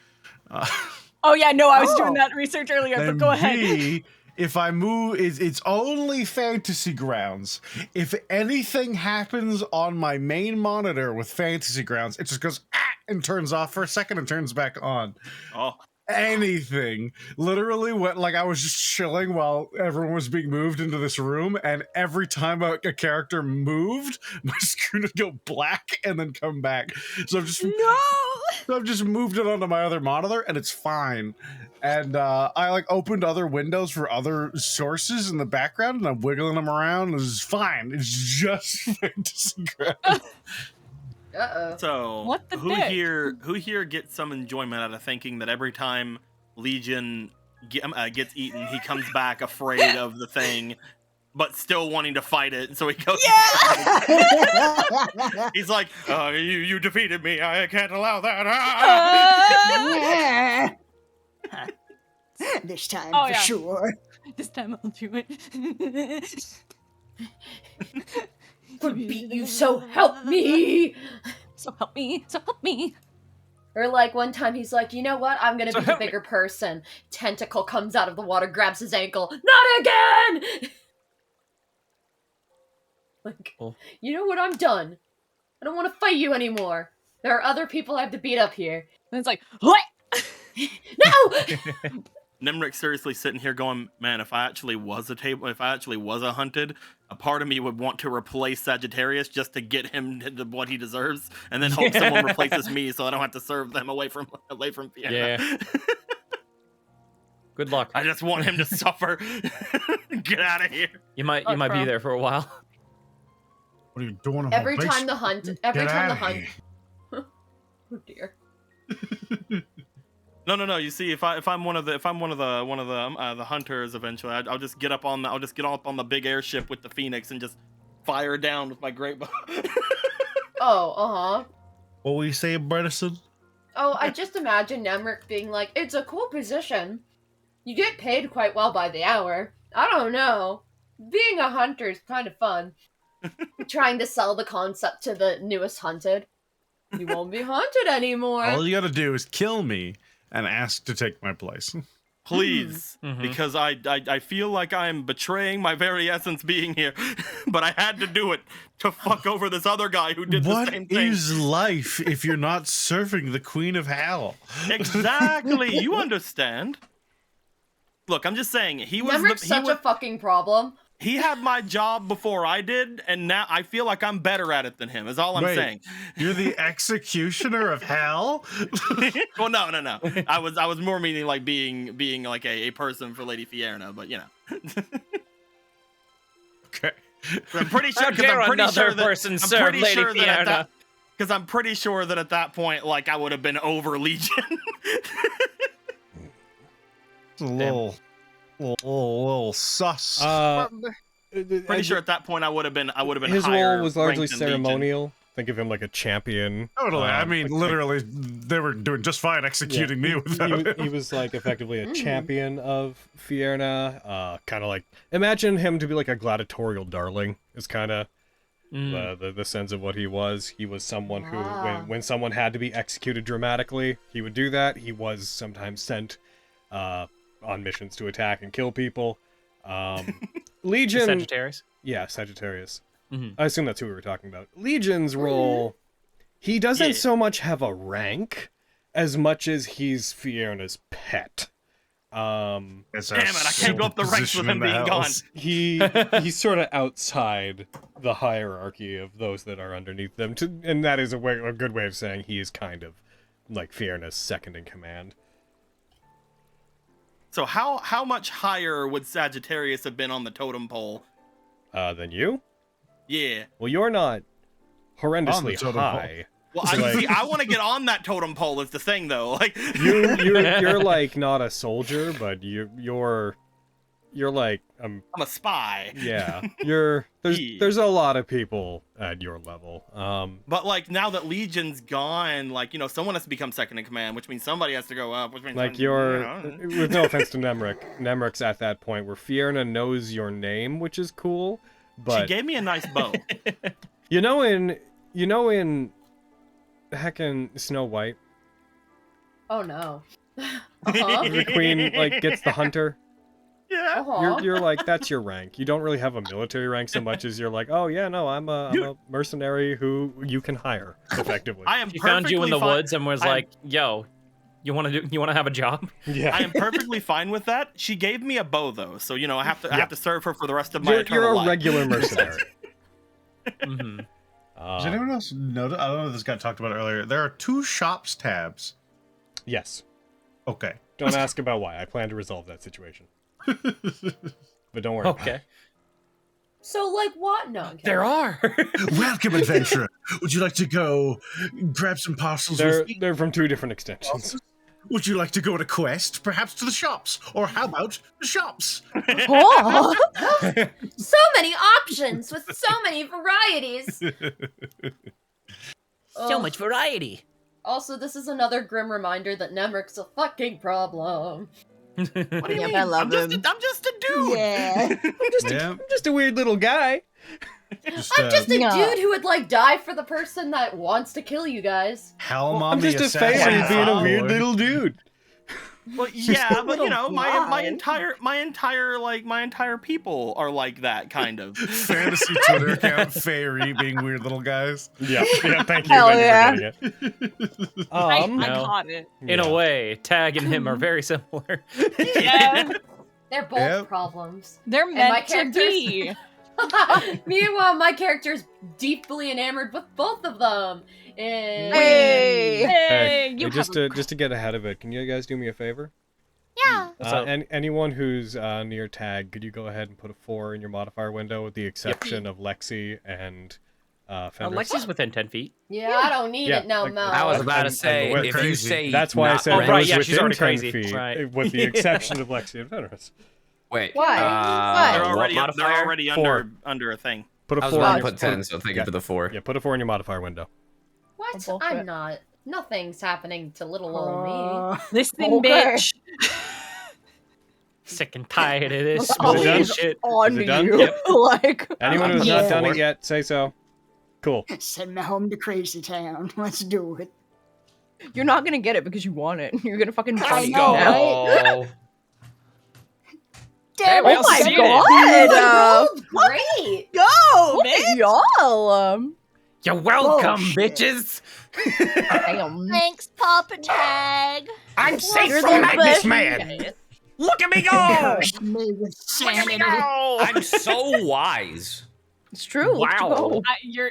Oh yeah, no, I was doing that research earlier, but And go ahead. B, if I move, it's only fantasy grounds. If anything happens on my main monitor with fantasy grounds, it just goes and turns off for a second and turns back on. Oh. Anything. Literally, like I was just chilling while everyone was being moved into this room, and every time a character moved, my screen would go black and then come back. So I've just moved it onto my other monitor, and it's fine. And I like opened other windows for other sources in the background, and I'm wiggling them around. And it's fine. It's just fantasy ground. So, What the who dick? here gets some enjoyment out of thinking that every time Legion gets eaten, he comes back afraid of the thing, but still wanting to fight it? So he goes. Yeah! He's like, "You defeated me. I can't allow that." This time, Oh, for yeah. sure. This time I'll do it. Would beat you, so help me! So help me. So help me. Or like one time he's like, you know what? I'm gonna So be the help me. bigger person. Tentacle comes out of the water, grabs his ankle. Not again! Like, you know what? I'm done. I don't want to fight you anymore. There are other people I have to beat up here. And it's like, what? No! Nimric's seriously sitting here going, man, if I actually was a hunted, a part of me would want to replace Sagittarius just to get him to what he deserves, and then hope someone replaces me so I don't have to serve them away from Fiona. Yeah. Good luck. I just want him to suffer. Get out of here. You might be there for a while. What are you doing? in my Every time basement? the hunt. Get Every time the outta hunt. here. Oh dear. No. You see, if I'm one of the hunters eventually, I'll just get up on the big airship with the Phoenix and just fire down with my great bow. Oh, What will you say, Bredesen? Oh, I just imagine Nemric being like, it's a cool position. You get paid quite well by the hour. I don't know. Being a hunter is kind of fun. Trying to sell the concept to the newest hunted. You won't be hunted anymore. All you gotta do is kill me and ask to take my place. Please, Mm-hmm. because I feel like I'm betraying my very essence being here, but I had to do it to fuck over this other guy who did the same thing. What is life if you're not serving the Queen of Hell? Exactly, you understand. Look, I'm just saying, Nemric's such a fucking problem. He had my job before I did, and now I feel like I'm better at it than him, is all I'm saying. You're the executioner of hell? Well, no. I was more meaning like being like a person for Lady Fiona, but you know. Okay. I'm pretty sure How dare another person serve Lady Fiona? Because I'm pretty sure that at that point, like, I would have been over Legion. It's a little sus. Pretty sure at that point I would have been His higher role was largely ranked than Legion. ceremonial. Think of him like a champion. Totally. I mean, literally, they were doing just fine executing me without him. He was like effectively a champion of Fiona. Kind of like, imagine him to be like a gladiatorial darling is kind of The sense of what he was. He was someone who, when someone had to be executed dramatically, he would do that. He was sometimes sent on missions to attack and kill people. Legion... Sagittarius? Yeah, Sagittarius. I assume that's who we were talking about. Legion's role, he doesn't so much have a rank as much as he's Fiona's pet. Damn it, I can't go up the ranks with him being gone. He's sort of outside the hierarchy of those that are underneath them, and that is a good way of saying he is kind of like Fiona's second in command. So how much higher would Sagittarius have been on the totem pole? Than you? Yeah. Well, you're not horrendously high. Well, I want to get on that totem pole is the thing, though. Like you're like not a soldier, but you're like I'm a spy. Yeah, there's a lot of people at your level. But like now that Legion's gone, like someone has to become second in command, which means somebody has to go up. Which means like with no offense to Nemric's at that point where Fiona knows your name, which is cool. But she gave me a nice bow. in heckin' Snow White. Oh no. The queen gets the hunter. Yeah. You're like, that's your rank. You don't really have a military rank so much as you're like, oh yeah, no, I'm a mercenary who you can hire effectively. She found you in the woods and was like, yo, you want to have a job? Yeah. I am perfectly fine with that. She gave me a bow though, so I have to serve her for the rest of my eternal life. You're a regular mercenary. Does anyone else know? I don't know if this got talked about earlier. There are 2 shops tabs. Yes. Okay. Don't ask about why. I plan to resolve that situation. But don't worry. Okay. So, like, what? No. Okay. There are. Welcome, adventurer. Would you like to go grab some parcels with me? They're from 2 different extensions. Would you like to go on a quest, perhaps to the shops? Or how about the shops? Oh! So many options with so many varieties. So much variety. Also, this is another grim reminder that Nemric's a fucking problem. What do you mean? I love I'm just a dude. Yeah. I'm just a weird little guy. I'm just a dude who would die for the person that wants to kill you guys. I'm just a fairy being a weird little dude. Well, yeah, but my entire people are like that kind of. Fantasy Twitter account, fairy being weird little guys. Yeah, thank you. Hell yeah. I caught it. In a way, Tag and him are very similar. Yeah. They're both problems. They're meant to be. Meanwhile, my character's deeply enamored with both of them. Hey, just to get ahead of it, can you guys do me a favor? Yeah. And anyone who's near Tag, could you go ahead and put a 4 in your modifier window, with the exception of Lexi and Fenris? Lexi's within 10 feet. Yeah, I don't need it no more. I was about to say, if you say that's why I said right, yeah, within she's already 10 crazy. feet, Right. with the exception of Lexi and Fenris. Wait. Why? They're already Four. under a thing. Put a I was 4 about in to your put 10, so thank you for the 4. Yeah, put a 4 in your modifier window. What? bullshit. I'm not. Nothing's happening to little old me. Listen, bitch. Sick and tired of this Always bullshit. on Is it done? you. Yep. Like, Anyone who's not done it yet, say so. Cool. Send me home to Crazy Town. Let's do it. you're not gonna get it because you want it. You're gonna fucking try I it know, now. right? Damn, we Oh all my see it. god! Great. Go, y'all. You're welcome, Oh, shit. bitches. Damn. Thanks, Papa Tag. I'm safe You're from the Madness best. Man. Look at me go! Curse me with Look at me sanity. go! I'm so wise. It's true. Let's Wow. go.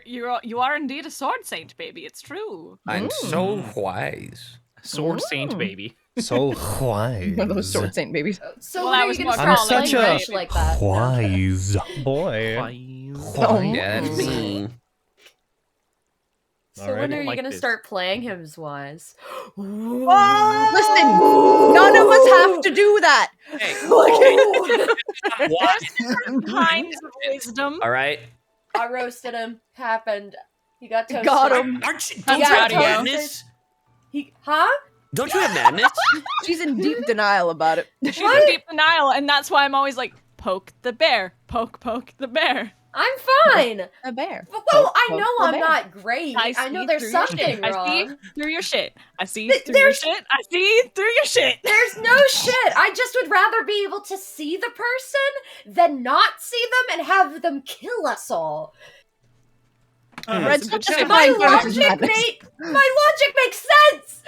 You are indeed a sword saint, baby. It's true. I'm so wise. Sword Saint, baby. So wise. One of those sword saint babies. So Well, when I are was you gonna more start such playing a Rich like that? Wise boy. Yeah, that's me. So when are you gonna start playing him as wise? Listen, none of us have to do that. There's different kinds of wisdom. All right. I roasted him. Happened. He got toasted. Got him. Aren't you? He Don't you got have toasted. madness? Huh? Don't you have madness? She's in deep denial about it. She's in deep denial, and that's why I'm always like, poke the bear, poke the bear. I'm fine. A bear. Well, I know I'm not great. I know there's through your something shit. I see wrong. through your shit. I see through your shit. I see through your shit. There's no shit. I just would rather be able to see the person than not see them and have them kill us all. Red, stop My justifying Ferris's logic madness. makes sense.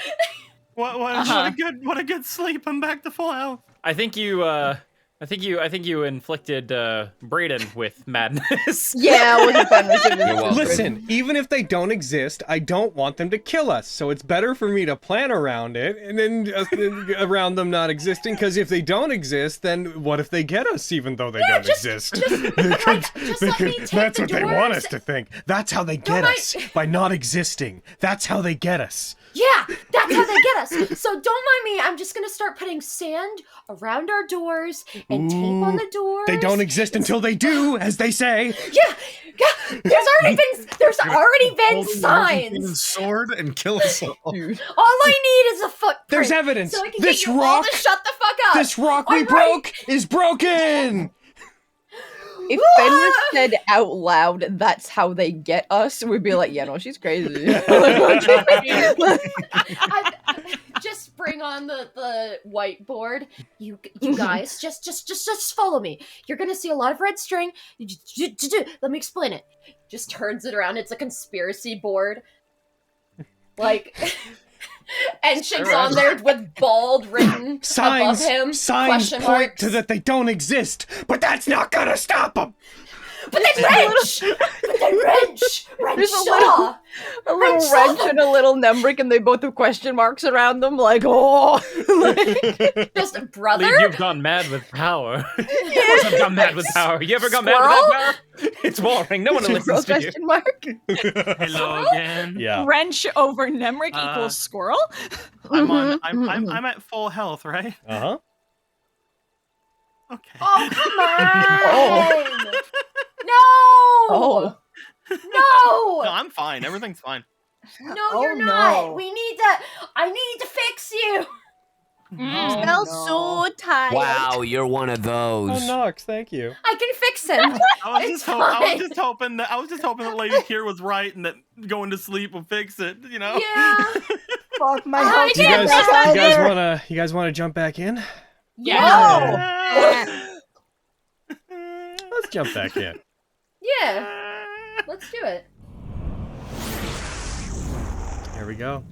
What a good sleep. I'm back to full health. I think you inflicted Braden with madness. Yeah, I wasn't fun with Listen, even if they don't exist, I don't want them to kill us. So it's better for me to plan around it and then around them not existing. Because if they don't exist, then what if they get us even though they don't exist? That's what they want us to think. That's how they get us by not existing. That's how they get us. Yeah, that's how they get us. So don't mind me. I'm just gonna start putting sand around our doors and tape on the doors. They don't exist until they do, as they say. Yeah. There's already been signs. Sword and kill us all. All I need is a footprint. There's evidence. So I can This get you all rock- to shut the fuck up. This rock we All right. broke is broken. If Fenris said out loud, "That's how they get us," we'd be like, "Yeah, no, she's crazy." Just bring on the whiteboard. You guys, just follow me. You're gonna see a lot of red string. Let me explain it. Just turns it around. It's a conspiracy board. Like, and Chink's on there with bald written above him. Signs question point marks. to that they don't exist, but that's not gonna stop them. But then wrench! There's a little wrench and a little Nemric, and they both have question marks around them, like, oh. Just brother? Lee, you've gone mad with power. Of course I've gone mad with power. You ever gone mad with that power? It's boring. No one listens to you. Question mark? Hello again. Yeah. Wrench over Nemric equals squirrel? I'm at full health, right? Uh-huh. Okay. Oh, come on! No! Oh. No! No, I'm fine. Everything's fine. No, you're not. I need to fix you. You smell so tired. Wow, you're one of those. Oh, Nox, thank you. I can fix him. I was It's just hoping that Lady here was right and that going to sleep will fix it. You know. Yeah. Fuck my I health. did. You guys wanna jump back in? Yeah. Let's jump back in. Yeah. Let's do it. Here we go.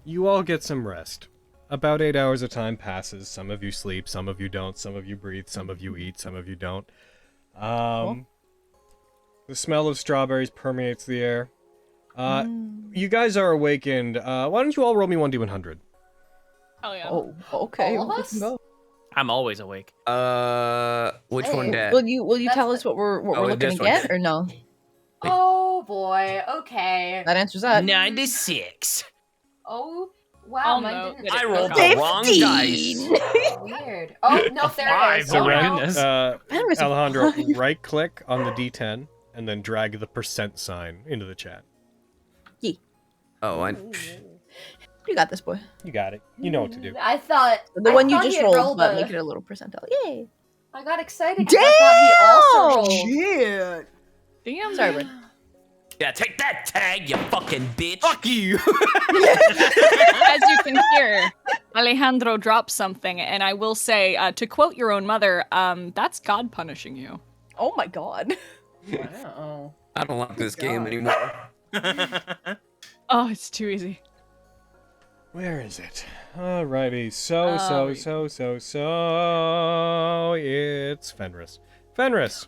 You all get some rest. About 8 hours of time passes. Some of you sleep, some of you don't, some of you breathe, some of you eat, some of you don't. The smell of strawberries permeates the air. You guys are awakened. Why don't you all roll me 1d100? Oh yeah. Oh, okay. All of we us? can go. I'm always awake. Which one, Dad? Will you tell us what we're looking this to one. get, or no? Oh boy. Okay. That answers that. 96. Oh wow. Oh, mine no. didn't. I rolled the wrong dice. Weird. Oh no, there it is. Oh, Oh, my no. goodness. Alejandro, right-click on the D10 and then drag the % sign into the chat. Oh, You got this, boy. You got it. You know what to do. I thought The I one you thought just he had rolled, but a- make it a little percentile. Yay! I got excited. 'cause I thought he also rolled. Shit. Damn. Sorry, bud. Yeah, take that tag, you fucking bitch. Fuck you. As you can hear, Alejandro drops something, and I will say, to quote your own mother, that's God punishing you. Oh my god. Wow. I don't like this game anymore. Oh, it's too easy. Where is it? Alrighty, so, it's Fenris. Fenris!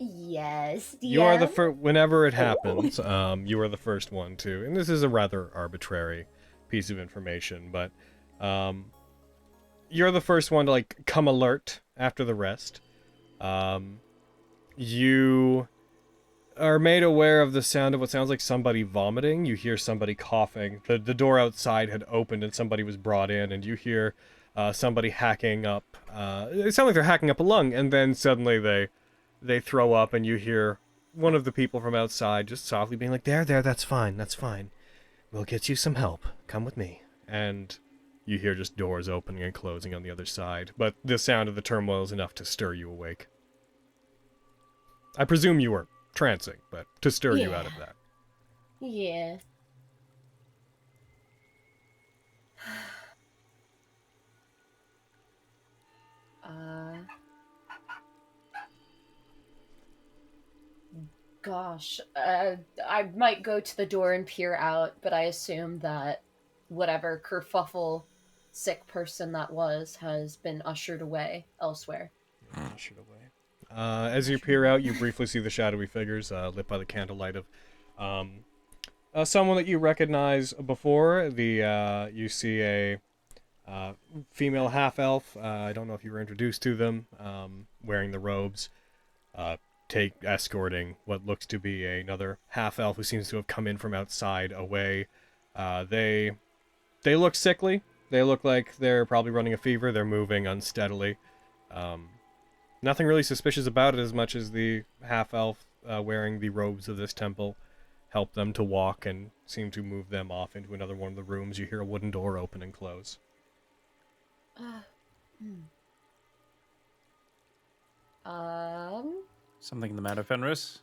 Yes. You are the DM. first, whenever it happens, you are the first one to, and this is a rather arbitrary piece of information, but, you're the first one to, like, come alert after the rest. You are made aware of the sound of what sounds like somebody vomiting. You hear somebody coughing. The door outside had opened and somebody was brought in, and you hear somebody hacking up. It sounds like they're hacking up a lung, and then suddenly they throw up, and you hear one of the people from outside just softly being like, there, that's fine. We'll get you some help. Come with me. And You hear just doors opening and closing on the other side, but the sound of the turmoil is enough to stir you awake. I presume you were trancing, but to stir you out of that. Yeah. Gosh, I might go to the door and peer out, but I assume that whatever kerfuffle sick person that was has been ushered away elsewhere. Ushered away. As you peer out, you briefly see the shadowy figures lit by the candlelight of someone that you recognize before. You see a female half-elf. I don't know if you were introduced to them, wearing the robes, escorting what looks to be another half-elf who seems to have come in from outside away. They look sickly. They look like they're probably running a fever. They're moving unsteadily. Nothing really suspicious about it as much as the half-elf wearing the robes of this temple help them to walk and seem to move them off into another one of the rooms. You hear a wooden door open and close. Something the matter, Fenris?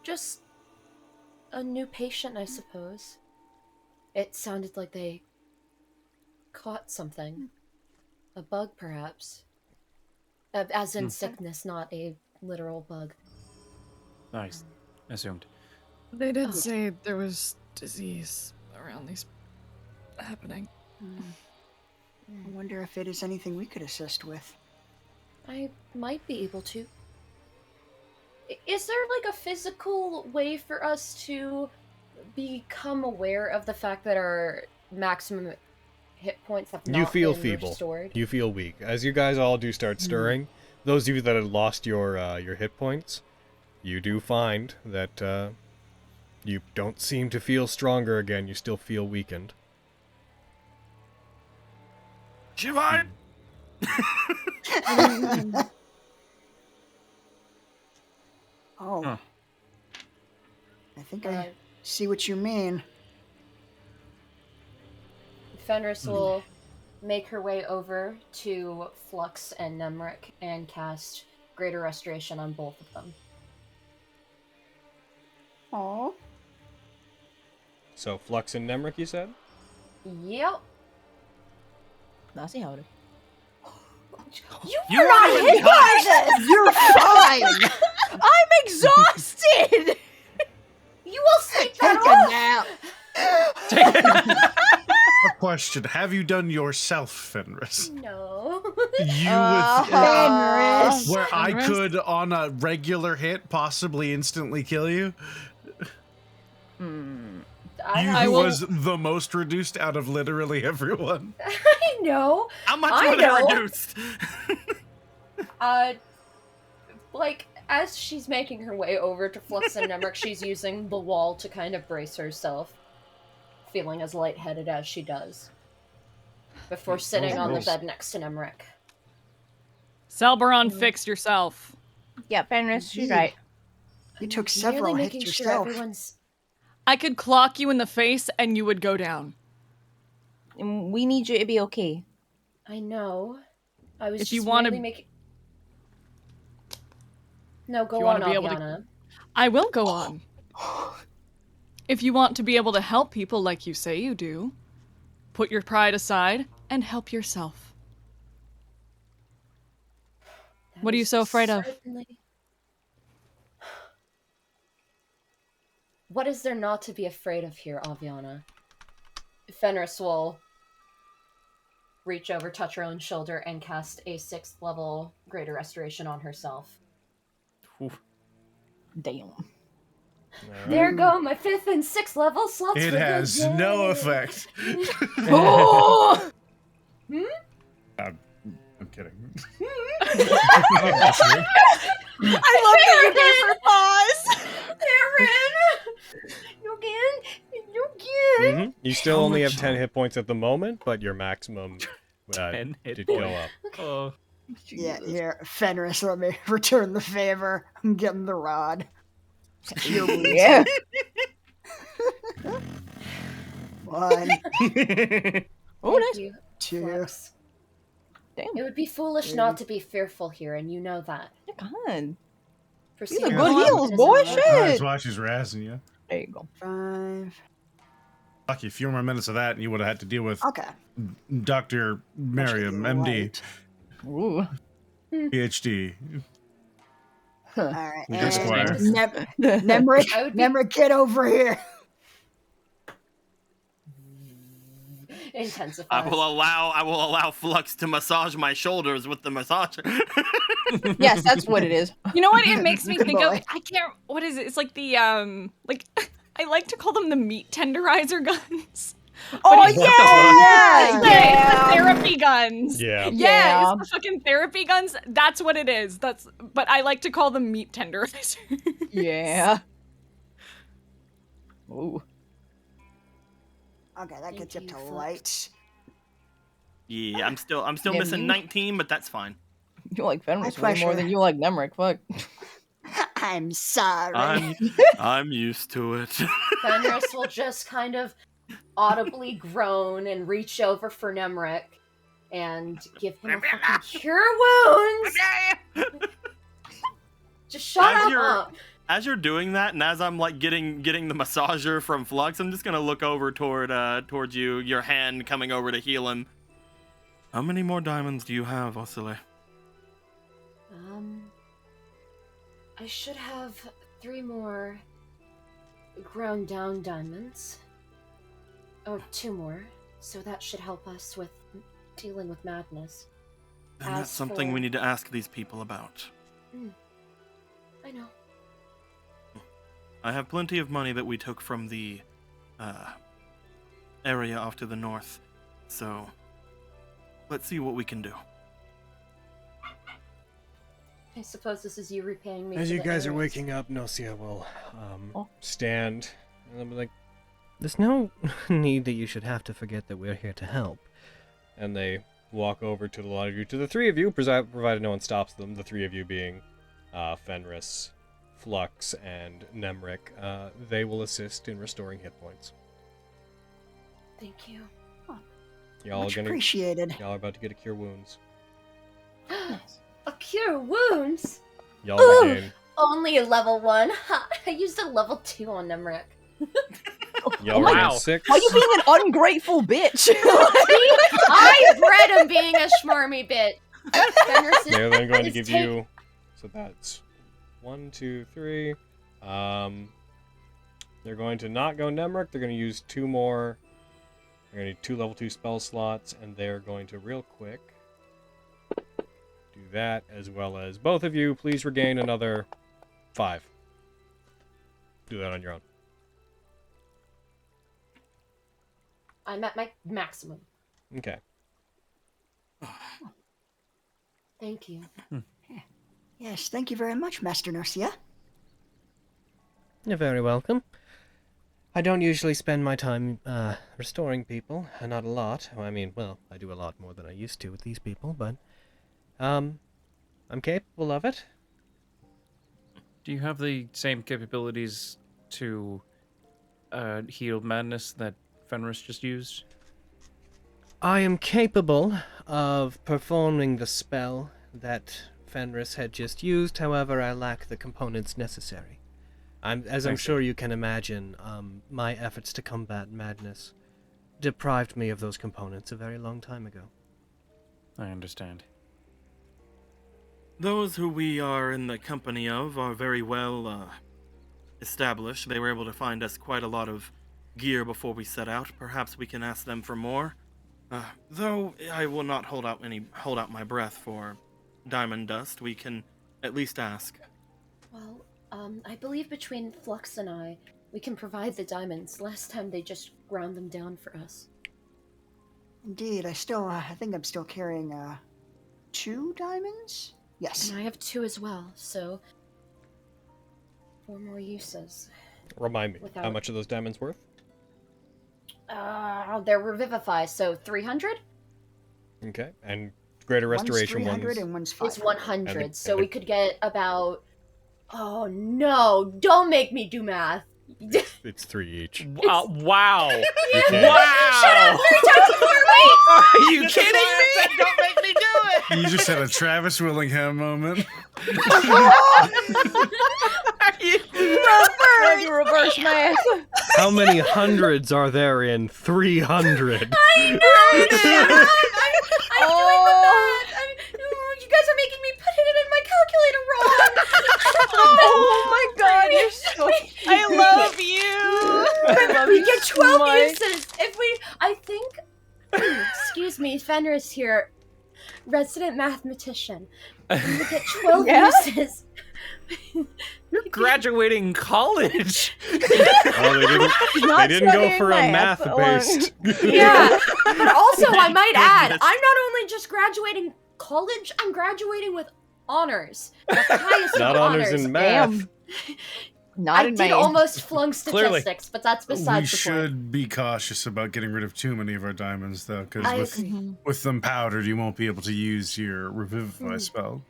Just a new patient, I suppose. It sounded like they caught something. A bug, perhaps. As in sickness, not a literal bug. Nice. Assumed. They did say there was disease around these happening. I wonder if it is anything we could assist with. I might be able to. Is there like a physical way for us to become aware of the fact that our maximum hit points have not You feel been feeble. restored? You feel weak. As you guys all do start stirring, those of you that had lost your hit points, you do find that you don't seem to feel stronger again. You still feel weakened. Shivai! I think I see what you mean. Fenris will make her way over to Flux and Nemric and cast Greater Restoration on both of them. Aww. So Flux and Nemric, you said? Yep. Nasi howdy. You're not hit by this! You're fine! I'm exhausted! You will sleep that off! Take a nap. A question: have you done yourself, Fenris? No. You Fenris. where I could, on a regular hit, possibly instantly kill you? You was the most reduced out of literally everyone. I know. How much were they reduced? Like, as she's making her way over to Flux and Nemric, she's using the wall to kind of brace herself, feeling as lightheaded as she does, before sitting on the bed next to Nemric. Selberon, fix yourself. Yeah, Fenris, she's right. You took several hits yourself. I could clock you in the face and you would go down. And we need you to be okay. I know. I was If just you want to really making... No, go on, Aviana. I will go on. If you want to be able to help people like you say you do, put your pride aside and help yourself. What are you so afraid of? What is there not to be afraid of here, Aviana? Fenris will reach over, touch her own shoulder, and cast a 6th level Greater Restoration on herself. Oof. Damn. There go my 5th and 6th level slots. It for has the day. no effect. Oh! I'm kidding. I love that you gave her pause. Aaron! You can. You still only have 10 hit points at the moment, but your maximum did go up. Oh. Yeah, here, Fenris, let me return the favor. I'm getting the rod. Yeah. 1. Oh, nice. You, 2. Flux. Damn. It would be foolish not to be fearful here, and you know that. God. Proceed These are with good heals, confidence boy. and love. That's Shit. why she's razzing you. There you go. 5. Lucky a few more minutes of that, and you would have had to deal with Okay. Dr. Merriam, MD, Ooh. PhD. All right. Esquire. Nemric, get over here. Intensifies. I will allow Flux to massage my shoulders with the massager. Yes, that's what it is. You know what? It makes me Good think boy. of. I can't. What is it? It's like the like. I like to call them the meat tenderizer guns. Oh it's- yeah, It's the therapy guns. Yeah. Yeah, it's the fucking therapy guns. That's what it is. But I like to call them meat tenderizers. Yeah. Ooh. Okay, that gets you up to light. Yeah, I'm still Yeah, missing you- 19, but that's fine. You like Fenris My way more pleasure. than you like Nemric. Fuck. I'm sorry. I'm used to it. Fenris will just kind of audibly groan and reach over for Nemric and give him a fucking cure wounds. Just shut up. As you're doing that, and as I'm like getting the massager from Flux, I'm just gonna look over towards you, your hand coming over to heal him. How many more diamonds do you have, Osile? I should have 3 more ground down diamonds. Or 2 more. So that should help us with dealing with madness. And that's something we need to ask these people about. I know. I have plenty of money that we took from the area off to the north, so let's see what we can do. I suppose this is you repaying me. As for you the guys are errands. waking up, Nocia will stand and they'll be like, There's no need that you should have to forget that we're here to help. and they walk over to the lot of you, to the 3 of you, provided no one stops them, the 3 of you being Fenris, Flux, and Nemric. They will assist in restoring hit points. Thank you. Y'all Much are gonna, appreciated. y'all are about to get a cure wounds. A cure wounds? Y'all Ooh, regain. only a level 1. Ha, I used a level 2 on Nemric. Y'all regain 6. Why are you being an ungrateful bitch? I bred him being a schmarmy bitch. Fenris is- They're then going to is give take- you. So that's 1, 2, 3. They're going to not go Nemric. They're going to use 2 more. They're going to need 2 level 2 spell slots, and they're going to real quick do that, as well as both of you. Please regain another 5. Do that on your own. I'm at my maximum. Okay. Thank you. Yes, thank you very much, Master Narcia. You're very welcome. I don't usually spend my time restoring people, not a lot. I mean, well, I do a lot more than I used to with these people, but I'm capable of it. Do you have the same capabilities to heal madness that Fenris just used? I am capable of performing the spell that Fenris had just used, however, I lack the components necessary. As I'm sure you can imagine, my efforts to combat madness deprived me of those components a very long time ago. I understand. Those who we are in the company of are very well established. They were able to find us quite a lot of gear before we set out. Perhaps we can ask them for more. Though I will not hold out my breath for diamond dust. We can at least ask. Well, I believe between Flux and I, we can provide the diamonds. Last time they just ground them down for us. Indeed, I think I'm still carrying 2 diamonds? Yes. And I have 2 as well, so 4 more uses. Remind me, how Without- much are those diamonds worth? They're Revivify, so 300? Okay, and Greater Restoration one's 300 ones. and one's 500. It's 100, And so the- we could get about... Oh no, don't make me do math. It's 3 each. Wow. Wow! Shut up! 3 times 4, wait! Are you kidding me? Don't make me do it! You just had a Travis Willingham moment. Reverse math. How many hundreds are there in 300? I know! I'm doing the math! You guys are making me put it in my calculator wrong! Oh my god, you're so... I love you! We get 12 uses if we... I think... Excuse me, Fenris here. Resident mathematician. We get 12 uses. You're graduating college. Oh, they didn't go for a math-based. Yeah, but also I might add, I'm not only just graduating college, I'm graduating with honors. The highest Not of honors in math. Damn. Not I in did math. almost flunk Clearly. statistics, but that's besides We the point. should be cautious about getting rid of too many of our diamonds, though, I because agree. with them powdered, you won't be able to use your Revivify spell.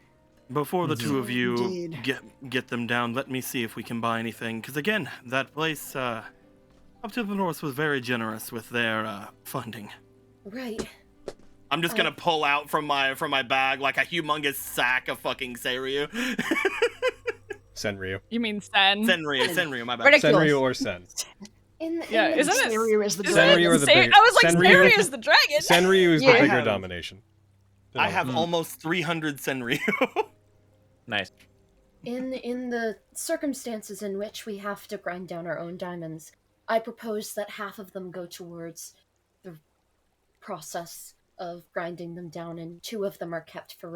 Before the two of you Indeed. get them down, let me see if we can buy anything. Because again, that place up to the north was very generous with their funding. Right. I'm just gonna pull out from my bag like a humongous sack of fucking Seiryu. Senryu. You mean Sen? Senryu, my bad. Ridiculous. Senryu or Sen. Yeah, isn't it? Seiryu is the Senryu or the bigger. I was like, Senryu Senryu is the dragon. Senryu is the Yeah. bigger domination. I have almost 300 Senryu. Nice. In the circumstances in which we have to grind down our own diamonds, I propose that half of them go towards the process of grinding them down, and 2 of them are kept for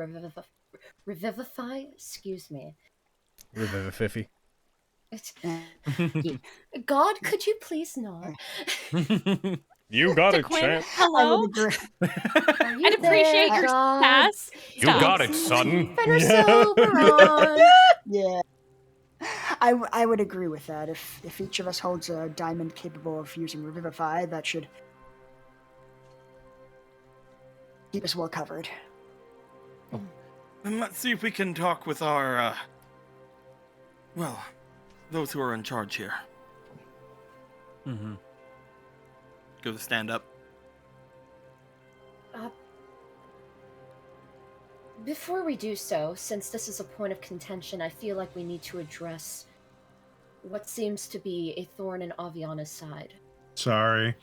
revivify. Excuse me. Revivify. God, could you please not? You got it, Quinn, champ. hello? I'd appreciate your pass. You got it, son. Yeah. I would agree with that. If each of us holds a diamond capable of using Revivify, that should keep us well covered. And let's see if we can talk with our, well, those who are in charge here. Mm-hmm. Go stand up. Before we do so, since this is a point of contention, I feel like we need to address what seems to be a thorn in Aviana's side. Sorry.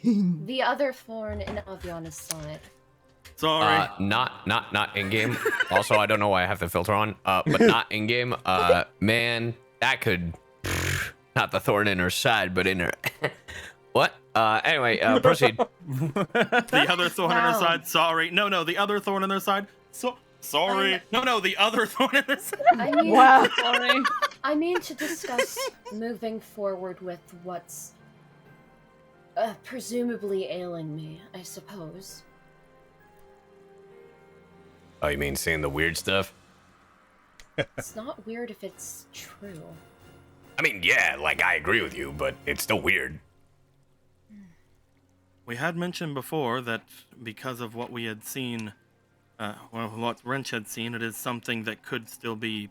The other thorn in Aviana's side. Sorry. Not in game. Also, I don't know why I have the filter on. But not in game. Man, that could not the thorn in her side, but in her. What? Anyway, proceed. The other thorn on her side. Sorry. No, the other thorn on their side. Sorry. No, the other thorn on their side. I mean, Wow. sorry. I mean to discuss moving forward with what's presumably ailing me, I suppose. Oh, you mean saying the weird stuff? It's not weird if it's true. I mean, yeah, like I agree with you, but it's still weird. We had mentioned before that because of what we had seen, what Wrench had seen, it is something that could still be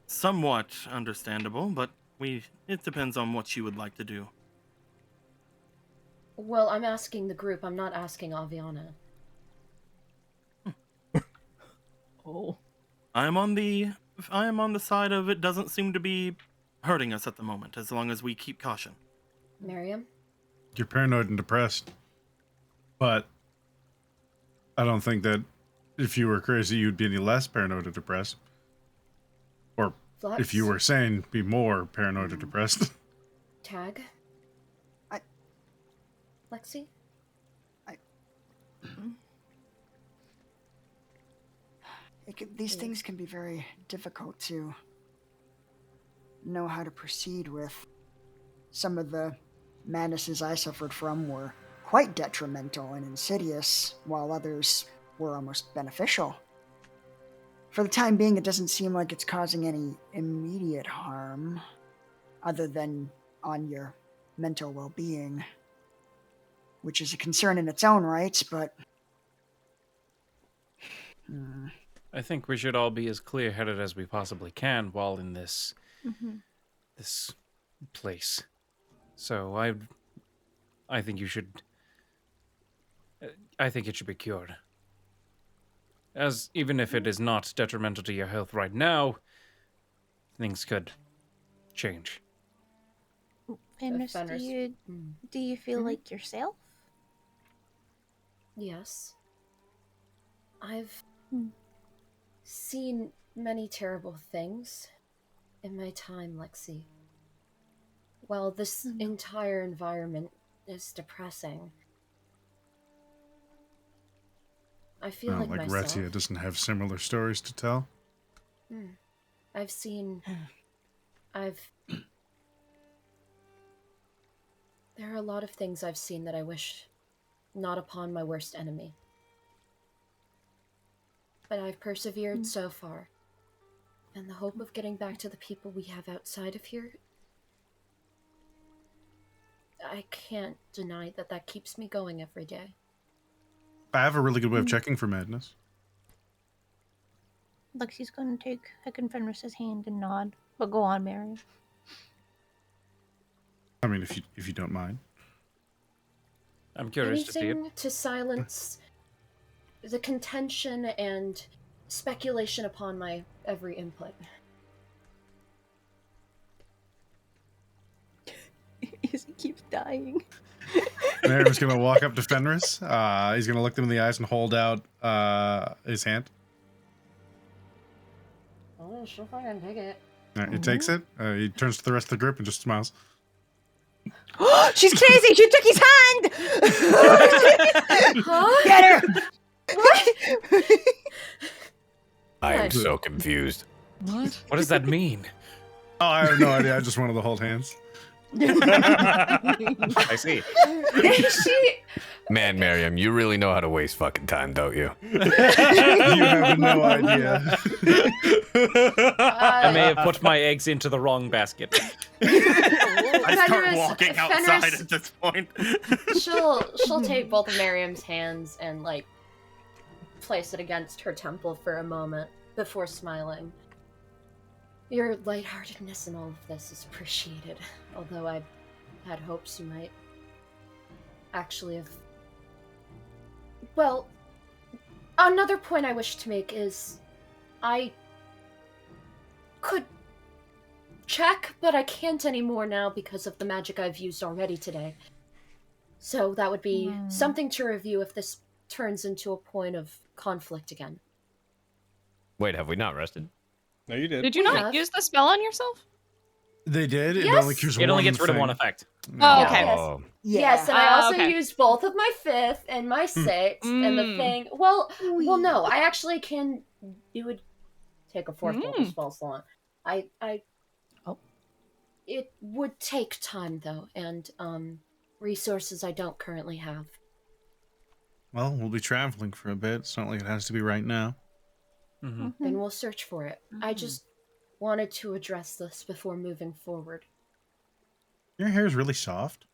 somewhat understandable, but it depends on what you would like to do. Well, I'm asking the group, I'm not asking Aviana. Oh. I am on the side of it doesn't seem to be hurting us at the moment, as long as we keep caution. Miriam? You're paranoid and depressed. But I don't think that if you were crazy, you'd be any less paranoid or depressed. Or Flux? if you were sane, be more paranoid or depressed. Tag? Lexi? These things can be very difficult to know how to proceed with. Some of the madnesses I suffered from were quite detrimental and insidious, while others were almost beneficial. For the time being, it doesn't seem like it's causing any immediate harm, other than on your mental well-being, which is a concern in its own right, but... I think we should all be as clear-headed as we possibly can while in this this place. So I think you should. I think it should be cured. As even if it is not detrimental to your health right now, things could change. Fenris, do you feel like yourself? Yes. I've seen many terrible things in my time, Lexi. While this entire environment is depressing, I feel like myself. Retia doesn't have similar stories to tell. I've seen... There are a lot of things I've seen that I wish not upon my worst enemy. But I've persevered so far. And the hope of getting back to the people we have outside of here... I can't deny that that keeps me going every day. I have a really good way of checking for madness. Lexi's going to take Fenris's hand and nod. But go on, Mary. I mean, if you don't mind. I'm curious to see it. Anything to silence the contention and speculation upon my every input. He keeps dying. Miriam's gonna walk up to Fenris. He's gonna look them in the eyes and hold out his hand. Oh, she'll fucking take it. He takes it. He turns to the rest of the group and just smiles. She's crazy! She took his hand! Huh? Get her! What? I am so confused. What? What does that mean? Oh, I have no idea. I just wanted to hold hands. I see. Man, Miriam, you really know how to waste fucking time, don't you? You have no idea. I may have put my eggs into the wrong basket. I start walking outside at this point. She'll take both of Miriam's hands and like place it against her temple for a moment before smiling. Your lightheartedness in all of this is appreciated, although I had hopes you might actually have... Well, another point I wish to make is I could check, but I can't anymore now because of the magic I've used already today. So that would be something to review if this turns into a point of conflict again. Wait, have we not rested? No, you did. Did you not use the spell on yourself? They did? Yes. It only cures It only gets rid of one effect. Oh, okay. Yes, and I also okay. used both of my 5th and my 6th, and the thing... Well, no, I actually can... You would take a 4th level spell slot. It would take time, though, and resources I don't currently have. Well, we'll be traveling for a bit. It's not like it has to be right now. Then we'll search for it. I just wanted to address this before moving forward. Your hair is really soft.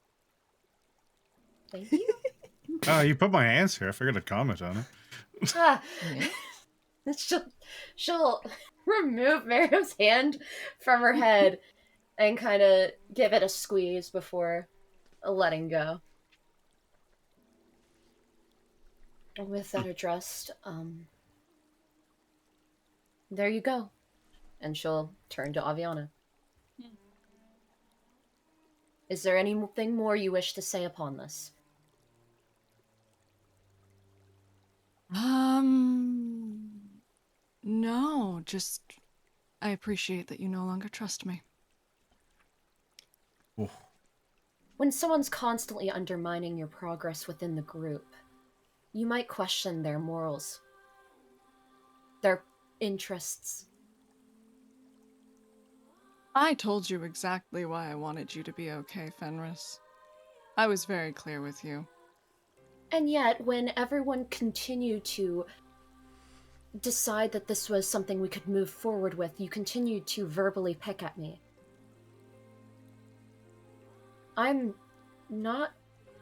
Thank you. You put my hands here. I figured I'd comment on it. She'll remove Miriam's hand from her head and kind of give it a squeeze before letting go. And with that addressed, there you go. And she'll turn to Aviana. Is there anything more you wish to say upon this? No, just I appreciate that you no longer trust me. Oh. When someone's constantly undermining your progress within the group, you might question their morals, their interests. I told you exactly why I wanted you to be okay, Fenris. I was very clear with you. And yet, when everyone continued to decide that this was something we could move forward with, you continued to verbally pick at me. I'm not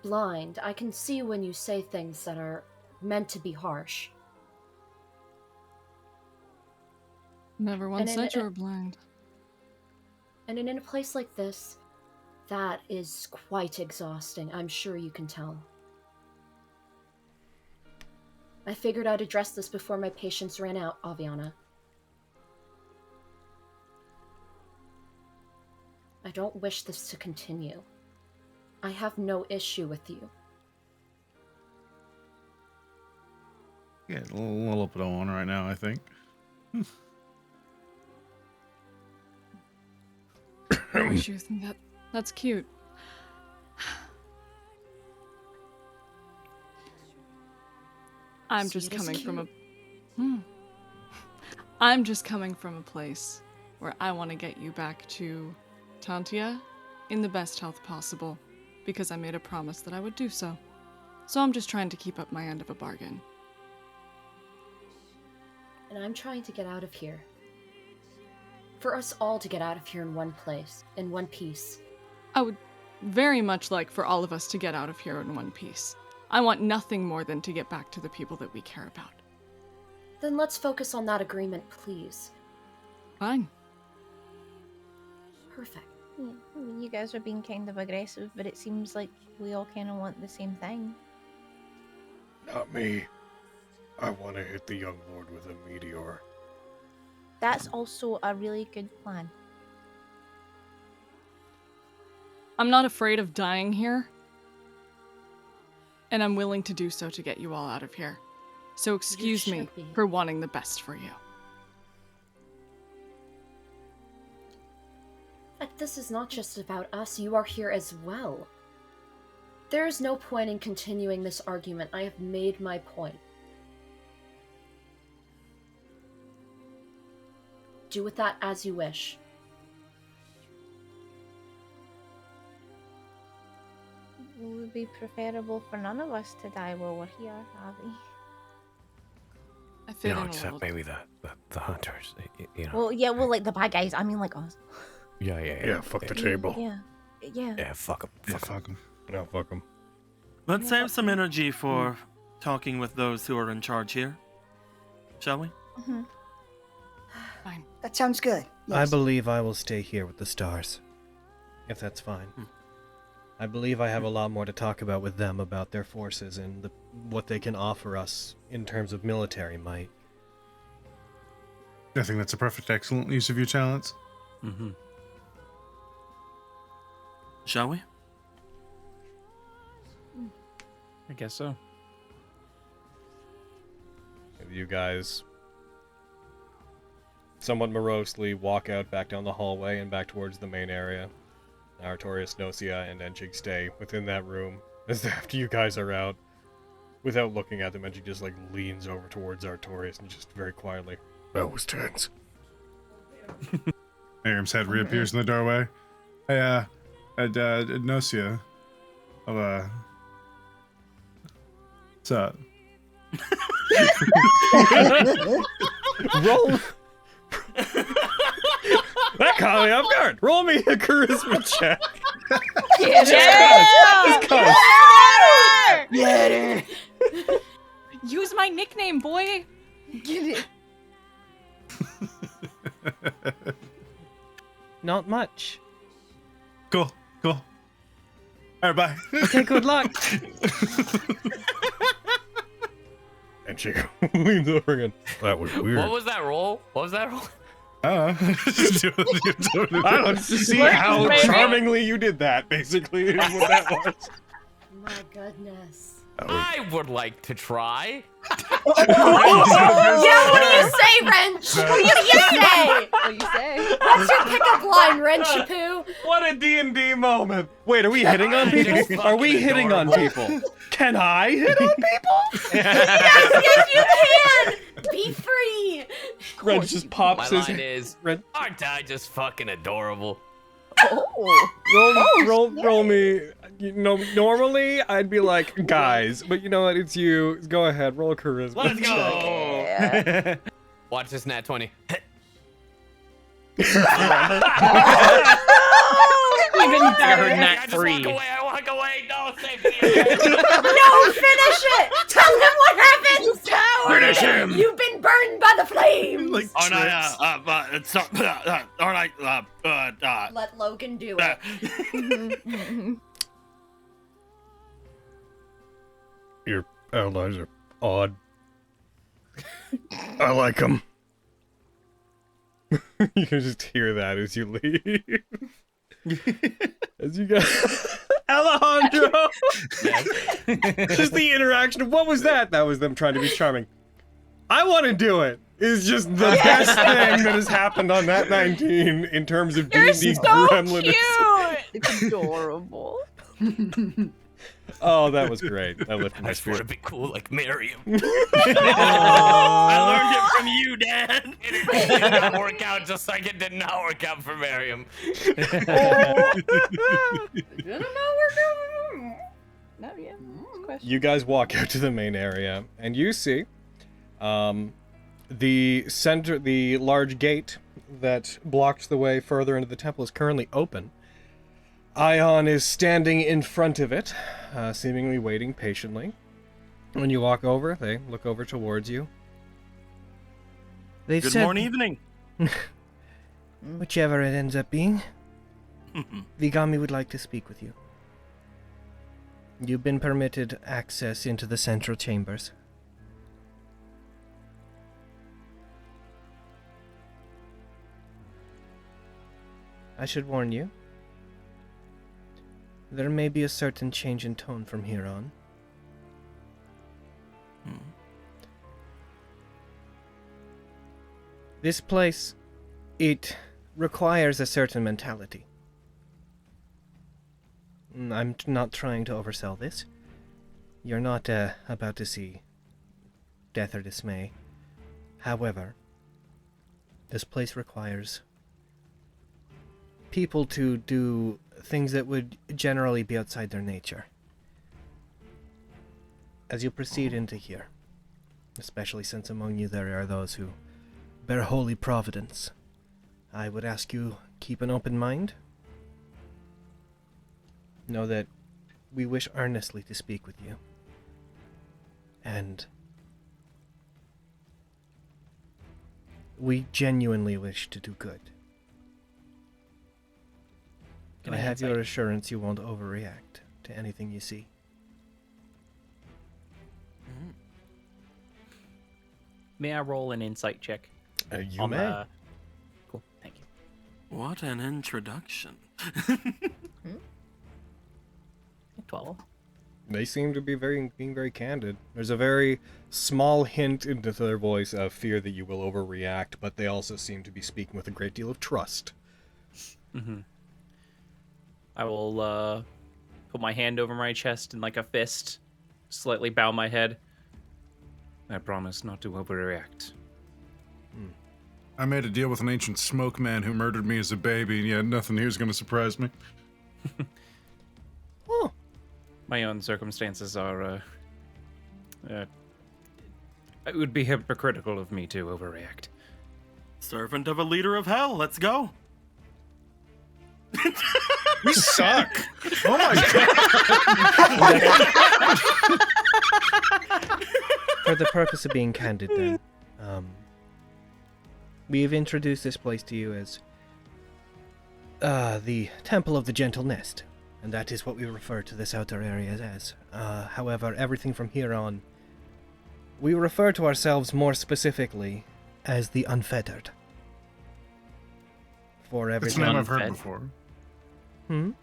blind. I can see when you say things that are meant to be harsh. Never once said you were blind. And in a place like this, that is quite exhausting. I'm sure you can tell. I figured I'd address this before my patience ran out, Aviana. I don't wish this to continue. I have no issue with you. Yeah, a little bit on right now, I think. I wish you think that's cute. I'm just coming from a I'm just coming from a place where I want to get you back to Tantia in the best health possible, because I made a promise that I would do so. So I'm just trying to keep up my end of a bargain. And I'm trying to get out of here. For us all to get out of here in one place, in one piece. I would very much like for all of us to get out of here in one piece. I want nothing more than to get back to the people that we care about. Then let's focus on that agreement, please. Fine. Perfect. Yeah, I mean, you guys are being kind of aggressive, but it seems like we all kind of want the same thing. Not me. I want to hit the young lord with a meteor. That's also a really good plan. I'm not afraid of dying here. And I'm willing to do so to get you all out of here. So excuse me for wanting the best for you. But this is not just about us, you are here as well. There is no point in continuing this argument. I have made my point. Do with that as you wish. It would be preferable for none of us to die while we're here, Abby. I feel except maybe the hunters, you know. Well, yeah, well, like the bad guys. I mean, like us. Yeah, fuck the table. Yeah. Yeah, fuck them. Yeah, fuck them. No, fuck them. Let's save some energy for talking with those who are in charge here. Shall we? Mm-hmm. Fine. That sounds good. Yes. I believe I will stay here with the stars. If that's fine. I believe I have a lot more to talk about with them about their forces and what they can offer us in terms of military might. I think that's a perfect, excellent use of your talents. Mm-hmm. Shall we? I guess so. You guys somewhat morosely walk out back down the hallway and back towards the main area. Artorias, Nocia, and Enchig stay within that room as after you guys are out. Without looking at them, Enchig just like leans over towards Artorias and just very quietly, That was tense. Aram's head reappears in the doorway. Hey, Nocia. What's up? Roll. That caught me off guard. Roll me a charisma check. Get it! Use my nickname, boy. Get it. Not much. Cool. All right, bye. Okay, good luck. And she leans over again. That was weird. What was that roll? I don't know, just to see how charmingly you did that, basically, is what that was. My goodness. I would like to try. Yeah, what do you say, Wrench? What do you say? What do you say? What's your pickup line, Wrench-a-poo? What a D&D moment. Wait, are we hitting on people? Are we hitting on people? Can I hit on people? Yes, you can! Be free! Wrench just pops My his... line is, aren't I just fucking adorable? Roll me. You know, normally I'd be like, guys, but you know what? It's you. Go ahead, roll a charisma. Let's go! Yeah. Watch this Nat 20. Even better, Nat 3. I walk away. No, save me. No, finish it! Tell him what happened! Finish him! You've been burned by the flames! Like, Let Logan do it. Your allies are odd. I like them. You can just hear that as you leave. As you guys... Alejandro! Just the interaction. What was that? That was them trying to be charming. I want to do it. It's just the best thing that has happened on Nat19 in terms of D&D gremlin. Cute. It's adorable. Oh, that was great. That lifted my I just want to spirit. be cool like Miriam. I learned it from you, Dad. It did not work out just like it did not work out for Miriam. No, yeah. You guys walk out to the main area, and you see the large gate that blocked the way further into the temple is currently open. Ion is standing in front of it, seemingly waiting patiently. When you walk over, they look over towards you. They've Good said, morning, evening. whichever it ends up being, Vigami would like to speak with you. You've been permitted access into the central chambers. I should warn you, there may be a certain change in tone from here on. This place, it requires a certain mentality. I'm not trying to oversell this. You're not about to see death or dismay. However, this place requires people to do things that would generally be outside their nature. As you proceed into here, especially since among you there are those who bear holy providence, I would ask you keep an open mind. Know that we wish earnestly to speak with you. And we genuinely wish to do good. I have your assurance you won't overreact to anything you see. May I roll an insight check? You may. Cool, thank you. What an introduction. 12. They seem to be being very candid. There's a very small hint into their voice of fear that you will overreact, but they also seem to be speaking with a great deal of trust. I will put my hand over my chest and like a fist, slightly bow my head. I promise not to overreact. I made a deal with an ancient smoke man who murdered me as a baby, and yet nothing here is going to surprise me. My own circumstances are, it would be hypocritical of me to overreact. Servant of a leader of hell, let's go. You suck. Oh my god. For the purpose of being candid then, we've introduced this place to you as the Temple of the Gentle Nest, and that is what we refer to this outer area as. However, everything from here on, we refer to ourselves more specifically as the Unfettered. For everything. It's a name I've heard before. I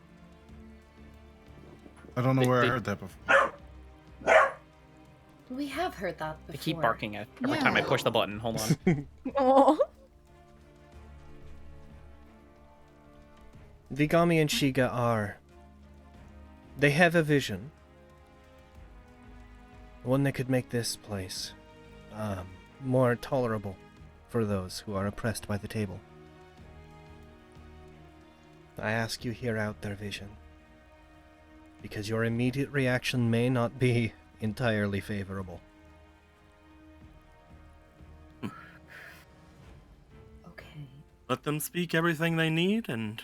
don't know where I heard that before. We have heard that before. I keep barking at every time I push the button. Hold on. Oh. Vigami and Shiga are... They have a vision. One that could make this place more tolerable for those who are oppressed by the table. I ask you hear out their vision, because your immediate reaction may not be entirely favorable. Okay. Let them speak everything they need and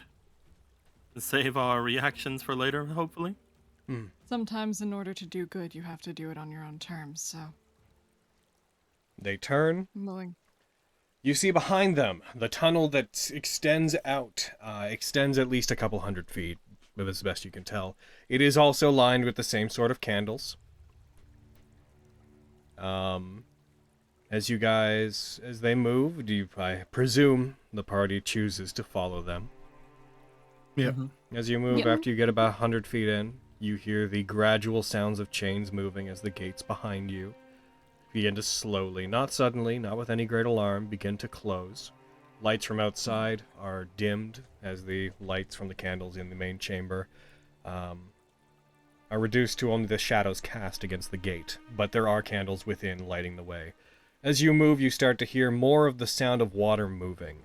save our reactions for later, hopefully. Sometimes in order to do good, you have to do it on your own terms, so... They turn. You see behind them the tunnel that extends out, extends at least a couple 100 feet, as best you can tell. It is also lined with the same sort of candles. As they move, I presume the party chooses to follow them. Yeah. As you move, after you get about 100 feet in, you hear the gradual sounds of chains moving as the gates behind you begin to slowly, not suddenly, not with any great alarm, begin to close. Lights from outside are dimmed as the lights from the candles in the main chamber are reduced to only the shadows cast against the gate, but there are candles within lighting the way. As you move, you start to hear more of the sound of water moving.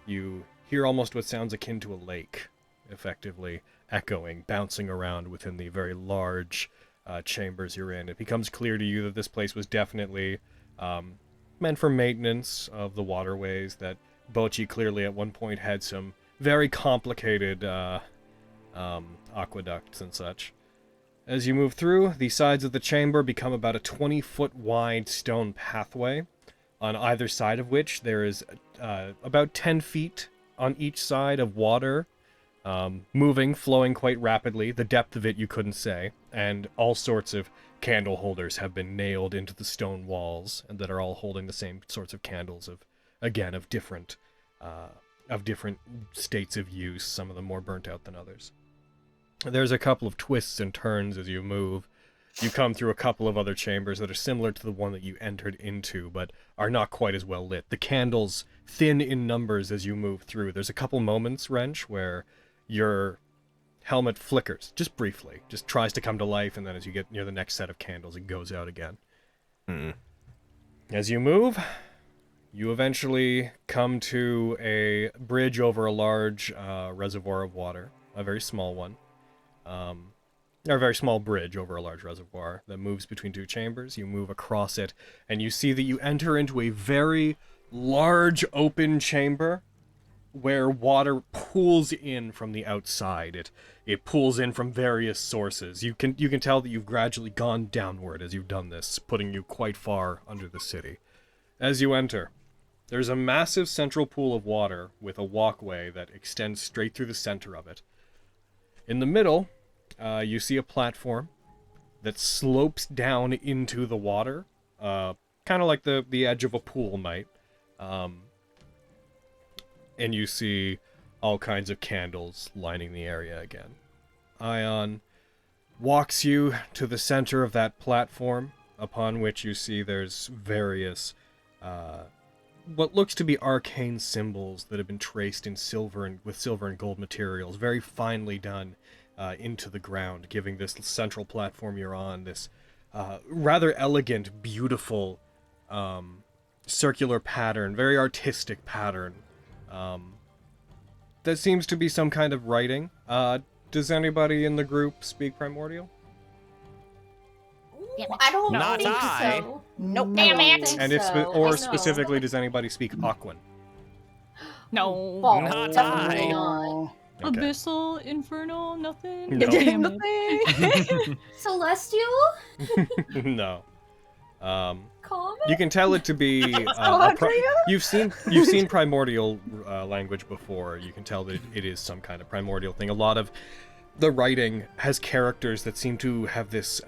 You hear almost what sounds akin to a lake, effectively echoing, bouncing around within the very large chambers you're in. It becomes clear to you that this place was definitely meant for maintenance of the waterways, that Bochi clearly at one point had some very complicated aqueducts and such. As you move through, the sides of the chamber become about a 20-foot wide stone pathway, on either side of which there is about 10 feet on each side of water, moving, flowing quite rapidly. The depth of it you couldn't say, and all sorts of candle holders have been nailed into the stone walls, and that are all holding the same sorts of candles of different states of use, some of them more burnt out than others. There's a couple of twists and turns as you move. You come through a couple of other chambers that are similar to the one that you entered into, but are not quite as well lit. The candles thin in numbers as you move through. There's a couple moments, Wrench, where your helmet flickers, just briefly, just tries to come to life, and then as you get near the next set of candles, it goes out again. As you move, you eventually come to a bridge over a large reservoir of water, a very small one. Or a very small bridge over a large reservoir that moves between two chambers. You move across it, and you see that you enter into a very large open chamber where water pools in from the outside. It pools in from various sources. You can tell that you've gradually gone downward as you've done this, putting you quite far under the city. As you enter, there's a massive central pool of water with a walkway that extends straight through the center of it. In the middle, you see a platform that slopes down into the water, kind of like the edge of a pool might. And you see all kinds of candles lining the area again. Ion walks you to the center of that platform, upon which you see there's various, what looks to be arcane symbols that have been traced in with silver and gold materials, very finely done into the ground, giving this central platform you're on this rather elegant, beautiful, circular pattern, very artistic pattern. That seems to be some kind of writing. Does anybody in the group speak Primordial? I don't Not think I. so. Nope. Damn it. And if specifically, does anybody speak Aquan? No. Not definitely I. not. Okay. Abyssal, Infernal, nothing? No. Damn it. Celestial? No. Common? You can tell it to be. You've seen primordial language before. You can tell that it is some kind of primordial thing. A lot of the writing has characters that seem to have this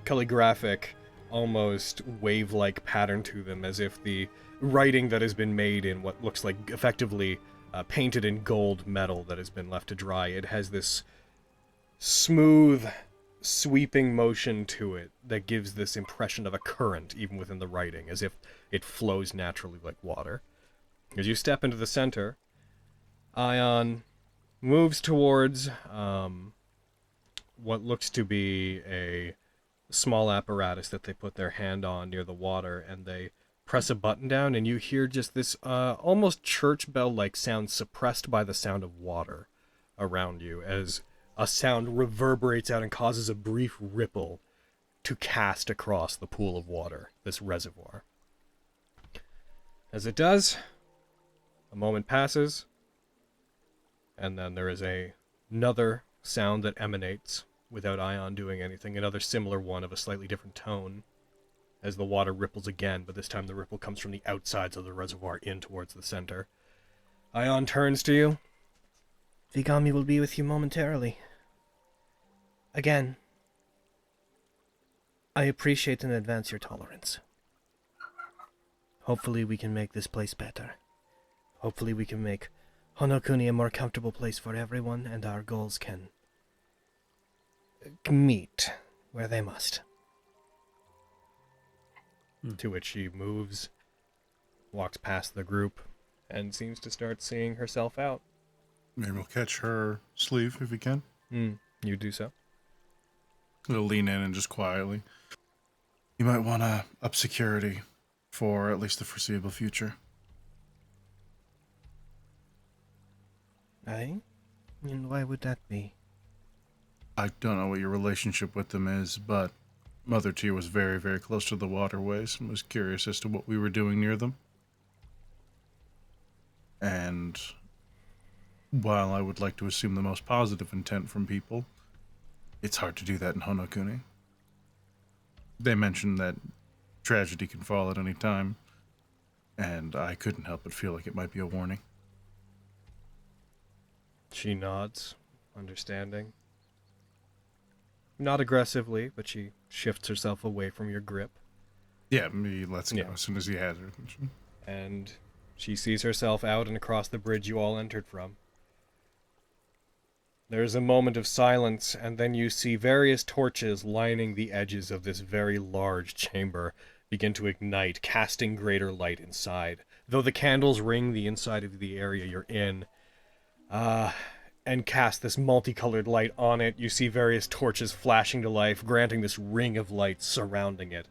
calligraphic, almost wave-like pattern to them, as if the writing that has been made in what looks like effectively painted in gold metal that has been left to dry. It has this smooth, sweeping motion to it that gives this impression of a current even within the writing, as if it flows naturally like water. As you step into the center, Ion moves towards what looks to be a small apparatus that they put their hand on near the water, and they press a button down, and you hear just this almost church bell-like sound suppressed by the sound of water around you, as a sound reverberates out and causes a brief ripple to cast across the pool of water, this reservoir. As it does, a moment passes, and then there is another sound that emanates without Ion doing anything, another similar one of a slightly different tone. as the water ripples again, but this time the ripple comes from the outsides of the reservoir in towards the center. Ion turns to you. Vigami will be with you momentarily. Again, I appreciate in advance your tolerance. Hopefully we can make this place better. Hopefully we can make Honokuni a more comfortable place for everyone, and our goals can meet where they must. To which she moves, walks past the group, and seems to start seeing herself out. Maybe we'll catch her sleeve if we can. You do so. We'll lean in and just quietly. You might want to up security for at least the foreseeable future. Aye? And why would that be? I don't know what your relationship with them is, but Mother T was very, very close to the waterways and was curious as to what we were doing near them. And while I would like to assume the most positive intent from people, it's hard to do that in Honokuni. They mentioned that tragedy can fall at any time, and I couldn't help but feel like it might be a warning. She nods, understanding. Not aggressively, but she shifts herself away from your grip. Yeah, he lets go as soon as he has her. And she sees herself out and across the bridge you all entered from. There's a moment of silence, and then you see various torches lining the edges of this very large chamber begin to ignite, casting greater light inside. Though the candles ring the inside of the area you're in, and cast this multicolored light on it, you see various torches flashing to life, granting this ring of light surrounding it.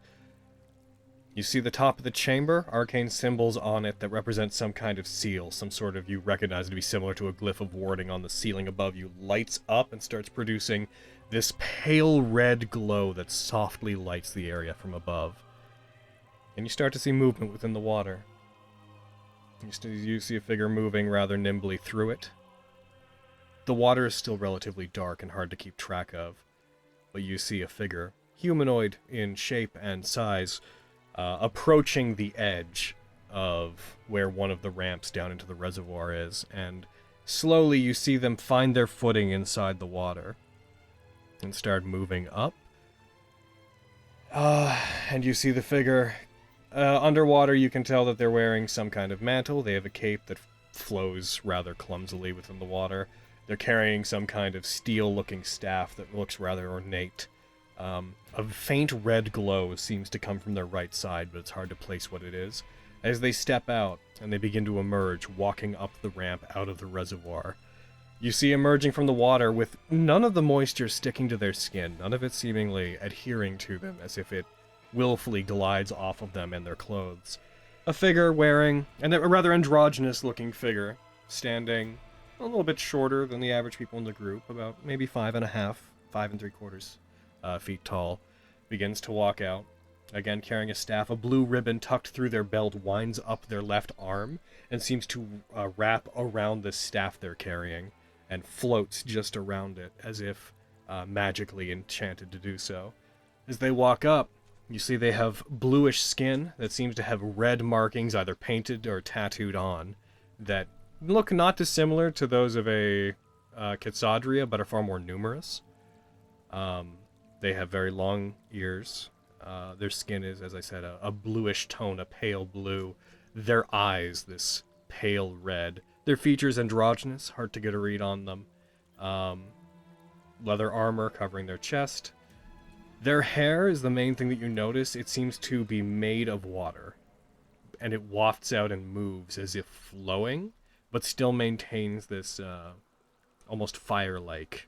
You see the top of the chamber, arcane symbols on it that represent some kind of seal, some sort of, you recognize it to be similar to a glyph of warding on the ceiling above you, lights up and starts producing this pale red glow that softly lights the area from above. And you start to see movement within the water. You see a figure moving rather nimbly through it. The water is still relatively dark and hard to keep track of, but you see a figure, humanoid in shape and size, approaching the edge of where one of the ramps down into the reservoir is, and slowly you see them find their footing inside the water and start moving up. And you see the figure underwater. You can tell that they're wearing some kind of mantle. They have a cape that flows rather clumsily within the water. They're carrying some kind of steel-looking staff that looks rather ornate. A faint red glow seems to come from their right side, but it's hard to place what it is. As they step out, and they begin to emerge, walking up the ramp out of the reservoir, you see emerging from the water with none of the moisture sticking to their skin, none of it seemingly adhering to them, as if it willfully glides off of them and their clothes. A figure wearing, and a rather androgynous-looking figure, standing a little bit shorter than the average people in the group, about maybe 5.5, 5 3/4 feet tall, begins to walk out, again carrying a staff. A blue ribbon tucked through their belt winds up their left arm and seems to wrap around the staff they're carrying and floats just around it, as if magically enchanted to do so. As they walk up, you see they have bluish skin that seems to have red markings either painted or tattooed on that look not dissimilar to those of a Kitsadria, but are far more numerous. They have very long ears. Their skin is, as I said, a bluish tone, a pale blue. Their eyes, this pale red. Their features androgynous, hard to get a read on them. Leather armor covering their chest. Their hair is the main thing that you notice. It seems to be made of water, and it wafts out and moves as if flowing, but still maintains this almost fire-like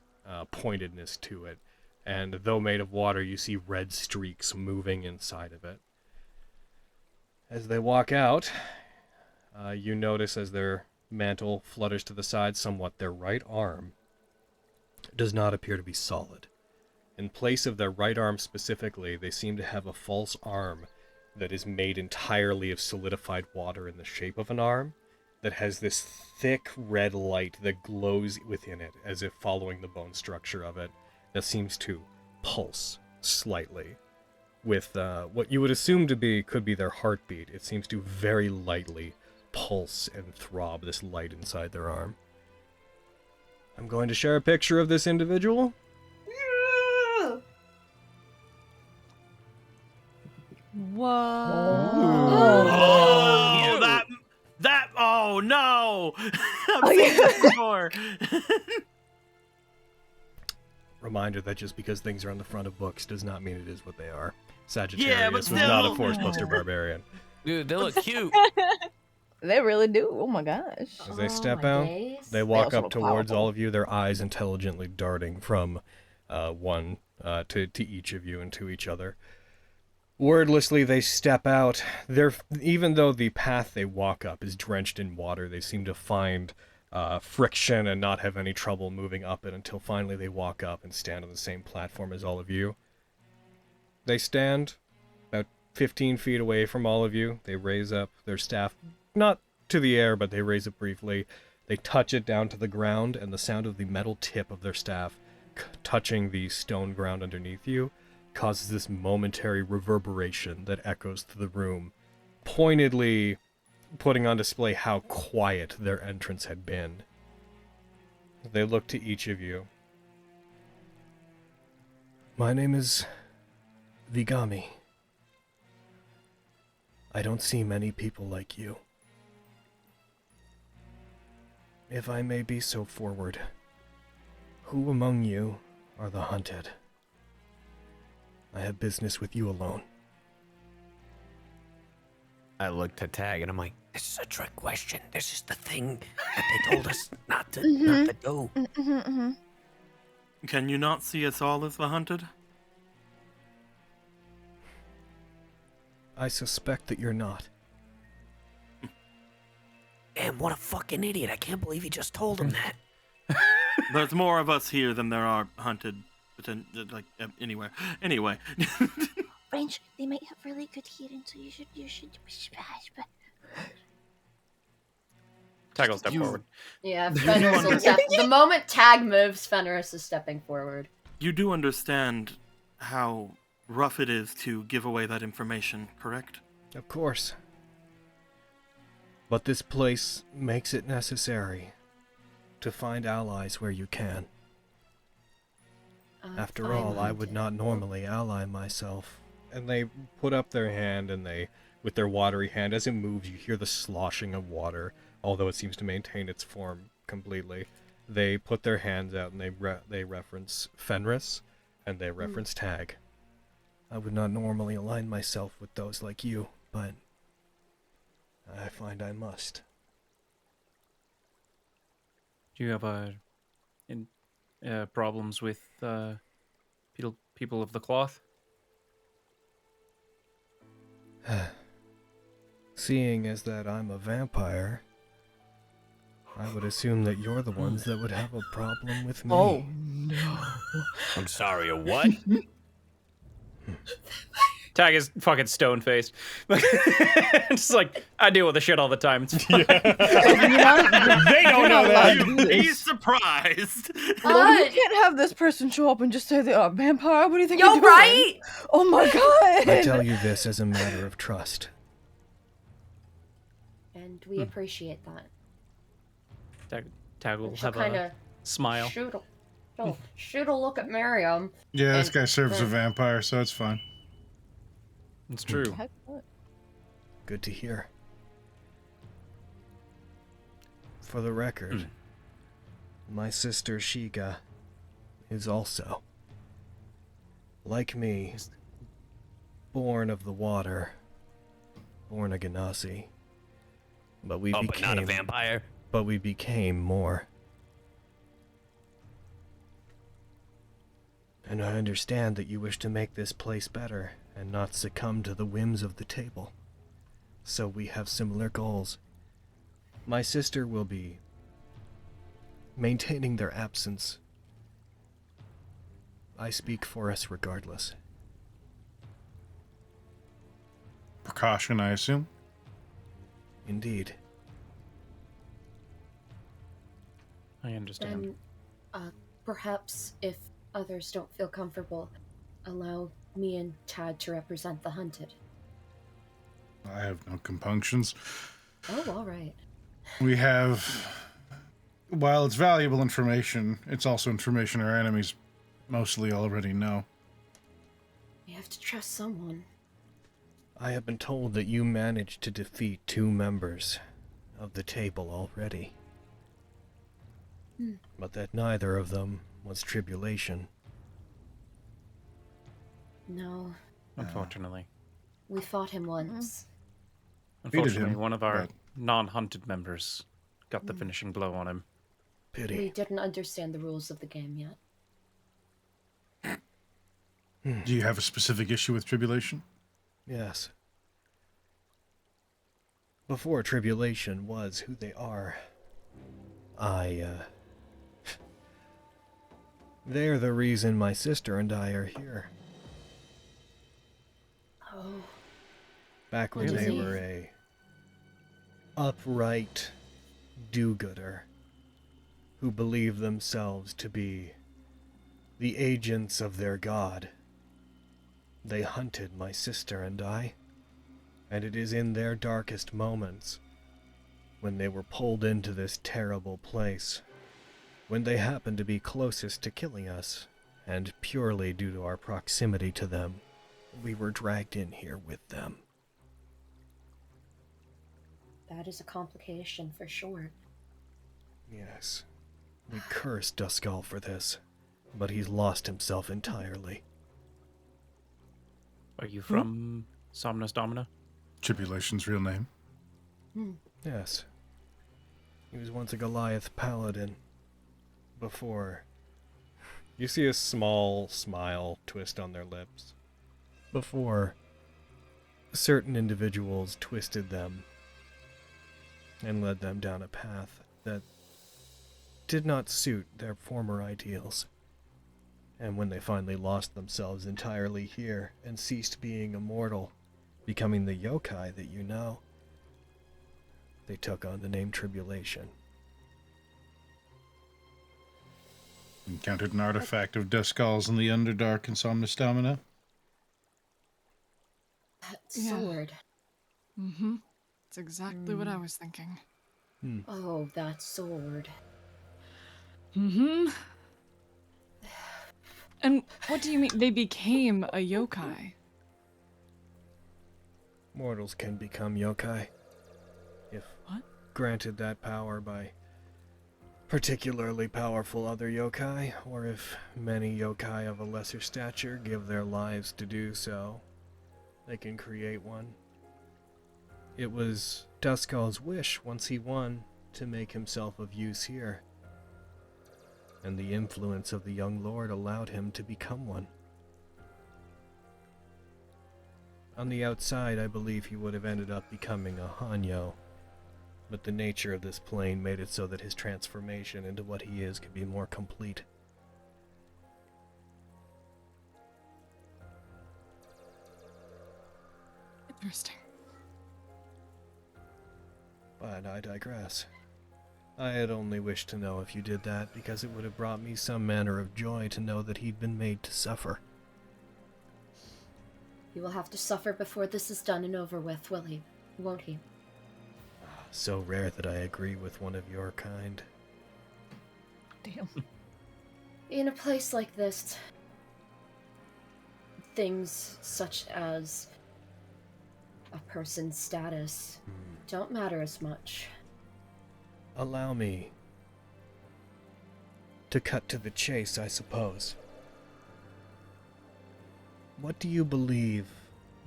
pointedness to it. And though made of water, you see red streaks moving inside of it. As they walk out, you notice as their mantle flutters to the side somewhat, their right arm does not appear to be solid. In place of their right arm specifically, they seem to have a false arm that is made entirely of solidified water in the shape of an arm, that has this thick red light that glows within it, as if following the bone structure of it, that seems to pulse slightly, with what you would assume to be could be their heartbeat. It seems to very lightly pulse and throb this light inside their arm. I'm going to share a picture of this individual. Whoa. Oh, that, oh no! I've seen this before. Reminder that just because things are on the front of books does not mean it is what they are. Sagittarius Yeah, but was still. not a Forcebuster barbarian. Dude, they look cute. They really do. Oh my gosh. As they step out, they walk up towards all of you, their eyes intelligently darting from one to each of you and to each other. Wordlessly, they step out. Even though the path they walk up is drenched in water, they seem to find friction and not have any trouble moving up it until finally they walk up and stand on the same platform as all of you. They stand about 15 feet away from all of you. They raise up their staff, not to the air, but they raise it briefly. They touch it down to the ground, and the sound of the metal tip of their staff touching the stone ground underneath you causes this momentary reverberation that echoes through the room, pointedly putting on display how quiet their entrance had been. They look to each of you. My name is Vigami. I don't see many people like you. If I may be so forward, who among you are the hunted? I have business with you alone. I look to Tag and I'm like, this is a trick question. This is the thing that they told us not to do. Can you not see us all as the hunted? I suspect that you're not. Damn, what a fucking idiot. I can't believe he just told him that. There's more of us here than there are hunted. Anywhere. Anyway. French, they might have really good hearing, so you should. Tag will step forward. Yeah, Fenris will step. The moment Tag moves, Fenris is stepping forward. You do understand how rough it is to give away that information, correct? Of course. But this place makes it necessary to find allies where you can. After all, I would not normally ally myself. And they put up their hand, and they, with their watery hand, as it moves, you hear the sloshing of water, although it seems to maintain its form completely. They put their hands out, and they reference Fenris, and they reference Tag. I would not normally align myself with those like you, but I find I must. Do you have problems with people of the cloth? Seeing as that I'm a vampire, I would assume that you're the ones that would have a problem with me. Oh, no. I'm sorry, a what? Tag is fucking stone-faced. Just like, I deal with the shit all the time. It's fine. They don't know that. He's surprised. You can't have this person show up and just say they are a vampire. What do you think Yo, you're doing? right? Oh my god. I tell you this as a matter of trust. And we appreciate that. Tag will She'll have a smile. Shoot a look at Miriam. Yeah, this guy serves a vampire, so it's fine. It's true. Good to hear. For the record, my sister Shiga is also, like me, born of the water, born a Ganassi. But we became but not a vampire. But we became more. And I understand that you wish to make this place better and not succumb to the whims of the table. So we have similar goals. My sister will be maintaining their absence. I speak for us regardless. Precaution, I assume? Indeed. I understand. Then, perhaps if others don't feel comfortable, allow me and Tad to represent the hunted. I have no compunctions. Oh, all right. We have, while it's valuable information, it's also information our enemies mostly already know. We have to trust someone. I have been told that you managed to defeat 2 members of the table already. But that neither of them was Tribulation. No. Unfortunately. We fought him once. Unfortunately, one of our non-hunted members got the finishing blow on him. Pity. We didn't understand the rules of the game yet. Do you have a specific issue with Tribulation? Yes. Before Tribulation was who they are, they're the reason my sister and I are here. Oh. Back when they were a upright do-gooder who believed themselves to be the agents of their god. They hunted my sister and I, and it is in their darkest moments, when they were pulled into this terrible place, when they happened to be closest to killing us, and purely due to our proximity to them, we were dragged in here with them. That is a complication for sure. Yes. We curse Duskull for this, but he's lost himself entirely. Are you from Somnus Domina? Tribulation's real name? Yes. He was once a Goliath paladin. Before. You see a small smile twist on their lips. Before certain individuals twisted them and led them down a path that did not suit their former ideals. And when they finally lost themselves entirely here and ceased being immortal, becoming the yokai that you know, they took on the name Tribulation. Encountered an artifact of Duskull's in the Underdark in Somnus Domina? That sword. Mm-hmm. That's exactly what I was thinking. Oh, that sword. Mm-hmm. And what do you mean they became a yokai? Mortals can become yokai, if granted that power by particularly powerful other yokai, or if many yokai of a lesser stature give their lives to do so, they can create one. It was Duskull's wish once he won to make himself of use here, and the influence of the young lord allowed him to become one. On the outside, I believe he would have ended up becoming a Hanyo, but the nature of this plane made it so that his transformation into what he is could be more complete. Interesting. But I digress. I had only wished to know if you did that because it would have brought me some manner of joy to know that he'd been made to suffer. He will have to suffer before this is done and over with, will he? Won't he? So rare that I agree with one of your kind. Damn. In a place like this, things such as a person's status don't matter as much. Allow me to cut to the chase, I suppose. What do you believe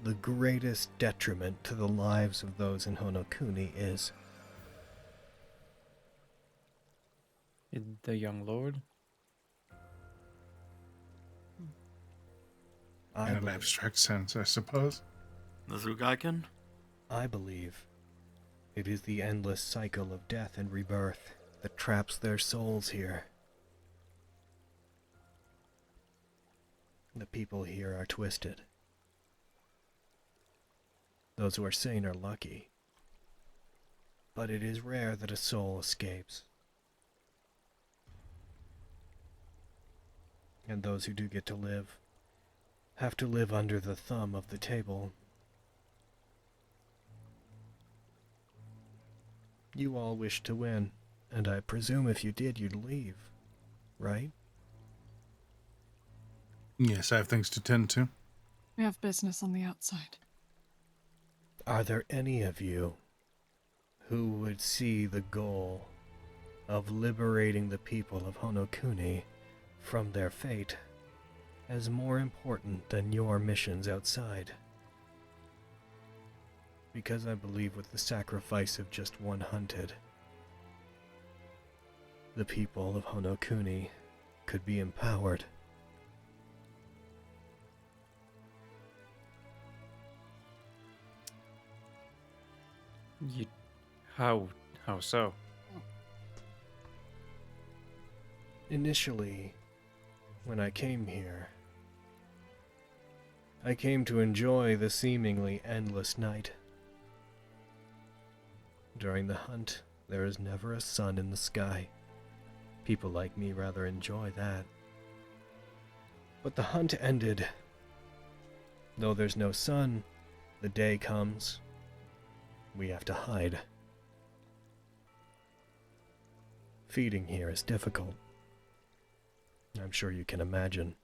the greatest detriment to the lives of those in Honokuni is? The young lord? In an abstract sense, I suppose. The Zugaiken? I believe it is the endless cycle of death and rebirth that traps their souls here. The people here are twisted. Those who are sane are lucky. But it is rare that a soul escapes. And those who do get to live have to live under the thumb of the table. You all wish to win, and I presume if you did, you'd leave, right? Yes, I have things to tend to. We have business on the outside. Are there any of you who would see the goal of liberating the people of Honokuni from their fate as more important than your missions outside? Because I believe with the sacrifice of just one hunted, the people of Honokuni could be empowered. How so? Initially, when I came here, I came to enjoy the seemingly endless night. During the hunt, there is never a sun in the sky. People like me rather enjoy that. But the hunt ended. Though there's no sun, the day comes. We have to hide. Feeding here is difficult. I'm sure you can imagine.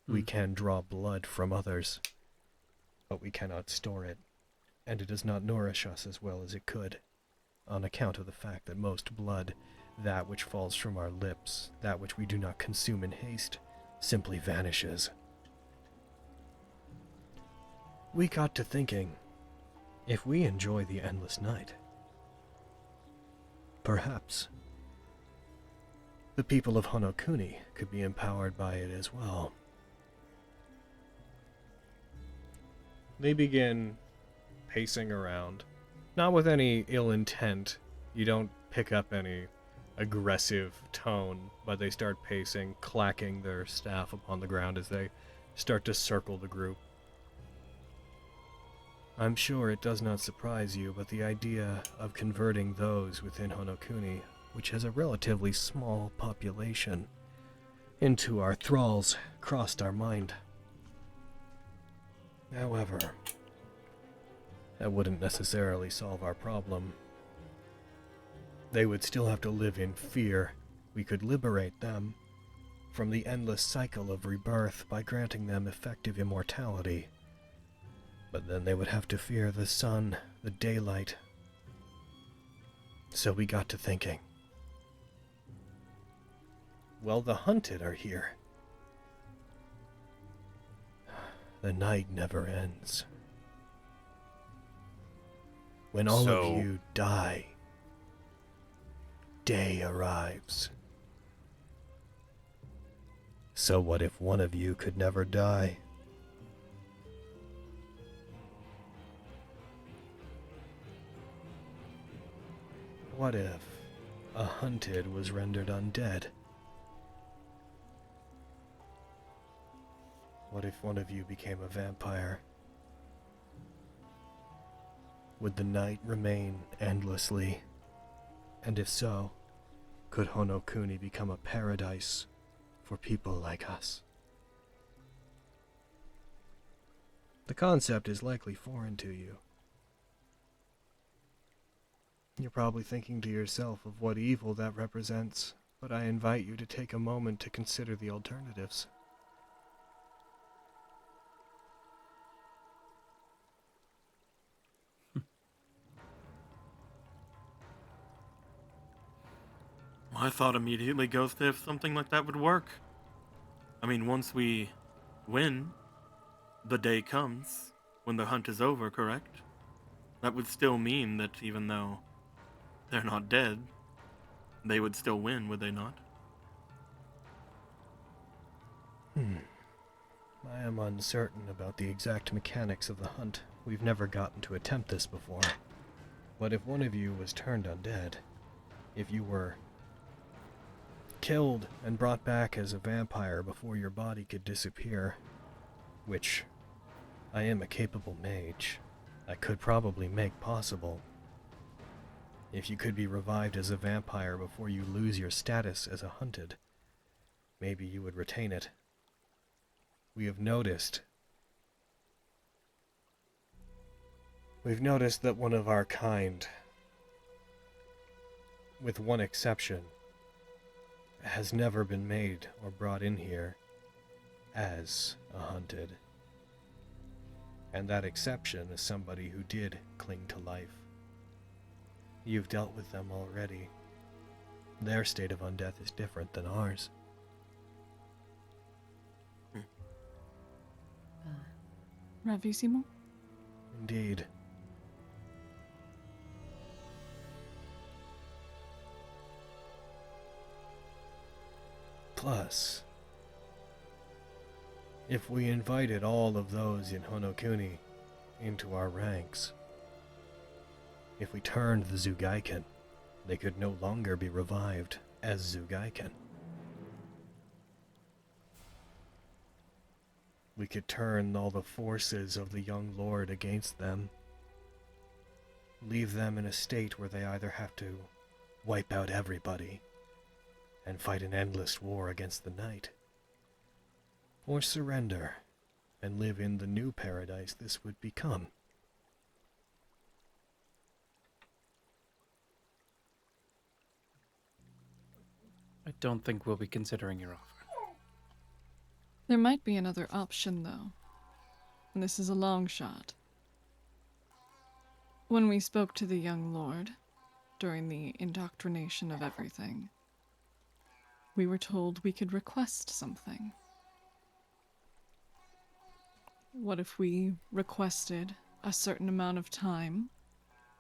We can draw blood from others, but we cannot store it, and it does not nourish us as well as it could, on account of the fact that most blood, that which falls from our lips, that which we do not consume in haste, simply vanishes. We got to thinking, if we enjoy the endless night, perhaps the people of Honokuni could be empowered by it as well. They begin pacing around, not with any ill intent. You don't pick up any aggressive tone, but they start pacing, clacking their staff upon the ground as they start to circle the group. I'm sure it does not surprise you, but the idea of converting those within Honokuni, which has a relatively small population, into our thralls crossed our mind. However, that wouldn't necessarily solve our problem. They would still have to live in fear. We could liberate them from the endless cycle of rebirth by granting them effective immortality. But then they would have to fear the sun, the daylight. So we got to thinking. Well, the hunted are here. The night never ends. When all of you die, day arrives. So what if one of you could never die? What if a hunted was rendered undead? What if one of you became a vampire? Would the night remain endlessly? And if so, could Honokuni become a paradise for people like us? The concept is likely foreign to you. You're probably thinking to yourself of what evil that represents, but I invite you to take a moment to consider the alternatives. My thought immediately goes to if something like that would work. I mean, once we win, the day comes when the hunt is over, correct? That would still mean that even though they're not dead, they would still win, would they not? I am uncertain about the exact mechanics of the hunt. We've never gotten to attempt this before. But if one of you was turned undead, if you were killed and brought back as a vampire before your body could disappear, which I am a capable mage, I could probably make possible. If you could be revived as a vampire before you lose your status as a hunted, maybe you would retain it. we have noticed. We've noticed that one of our kind, with one exception, has never been made or brought in here as a hunted. And that exception is somebody who did cling to life. You've dealt with them already. Their state of undeath is different than ours. Bravissimo? Indeed. Plus, if we invited all of those in Honokuni into our ranks, if we turned the Zugaiken, they could no longer be revived as Zugaiken. We could turn all the forces of the young lord against them, leave them in a state where they either have to wipe out everybody and fight an endless war against the night, or surrender and live in the new paradise this would become. I don't think we'll be considering your offer. There might be another option, though. And this is a long shot. When we spoke to the young lord, during the indoctrination of everything, we were told we could request something. What if we requested a certain amount of time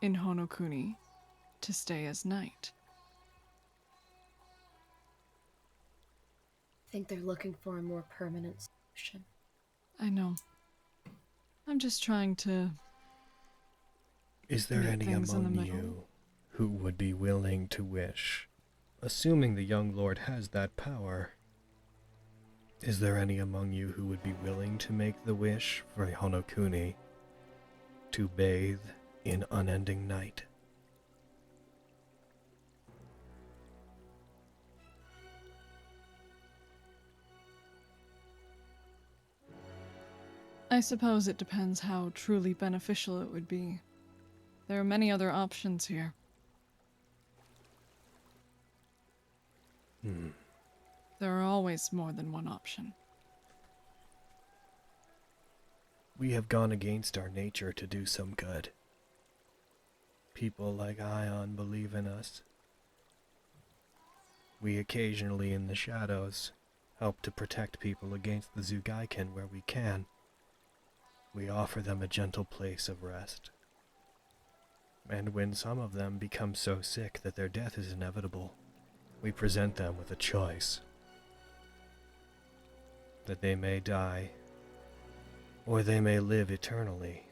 in Honokuni to stay as knight? I think they're looking for a more permanent solution. I know. I'm just trying to... Is there any among you who would be willing to wish, assuming the young lord has that power, is there any among you who would be willing to make the wish for Honokuni to bathe in unending night? I suppose it depends how truly beneficial it would be. There are many other options here. There are always more than one option. We have gone against our nature to do some good. People like Ion believe in us. We occasionally, in the shadows, help to protect people against the Zugaiken where we can. We offer them a gentle place of rest. And when some of them become so sick that their death is inevitable, we present them with a choice. That they may die, or they may live eternally.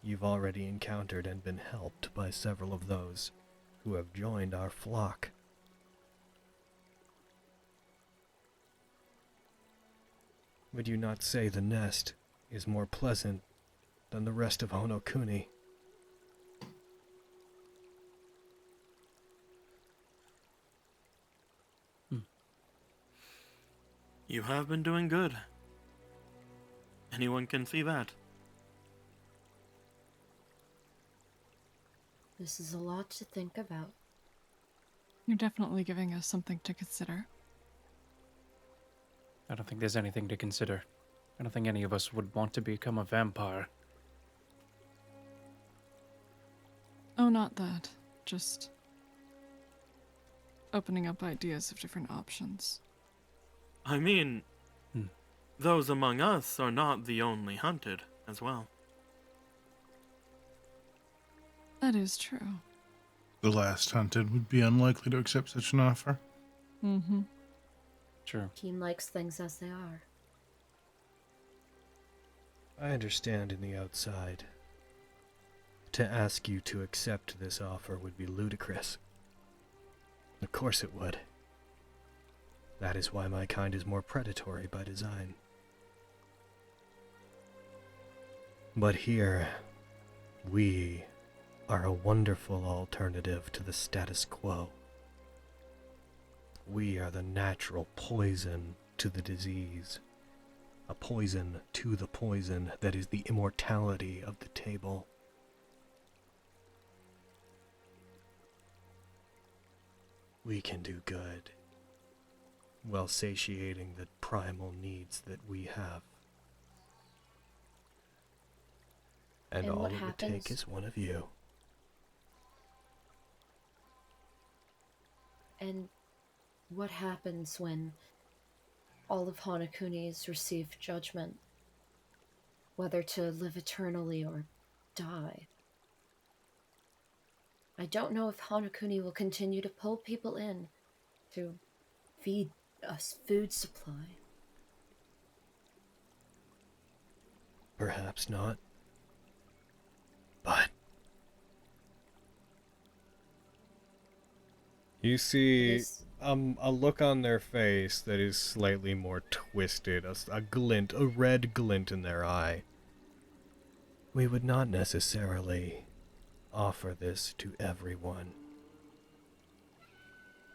You've already encountered and been helped by several of those who have joined our flock. Would you not say the nest is more pleasant than the rest of Honokuni? You have been doing good. Anyone can see that. This is a lot to think about. You're definitely giving us something to consider. I don't think there's anything to consider. I don't think any of us would want to become a vampire. Oh, not that. Just opening up ideas of different options. I mean, those among us are not the only hunted as well. That is true. The last hunted would be unlikely to accept such an offer. Mm-hmm. True. Team likes things as they are. I understand in the outside. To ask you to accept this offer would be ludicrous. Of course it would. That is why my kind is more predatory by design. But here, we are a wonderful alternative to the status quo. We are the natural poison to the disease. a poison to the poison that is the immortality of the table. We can do good, while satiating the primal needs that we have. And all it would take is one of you. And what happens when all of Hanakunis receive judgment, whether to live eternally or die? I don't know if Hanakuni will continue to pull people in to feed us food supply. Perhaps not. But you see a look on their face that is slightly more twisted, a glint, a red glint in their eye. We would not necessarily offer this to everyone.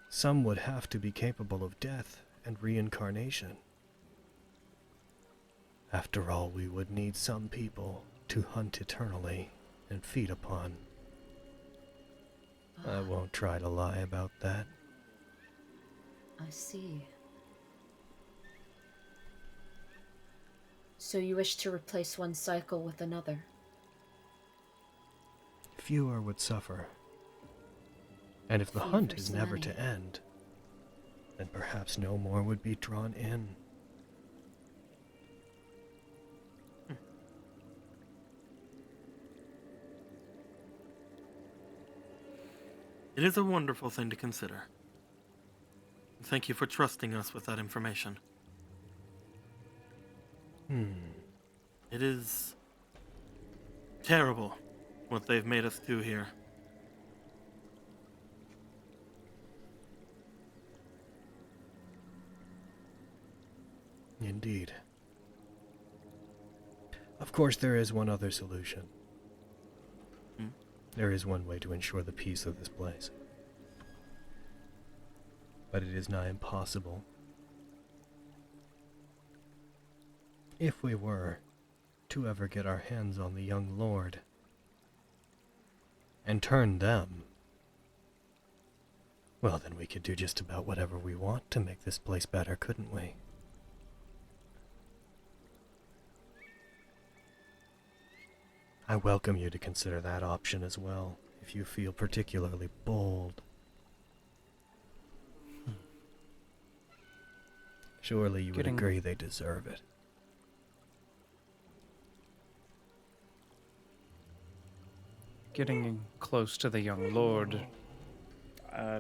Some would have to be capable of death and reincarnation. After all, we would need some people to hunt eternally and feed upon. I won't try to lie about that. I see. So you wish to replace one cycle with another? Fewer would suffer. And if the hunt is never to end, then perhaps no more would be drawn in. It is a wonderful thing to consider. Thank you for trusting us with that information. It is terrible what they've made us do here. Indeed. Of course, there is one other solution. There is one way to ensure the peace of this place. But it is nigh impossible. If we were to ever get our hands on the young lord and turn them, well, then we could do just about whatever we want to make this place better, couldn't we? I welcome you to consider that option as well, if you feel particularly bold. Surely you would agree they deserve it. Getting close to the young lord.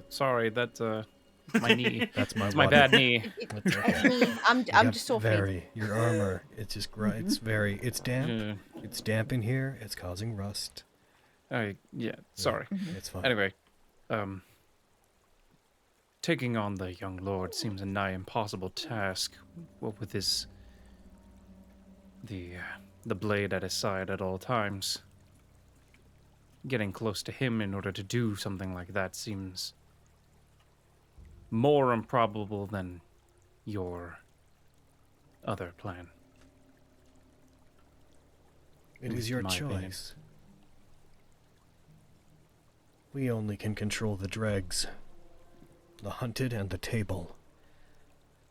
Sorry, that's my knee. That's my bad knee. Okay. I'm just so your armor. It's just it's damp. Yeah. It's damp in here. It's causing rust. Yeah. Sorry. It's fine. Anyway, taking on the young lord seems a nigh impossible task. What with the blade at his side at all times. Getting close to him in order to do something like that seems more improbable than your other plan. It is your choice. We only can control the dregs. The hunted and the table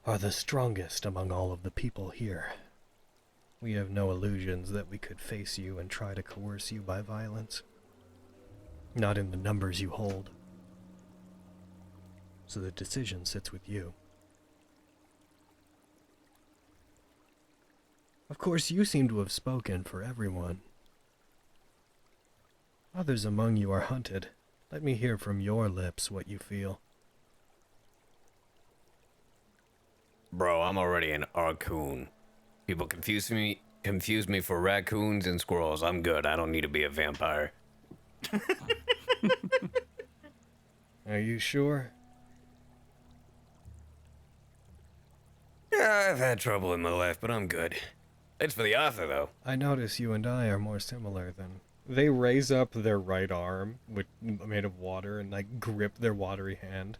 are the strongest among all of the people here. We have no illusions that we could face you and try to coerce you by violence. Not in the numbers you hold. So the decision sits with you. Of course, you seem to have spoken for everyone. Others among you are hunted. Let me hear from your lips what you feel. Bro, I'm already an raccoon. People confuse me for raccoons and squirrels. I'm good. I don't need to be a vampire. Are you sure? Yeah, I've had trouble in my life, but I'm good. It's for the author, though. I notice you and I are more similar than... They raise up their right arm, made of water, and like grip their watery hand.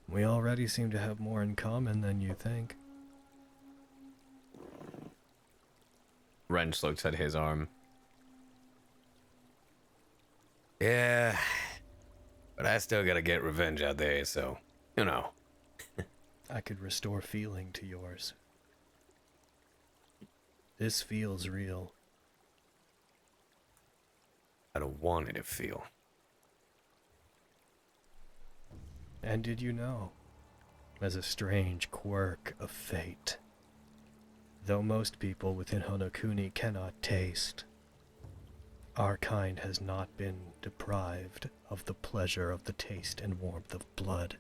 We already seem to have more in common than you think. Wrench looks at his arm. Yeah, but I still gotta get revenge out there, so, you know. I could restore feeling to yours. This feels real. I don't want it to feel. And did you know, as a strange quirk of fate, though most people within Honokuni cannot taste, our kind has not been deprived of the pleasure of the taste and warmth of blood.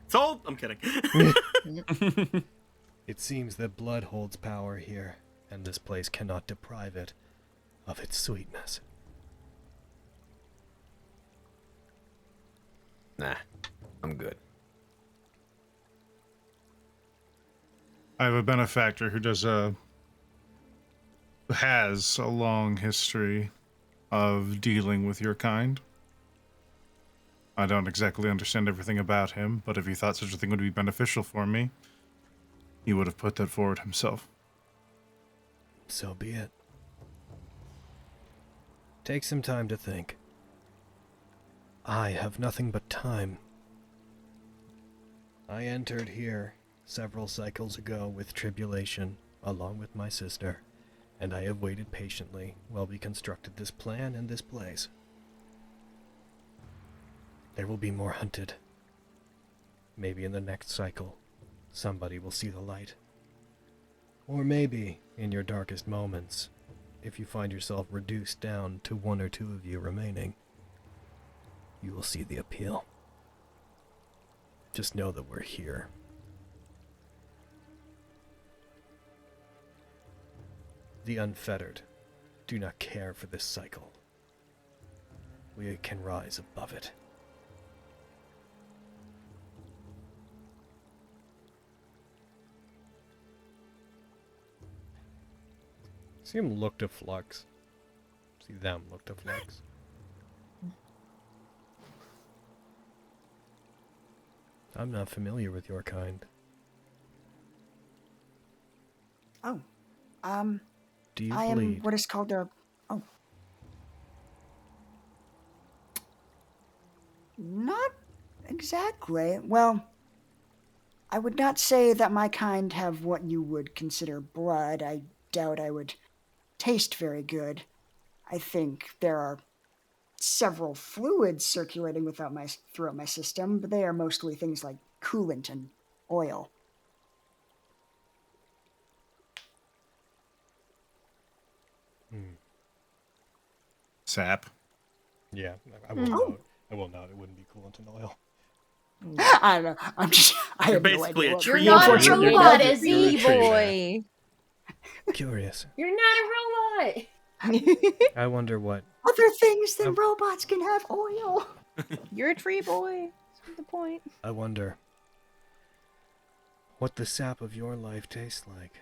Sold? I'm kidding. It seems that blood holds power here, and this place cannot deprive it of its sweetness. Nah, I'm good. I have a benefactor who has a long history of dealing with your kind. I don't exactly understand everything about him, but if he thought such a thing would be beneficial for me, he would have put that forward himself. So be it. Take some time to think. I have nothing but time. I entered here several cycles ago with tribulation, along with my sister, and I have waited patiently while we constructed this plan and this place. There will be more hunted. Maybe in the next cycle, somebody will see the light. Or maybe, in your darkest moments, if you find yourself reduced down to one or two of you remaining, you will see the appeal. Just know that we're here. The unfettered do not care for this cycle. We can rise above it. See him look to Flux. See them look to Flux. I'm not familiar with your kind. Oh. Do you I bleed? am what is called a... Oh. Not exactly. Well, I would not say that my kind have what you would consider blood. I doubt I would taste very good. I think there are several fluids circulating throughout my system, but they are mostly things like coolant and oil. Sap. Yeah, I will not. I will not. It wouldn't be coolant and oil. I don't know. I have basically no a idea. tree. You're not a robot, is he? boy. Curious. You're not a robot. I wonder what... Other things than robots can have oil. You're a tree boy. That's the point. I wonder what the sap of your life tastes like.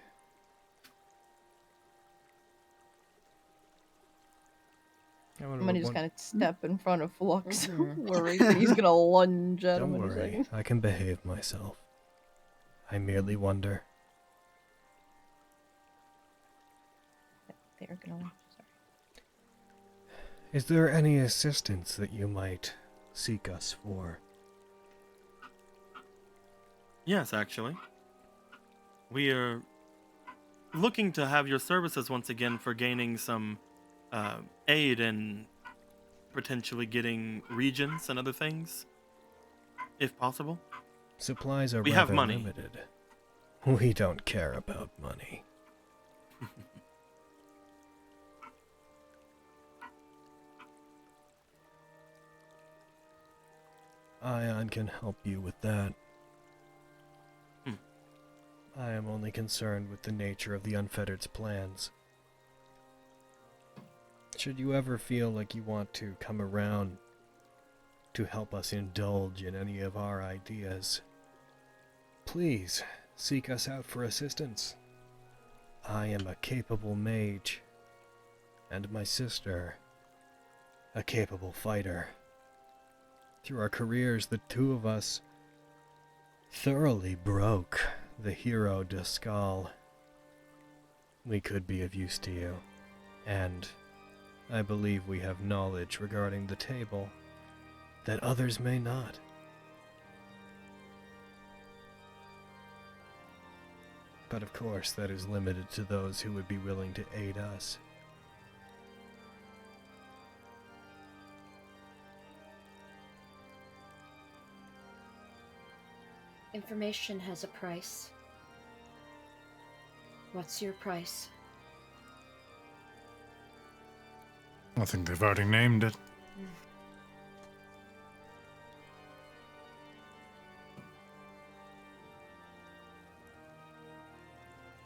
I'm gonna just kind of step in front of Flux, worried that he's gonna lunge at him. Don't worry, I can behave myself. I merely wonder. They're gonna. Sorry. Is there any assistance that you might seek us for? Yes, actually. We are looking to have your services once again for gaining some aid in potentially getting regions and other things, if possible. Supplies are we rather have money. limited. We don't care about money. Ion can help you with that. I am only concerned with the nature of the Unfettered's plans. Should you ever feel like you want to come around to help us indulge in any of our ideas, please seek us out for assistance. I am a capable mage, and my sister, a capable fighter. Through our careers, the two of us thoroughly broke the hero Duskal, we could be of use to you, and I believe we have knowledge regarding the table that others may not. But of course, that is limited to those who would be willing to aid us. Information has a price. What's your price? I think they've already named it.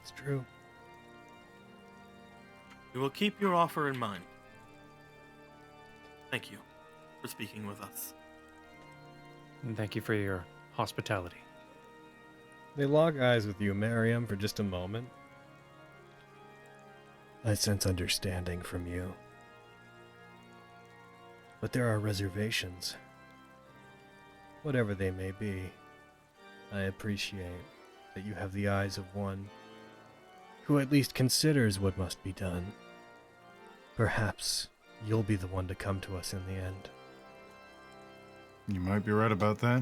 It's true. We will keep your offer in mind. Thank you for speaking with us. And thank you for your hospitality. They lock eyes with you, Miriam, for just a moment. I sense understanding from you. But there are reservations. Whatever they may be, I appreciate that you have the eyes of one who at least considers what must be done. Perhaps you'll be the one to come to us in the end. You might be right about that.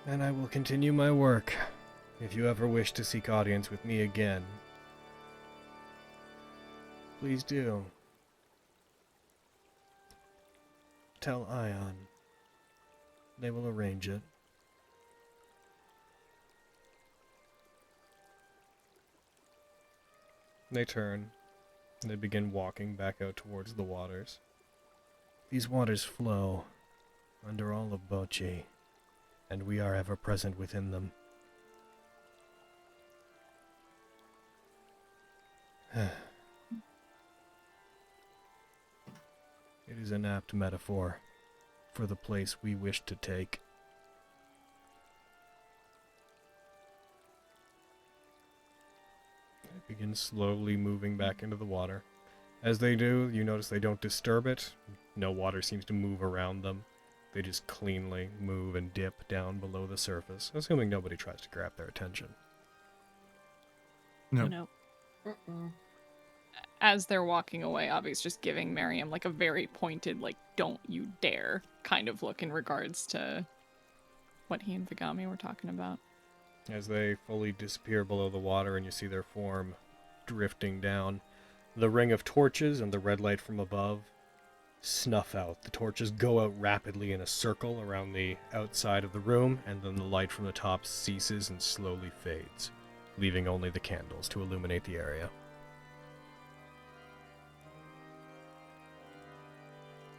And I will continue my work. If you ever wish to seek audience with me again, please do. Tell Ion. They will arrange it. They turn. They begin walking back out towards the waters. These waters flow under all of Bochi, and we are ever present within them. It is an apt metaphor for the place we wish to take. They begin slowly moving back into the water. As they do, you notice they don't disturb it. No water seems to move around them. They just cleanly move and dip down below the surface, assuming nobody tries to grab their attention. No. No. As they're walking away, Avi's just giving Miriam like a very pointed, like, don't you dare kind of look in regards to what he and Vigami were talking about. As they fully disappear below the water and you see their form drifting down, the ring of torches and the red light from above snuff out. The torches go out rapidly in a circle around the outside of the room, and then the light from the top ceases and slowly fades, leaving only the candles to illuminate the area.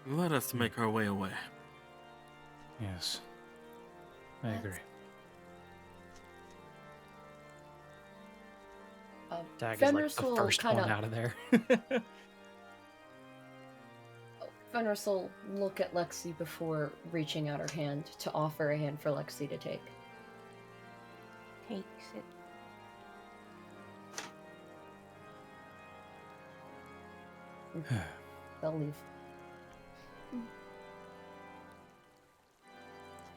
Let us make our way away. Yes. I agree. Dag is like the first one out of there. Fenris will look at Lexi before reaching out her hand to offer a hand for Lexi to take. Takes it. They'll leave.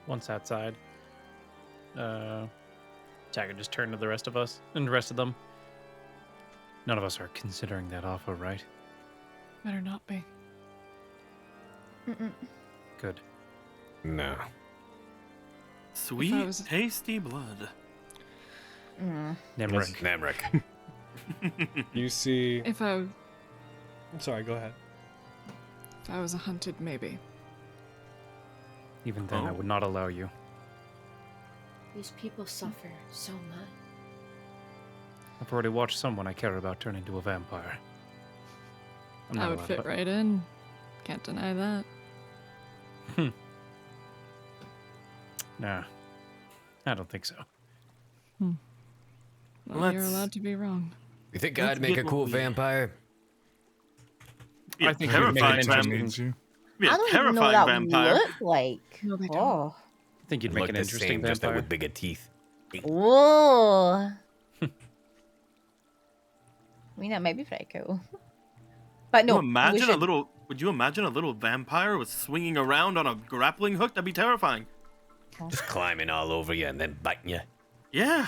Once outside, Tagger just turned to the rest of us and the rest of them. None of us are considering that offer, right? Better not be. Good. No. Sweet, tasty blood. Nemric. You see... I'm sorry, go ahead. If I was a hunted, maybe. Even then, I would not allow you. These people suffer so much. I've already watched someone I care about turn into a vampire. I would fit right in. Can't deny that. Nah. I don't think so. Well, you're allowed to be wrong. You think I'd make a cool vampire? I think you'd make an interesting... I don't even know what that would look like. No, they don't. Oh. I think you'd make an interesting vampire. Just that with bigger teeth. Whoa. I mean, that might be pretty cool. But no. Imagine a little Would you imagine a little vampire was swinging around on a grappling hook? That'd be terrifying. Just climbing all over you and then biting you. Yeah.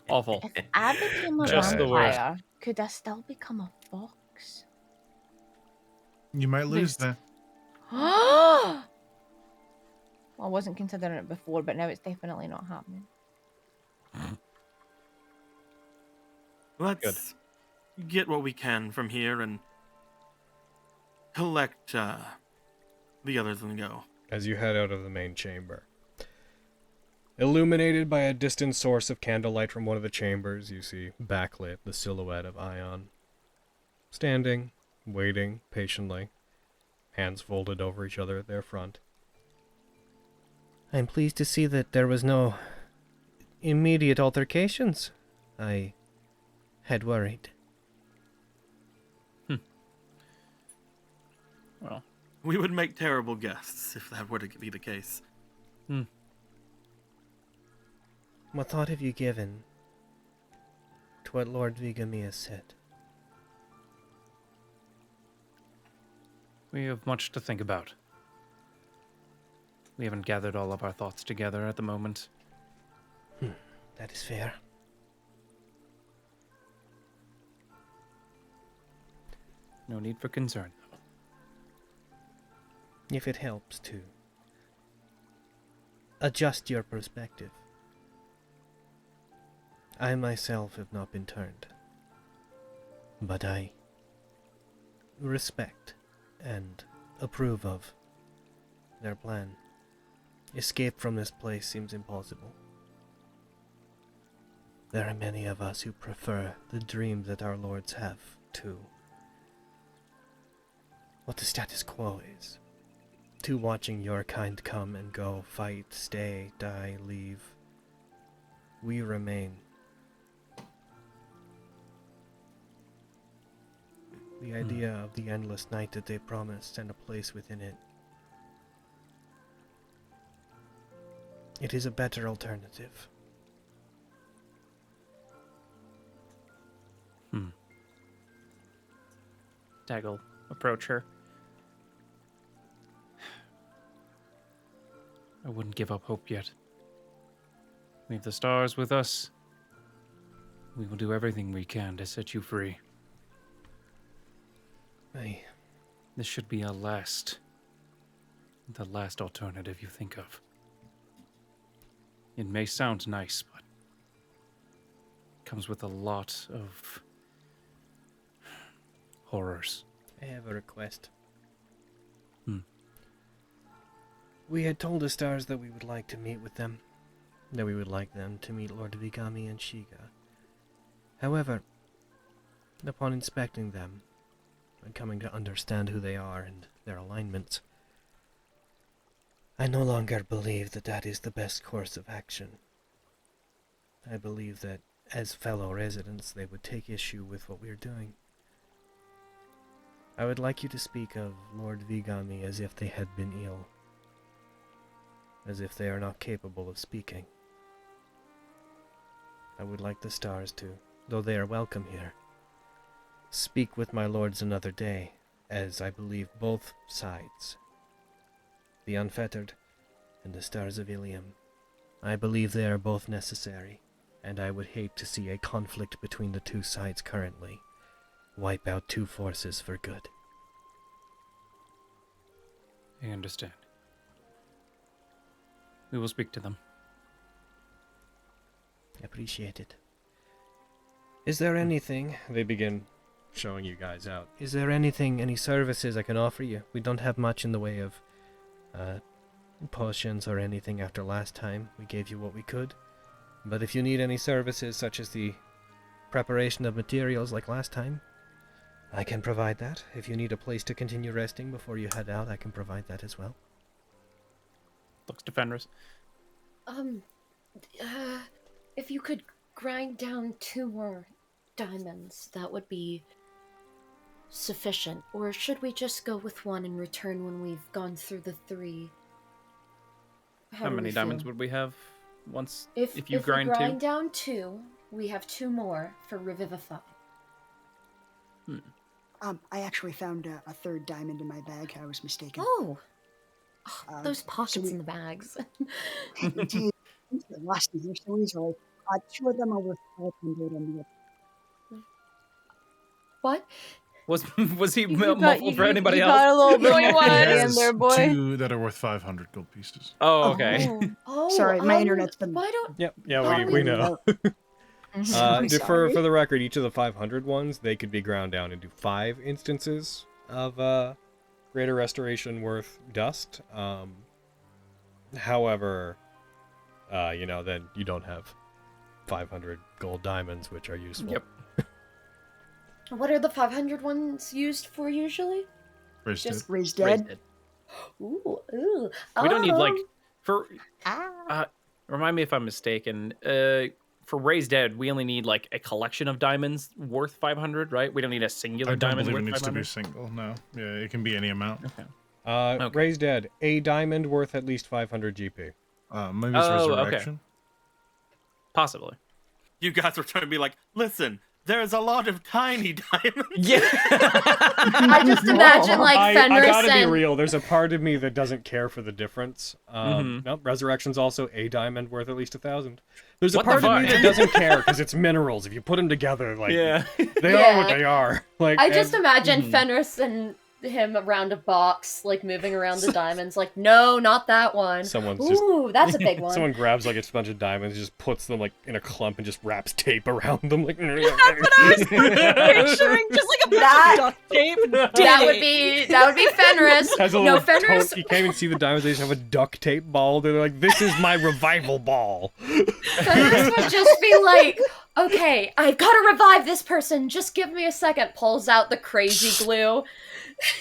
Awful. If I became a Just the worst. vampire, could I still become a fox? You might lose that. Well, I wasn't considering it before, but now it's definitely not happening. Let's get what we can from here and collect the others and go. As you head out of the main chamber. Illuminated by a distant source of candlelight from one of the chambers, you see backlit the silhouette of Ion. Standing, waiting patiently, hands folded over each other at their front. I'm pleased to see that there was no immediate altercations. I had worried. Well, we would make terrible guests if that were to be the case. What thought have you given to what Lord Vigami has said? we have much to think about. We haven't gathered all of our thoughts together at the moment. That is fair. No need for concern. If it helps to adjust your perspective. I myself have not been turned, but I respect and approve of their plan. Escape from this place seems impossible. There are many of us who prefer the dream that our lords have to what the status quo is. To watching your kind come and go, fight, stay, die, leave. We remain. The idea of the endless night that they promised and a place within it. It is a better alternative. Tag will approach her. I wouldn't give up hope yet. We have the stars with us. We will do everything we can to set you free. This should be the last alternative you think of. It may sound nice, but it comes with a lot of horrors. I have a request. We had told the stars that we would like to meet with them, that we would like them to meet Lord Vigami and Shiga. However, upon inspecting them, and coming to understand who they are and their alignments, I no longer believe that that is the best course of action. I believe that, as fellow residents, they would take issue with what we are doing. I would like you to speak of Lord Vigami as if they had been ill, as if they are not capable of speaking. I would like the stars to, though they are welcome here, speak with my lords another day, as I believe both sides, the Unfettered and the Stars of Ilium, I believe they are both necessary, and I would hate to see a conflict between the two sides currently wipe out two forces for good. I understand. We will speak to them. Appreciate it. Is there anything... They begin showing you guys out. Is there anything, any services I can offer you? We don't have much in the way of potions or anything after last time. We gave you what we could. But if you need any services, such as the preparation of materials like last time, I can provide that. If you need a place to continue resting before you head out, I can provide that as well. Looks to Fenris. If you could grind down 2 more diamonds, that would be sufficient. Or should we just go with 1 and return when we've gone through the 3? How many diamonds would we have once if you grind we 2? grind down 2, we have 2 more for Revivify. I actually found a third diamond in my bag. I was mistaken. Oh, those pockets in the bags. Indeed, they lost me here so easily. 2 of them are worth 500 and the What? Was he You muffled for anybody you else? got a little bit Going more what? in there, boy. 2 that are worth 500 gold pieces. Oh, okay. Oh, Sorry, my internet's been. Why don't? Yep, How yeah, do we we know. I'm For the record, each of the 500 ones, they could be ground down into 5 instances of greater restoration worth dust. However, then you don't have 500 gold diamonds, which are useful. Yep. What are the 500 ones used for usually? Just raised dead. Ooh. We don't need like for. Ah. Remind me if I'm mistaken. For raised dead, we only need like a collection of diamonds worth 500, right? We don't need a singular I don't diamond believe it worth needs 500. to be single. No, yeah, it can be any amount. Okay. Raised dead, a diamond worth at least 500 GP. Maybe it's resurrection. Okay. Possibly. You guys are trying to be like, listen, there's a lot of tiny diamonds. Yeah. I just imagine like Fenris I gotta and... be real. There's a part of me that doesn't care for the difference. Nope, resurrection's also a diamond worth at least 1,000. There's a What the part of me fuck? that doesn't care because it's minerals. If you put them together, like Yeah. they are what they are. Like I just imagine Fenris and him around a box, like moving around the diamonds, like, no, not that one. Ooh, that's a big one. Someone grabs like a bunch of diamonds, just puts them like in a clump and just wraps tape around them. Like That's what I was picturing, just like a bunch of duct tape. That would be Fenris. Has a No, little Fenris. You can't even see the diamonds. They just have a duct tape ball. They're like, this is my revival ball. Fenris would just be like, okay, I've got to revive this person. Just give me a second. Pulls out the crazy glue.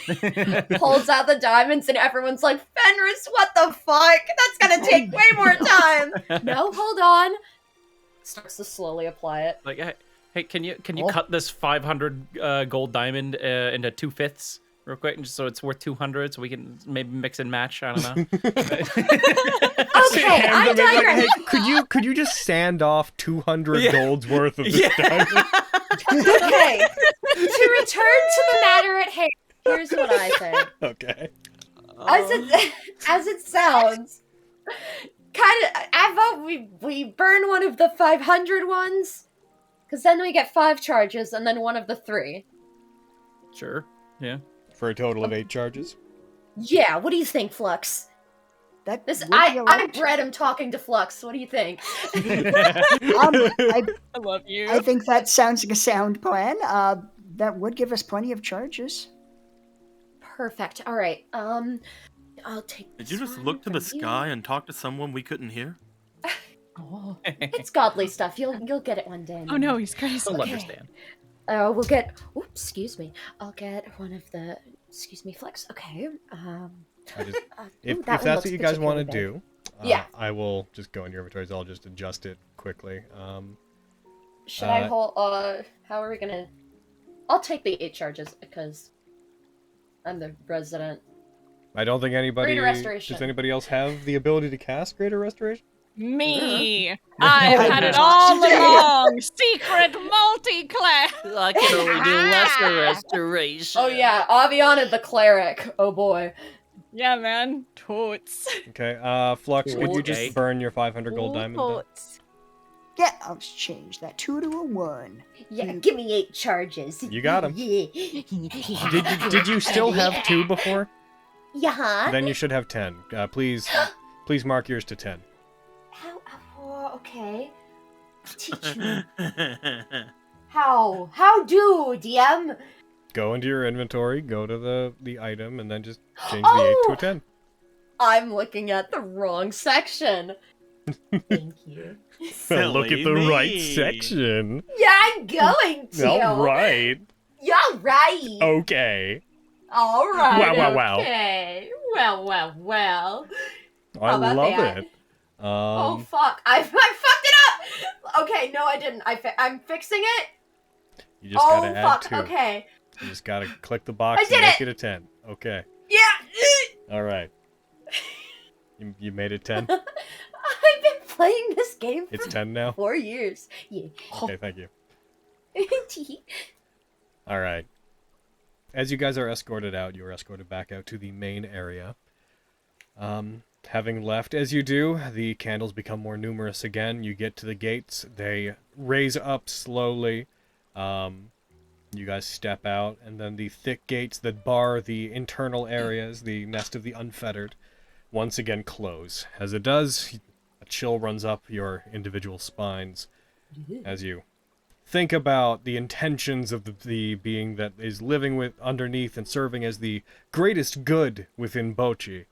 Pulls out the diamonds, and everyone's like, Fenris, what the fuck? That's gonna take way more time. No, hold on. Starts to slowly apply it. Like, hey, can you cut this 500 gold diamond into 2/5 real quick, and just so it's worth 200, so we can maybe mix and match? I don't know. Okay, I digress. Hey, could you just sand off 200 golds worth of this diamond? Okay, to return to the matter at hand. Here's what I think. Okay. As it sounds, kind of. I vote we burn one of the 500 ones, because then we get 5 charges, and then one of the 3. Sure. Yeah. For a total of 8 charges. Yeah. What do you think, Flux? I bred him talking to Flux. What do you think? I love you. I think that sounds like a sound plan. That would give us plenty of charges. Perfect. All right. I'll take. Did you just look to the sky and talk to someone we couldn't hear? Oh, it's godly stuff. You'll get it one day. Oh no, he's crazy. I'll understand. We'll get. Oops, excuse me. I'll get one of the. Excuse me, Flex. Okay. If that's what you guys want to do, yeah, I will just go in your inventories. I'll just adjust it quickly. Should I hold? How are we gonna? I'll take the 8 charges because I'm the resident. I don't think anybody. Greater Restoration. Does anybody else have the ability to cast Greater Restoration? Me! I've had it all along! Secret multi-class! I can only do lesser restoration. Oh yeah, Aviana the cleric. Oh boy. Yeah, man. Totes. Okay, Flux, would you just burn your 500 gold diamond? Totes. Yeah, I'll just change that 2 to a 1. Yeah, give me 8 charges. You got him. Yeah. Did you still have 2 before? Yeah. Then you should have 10. Please mark yours to 10. Okay. Teach me. How do, DM? Go into your inventory, go to the item, and then just change the 8 to a 10. I'm looking at the wrong section. Thank you. Look at the right section. Yeah, I'm going to. All right. Yeah, right. Okay. All right. Wow. Okay. Well. I love it. Oh fuck! I fucked it up. Okay, no, I didn't. I'm fixing it. You just gotta add fuck. 2. Okay. You just gotta click the box I and did make it. it a 10. Okay. Yeah. All right. You made it 10. I've been playing this game for It's 10 now. 4 years. Yeah. Okay, thank you. All right. as you guys are escorted out, you are escorted back out to the main area. Having left, as you do, the candles become more numerous again. You get to the gates. They raise up slowly. You guys step out, and then the thick gates that bar the internal areas, the nest of the unfettered, once again close. As it does, a chill runs up your individual spines as you think about the intentions of the being that is living with underneath and serving as the greatest good within Bochi.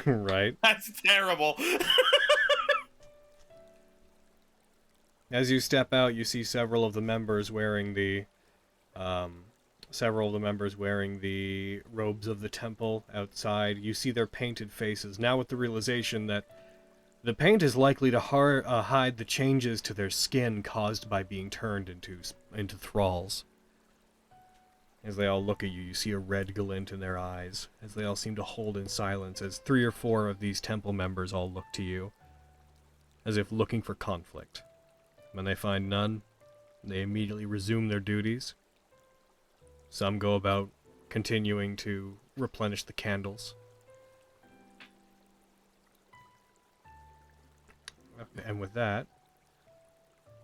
Right? That's terrible. As you step out, you see several of the members wearing the robes of the temple outside. You see their painted faces, now with the realization that the paint is likely to hide the changes to their skin caused by being turned into thralls. As they all look at you, you see a red glint in their eyes, as they all seem to hold in silence, as 3 or 4 of these temple members all look to you, as if looking for conflict. When they find none, they immediately resume their duties. Some go about continuing to replenish the candles. And with that,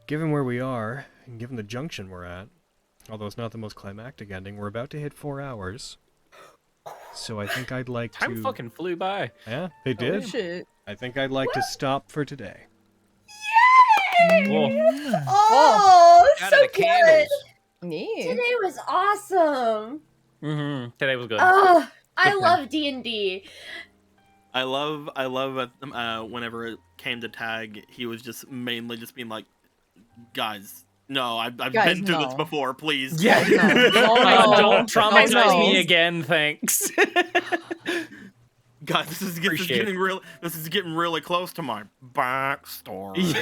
given where we are, and given the junction we're at, although it's not the most climactic ending, we're about to hit 4 hours. So I think I'd like to... Time fucking flew by. Yeah, they did. Shit. I think I'd like to stop for today. Cool. Oh, Out so of the good. candles. Yeah. Today was awesome. Today was good. Oh, I love D&D. I love whenever it came to tag, he was just mainly just being like, guys, no, I've Guys, been through no. this before, please. Yeah. Don't traumatize No. me again, thanks. God, this is getting really close to my backstory.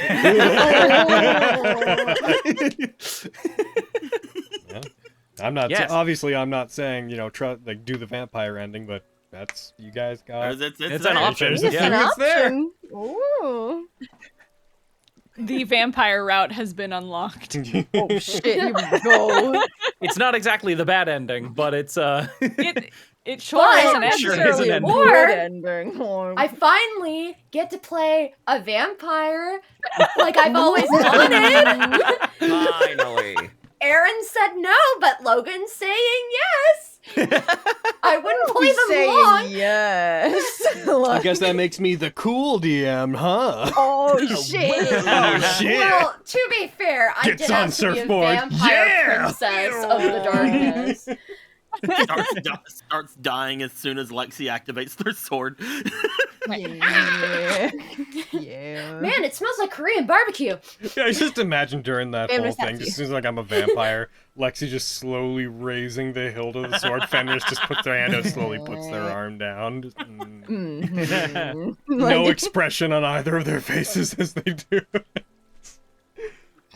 Yeah. I'm not obviously I'm not saying, you know, do the vampire ending, but that's you guys got. It's an option. There's a thing that's there. Ooh. The vampire route has been unlocked. Oh shit, here we go. It's not exactly the bad ending, but it's It sure But is an It end. sure is an ending. Or I finally get to play a vampire like I've always wanted. Finally. Aaron said no, but Logan's saying yes. I wouldn't play them saying long. yes. I guess that makes me the cool DM, huh? Oh shit. Oh shit. Well, to be fair, I Gets did on have to be a surfboard. vampire Yeah! princess of the darkness. starts dying as soon as Lexi activates their sword. Yeah. Yeah. Man, it smells like Korean barbecue. Yeah, I just imagine during that Famous whole thing, tattoo. just as soon as like I'm a vampire, Lexi just slowly raising the hilt of the sword. Fenris just puts their hand out, slowly puts their arm down. Just, no expression on either of their faces as they do it.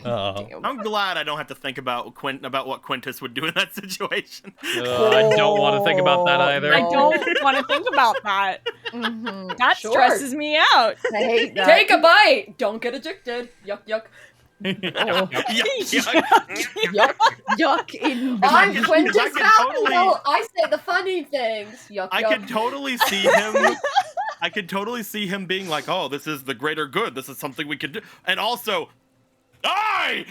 I'm glad I don't have to think about what Quintus would do in that situation. I don't want to think about that either. I don't want to think about that. That stresses me out. I hate that. Take a bite. Don't get addicted. Yuck, yuck. Yuck, yuck in I'm Quintus I can totally- Capital. I say the funny things. Yuck, I yuck. could totally see him. I could totally see him being like, "Oh, this is the greater good. This is something we could do." And also, die.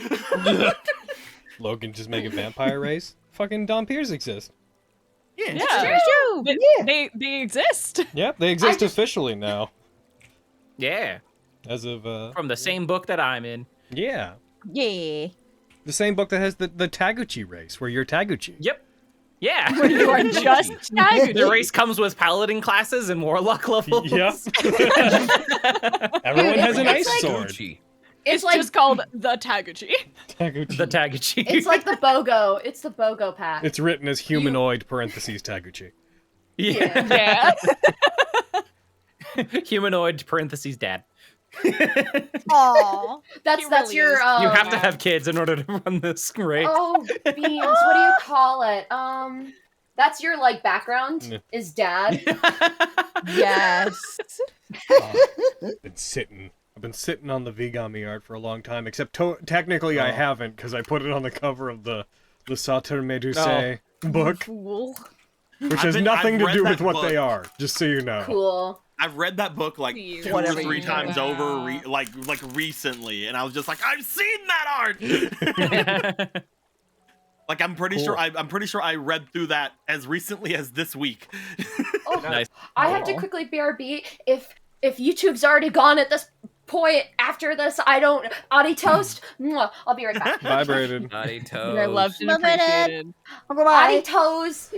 Logan just make a vampire race. Fucking Dom Piers exist. Yeah, True. Yeah. They exist. Yep, they exist officially now. Yeah. As of From the same book that I'm in. yeah, Yeah. the same book that has the Taguchi race, where you're Taguchi. Yep. Yeah. Where you are just Taguchi. The race comes with paladin classes and warlock levels. Yep. Everyone has an ice like- sword. It's It's like just called the Taguchi. Taguchi. The Taguchi. it's like the BOGO. It's the BOGO pack. It's written as humanoid parentheses Taguchi. Yeah. Yeah. Humanoid parentheses dad. Aww. That's really your. is. You have to have kids in order to run this race. Oh, Beans. What do you call it? That's your like background. Is dad? Yes. I've been sitting on the Vigami art for a long time, except technically I haven't, because I put it on the cover of the the Saturdays book, Fool. which has nothing I've to read do that with what book. they are. Just so you know. Cool. I've read that book like two or Whatever three you times do. over, like recently, and I was just like, I've seen that art. Like I'm pretty sure I read through that as recently as this week. Oh, Nice. I have to quickly BRB. If YouTube's already gone at this point, after this, I don't. Adi toast. Mwah, I'll be right back. Vibrated. Naughty toes. They're loved and Love it. appreciated. Adi toes.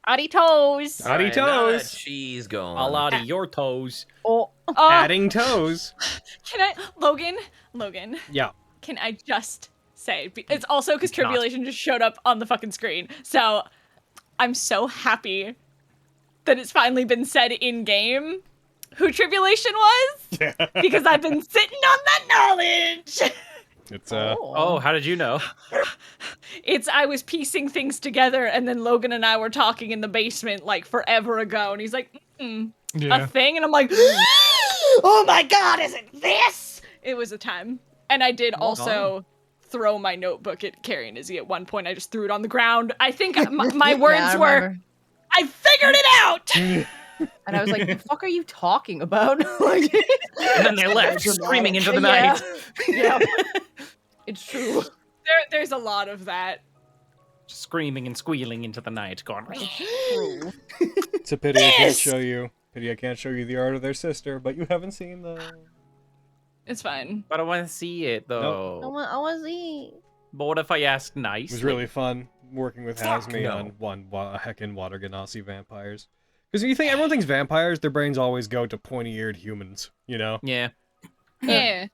Adi toes. Adi Alright, now that toes. she's gone. I'll out of your toes. Oh, Adding toes. Can I, Logan? Yeah. Can I just say? It's also because cannot. Tribulation just showed up on the fucking screen. So I'm so happy that it's finally been said in game who Tribulation was, because I've been sitting on that knowledge. It's Oh, how did you know? I was piecing things together, and then Logan and I were talking in the basement like forever ago, and he's like, a thing, and I'm like, oh my god, is it this? It was a time. And I did also throw my notebook at Carrie and Izzy at one point. I just threw it on the ground. I think my words were, I figured it out! and I was like, the fuck are you talking about? And then they left, screaming into the night. Yeah. It's true. There's a lot of that. Screaming and squealing into the night, going. It's a pity I can't show you. Pity I can't show you the art of their sister, but you haven't seen the. It's fine. But I want to see it though. I want to see. But what if I ask nice? It was really fun working with Hasmi on heckin' water ganassi vampires. Because you think everyone thinks vampires, their brains always go to pointy-eared humans, you know? Yeah. Yeah.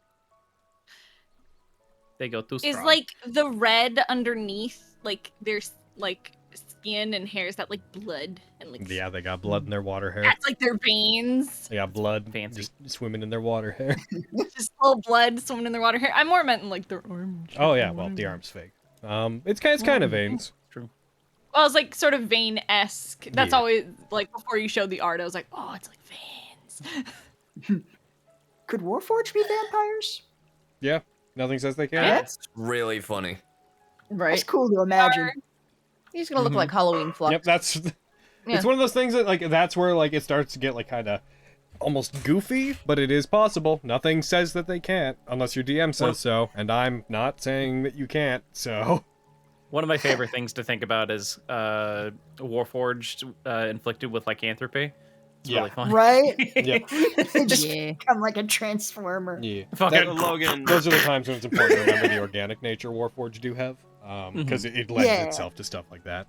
They go too strong. Is like the red underneath, like there's like skin and hair, is that like blood and like Yeah, they got blood in their water hair. that's like their veins. They got blood just swimming in their water hair. Just all blood swimming in their water hair. I more meant in like their arms. Oh yeah, well the arm's fake. It's kind of veins. True. Well, it's like sort of vein-esque. That's Yeah. always like before you showed the art, I was like, oh, it's like veins. Could Warforged be vampires? Yeah, nothing says they can't. That's really funny. Right. It's cool to imagine. He's gonna look like Halloween Flux. Yep, that's. Yeah. It's one of those things that like that's where like it starts to get like kind of almost goofy, but it is possible. Nothing says that they can't unless your DM says so, and I'm not saying that you can't. So. One of my favorite things to think about is Warforged inflicted with lycanthropy. It's really fun. Right? Yep. They just become like a transformer. Yeah. Fucking Logan. Those are the times when it's important to remember the organic nature Warforged do have, because it lends Yeah. itself to stuff like that.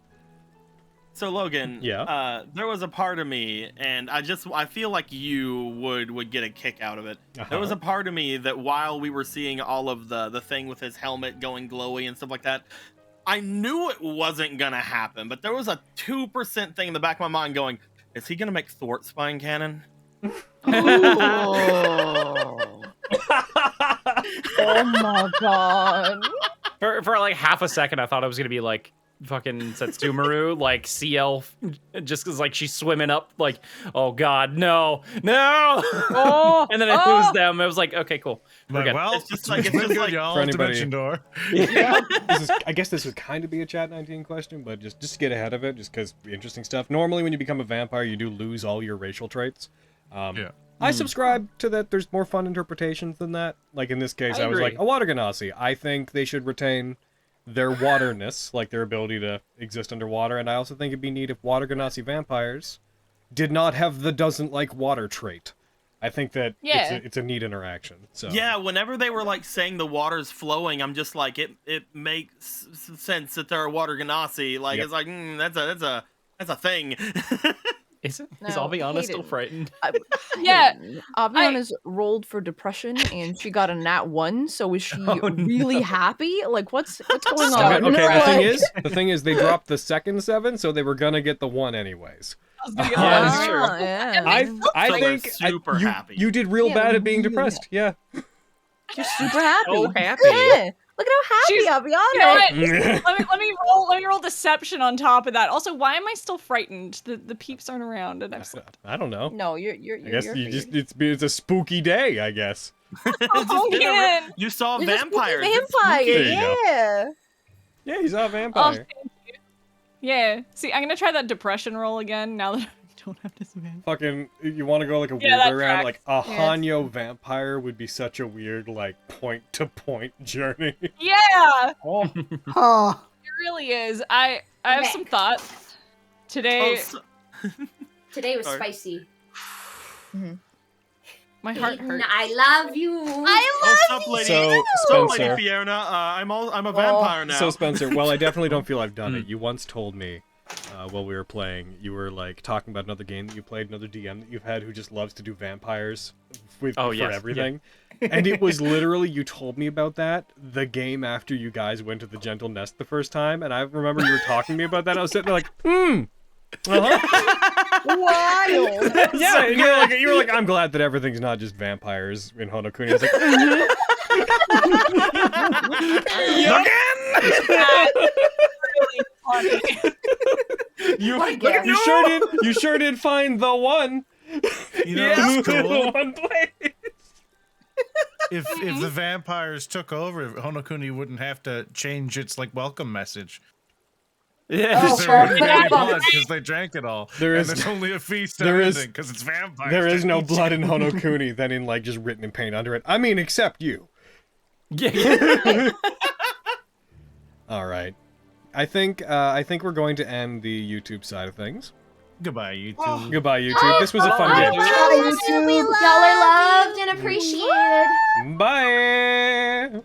So Logan, Yeah? there was a part of me, and I feel like you would get a kick out of it. There was a part of me that while we were seeing all of the thing with his helmet going glowy and stuff like that, I knew it wasn't gonna happen, but there was a 2% thing in the back of my mind going, is he gonna make Thwart spine cannon? Oh my god. For like half a second, I thought it was gonna be like fucking Setsumaru, like CL, just because like she's swimming up, like, oh god, no, Oh, and then it was them. It was like, okay, cool. We're Like, good. well, It's just like it's been good, y'all. For anybody- Dimension door. I guess this would kind of be a Chat 19 question, but just to get ahead of it, just because interesting stuff. Normally, when you become a vampire, you do lose all your racial traits. Yeah. I subscribe to that. There's more fun interpretations than that. Like in this case, I I was like, agree. a water ganassi. I think they should retain their waterness, like their ability to exist underwater, and I also think it'd be neat if water ganassi vampires did not have the doesn't like water trait. I think that it's a neat interaction. So Yeah, whenever they were like saying the water's flowing, I'm just like, it makes sense that they're a water ganassi. Like it's like that's a thing. Is it? No, Is I'll be honest, still Hayden. frightened. Yeah. Aviana's rolled for depression and she got a nat 1, so is she really happy? Like what's going on? Okay, the thing is they dropped the second 7, so they were gonna get the 1 anyways. That's true. Yeah. I So they're think super happy. you did real Yeah, bad at being really depressed. Yeah. You're super happy. So happy. Yeah. Look at how She's- happy Aviana You know is. what? let me roll deception on top of that. Also, why am I still frightened? The peeps aren't around and I've slept. I don't know. No, you're I guess you're you free. just it's a spooky day, I guess. Oh, man. You saw You're just vampires. a It's vampire, spooky. There you go. yeah. Yeah, he's not a Oh, vampire. thank you. Yeah. See, I'm gonna try that depression roll again now that I don't have disadvantage. Fucking, you want to go like a Yeah, weird that way around? Like, a tracks. Yes. Hanyo vampire would be such a weird, like, point-to-point journey. Yeah! Huh. It really is. I have some thoughts. Today... Today was Sorry. spicy. My heart Aiden, hurts. I love you. What's up, lady? So, What's up, Spencer. Lady Fiona? I'm a vampire now. So, Spencer, well, I definitely don't feel I've done it. You once told me, while we were playing, you were, like, talking about another game that you played, another DM that you've had who just loves to do vampires for yes, everything. And it was literally, you told me about that the game after you guys went to the Gentle Nest the first time, and I remember you were talking to me about that. I was sitting there like, Wild. Yeah, and you were like, I'm glad that everything's not just vampires in Honokuni. I was like, You sure did find the one. You know what's cool? The one place. If the vampires took over, Honokuni wouldn't have to change its like welcome message. Yeah, because they drank it all. There's only a feast there is- because it's vampires. There is that no eat blood you. in Honokuni than in like just written in paint under it. I mean, except you. Yeah. All right. I think we're going to end the YouTube side of things. Goodbye, YouTube. Goodbye, YouTube. This was a fun game. Y'all are loved and appreciated. Bye.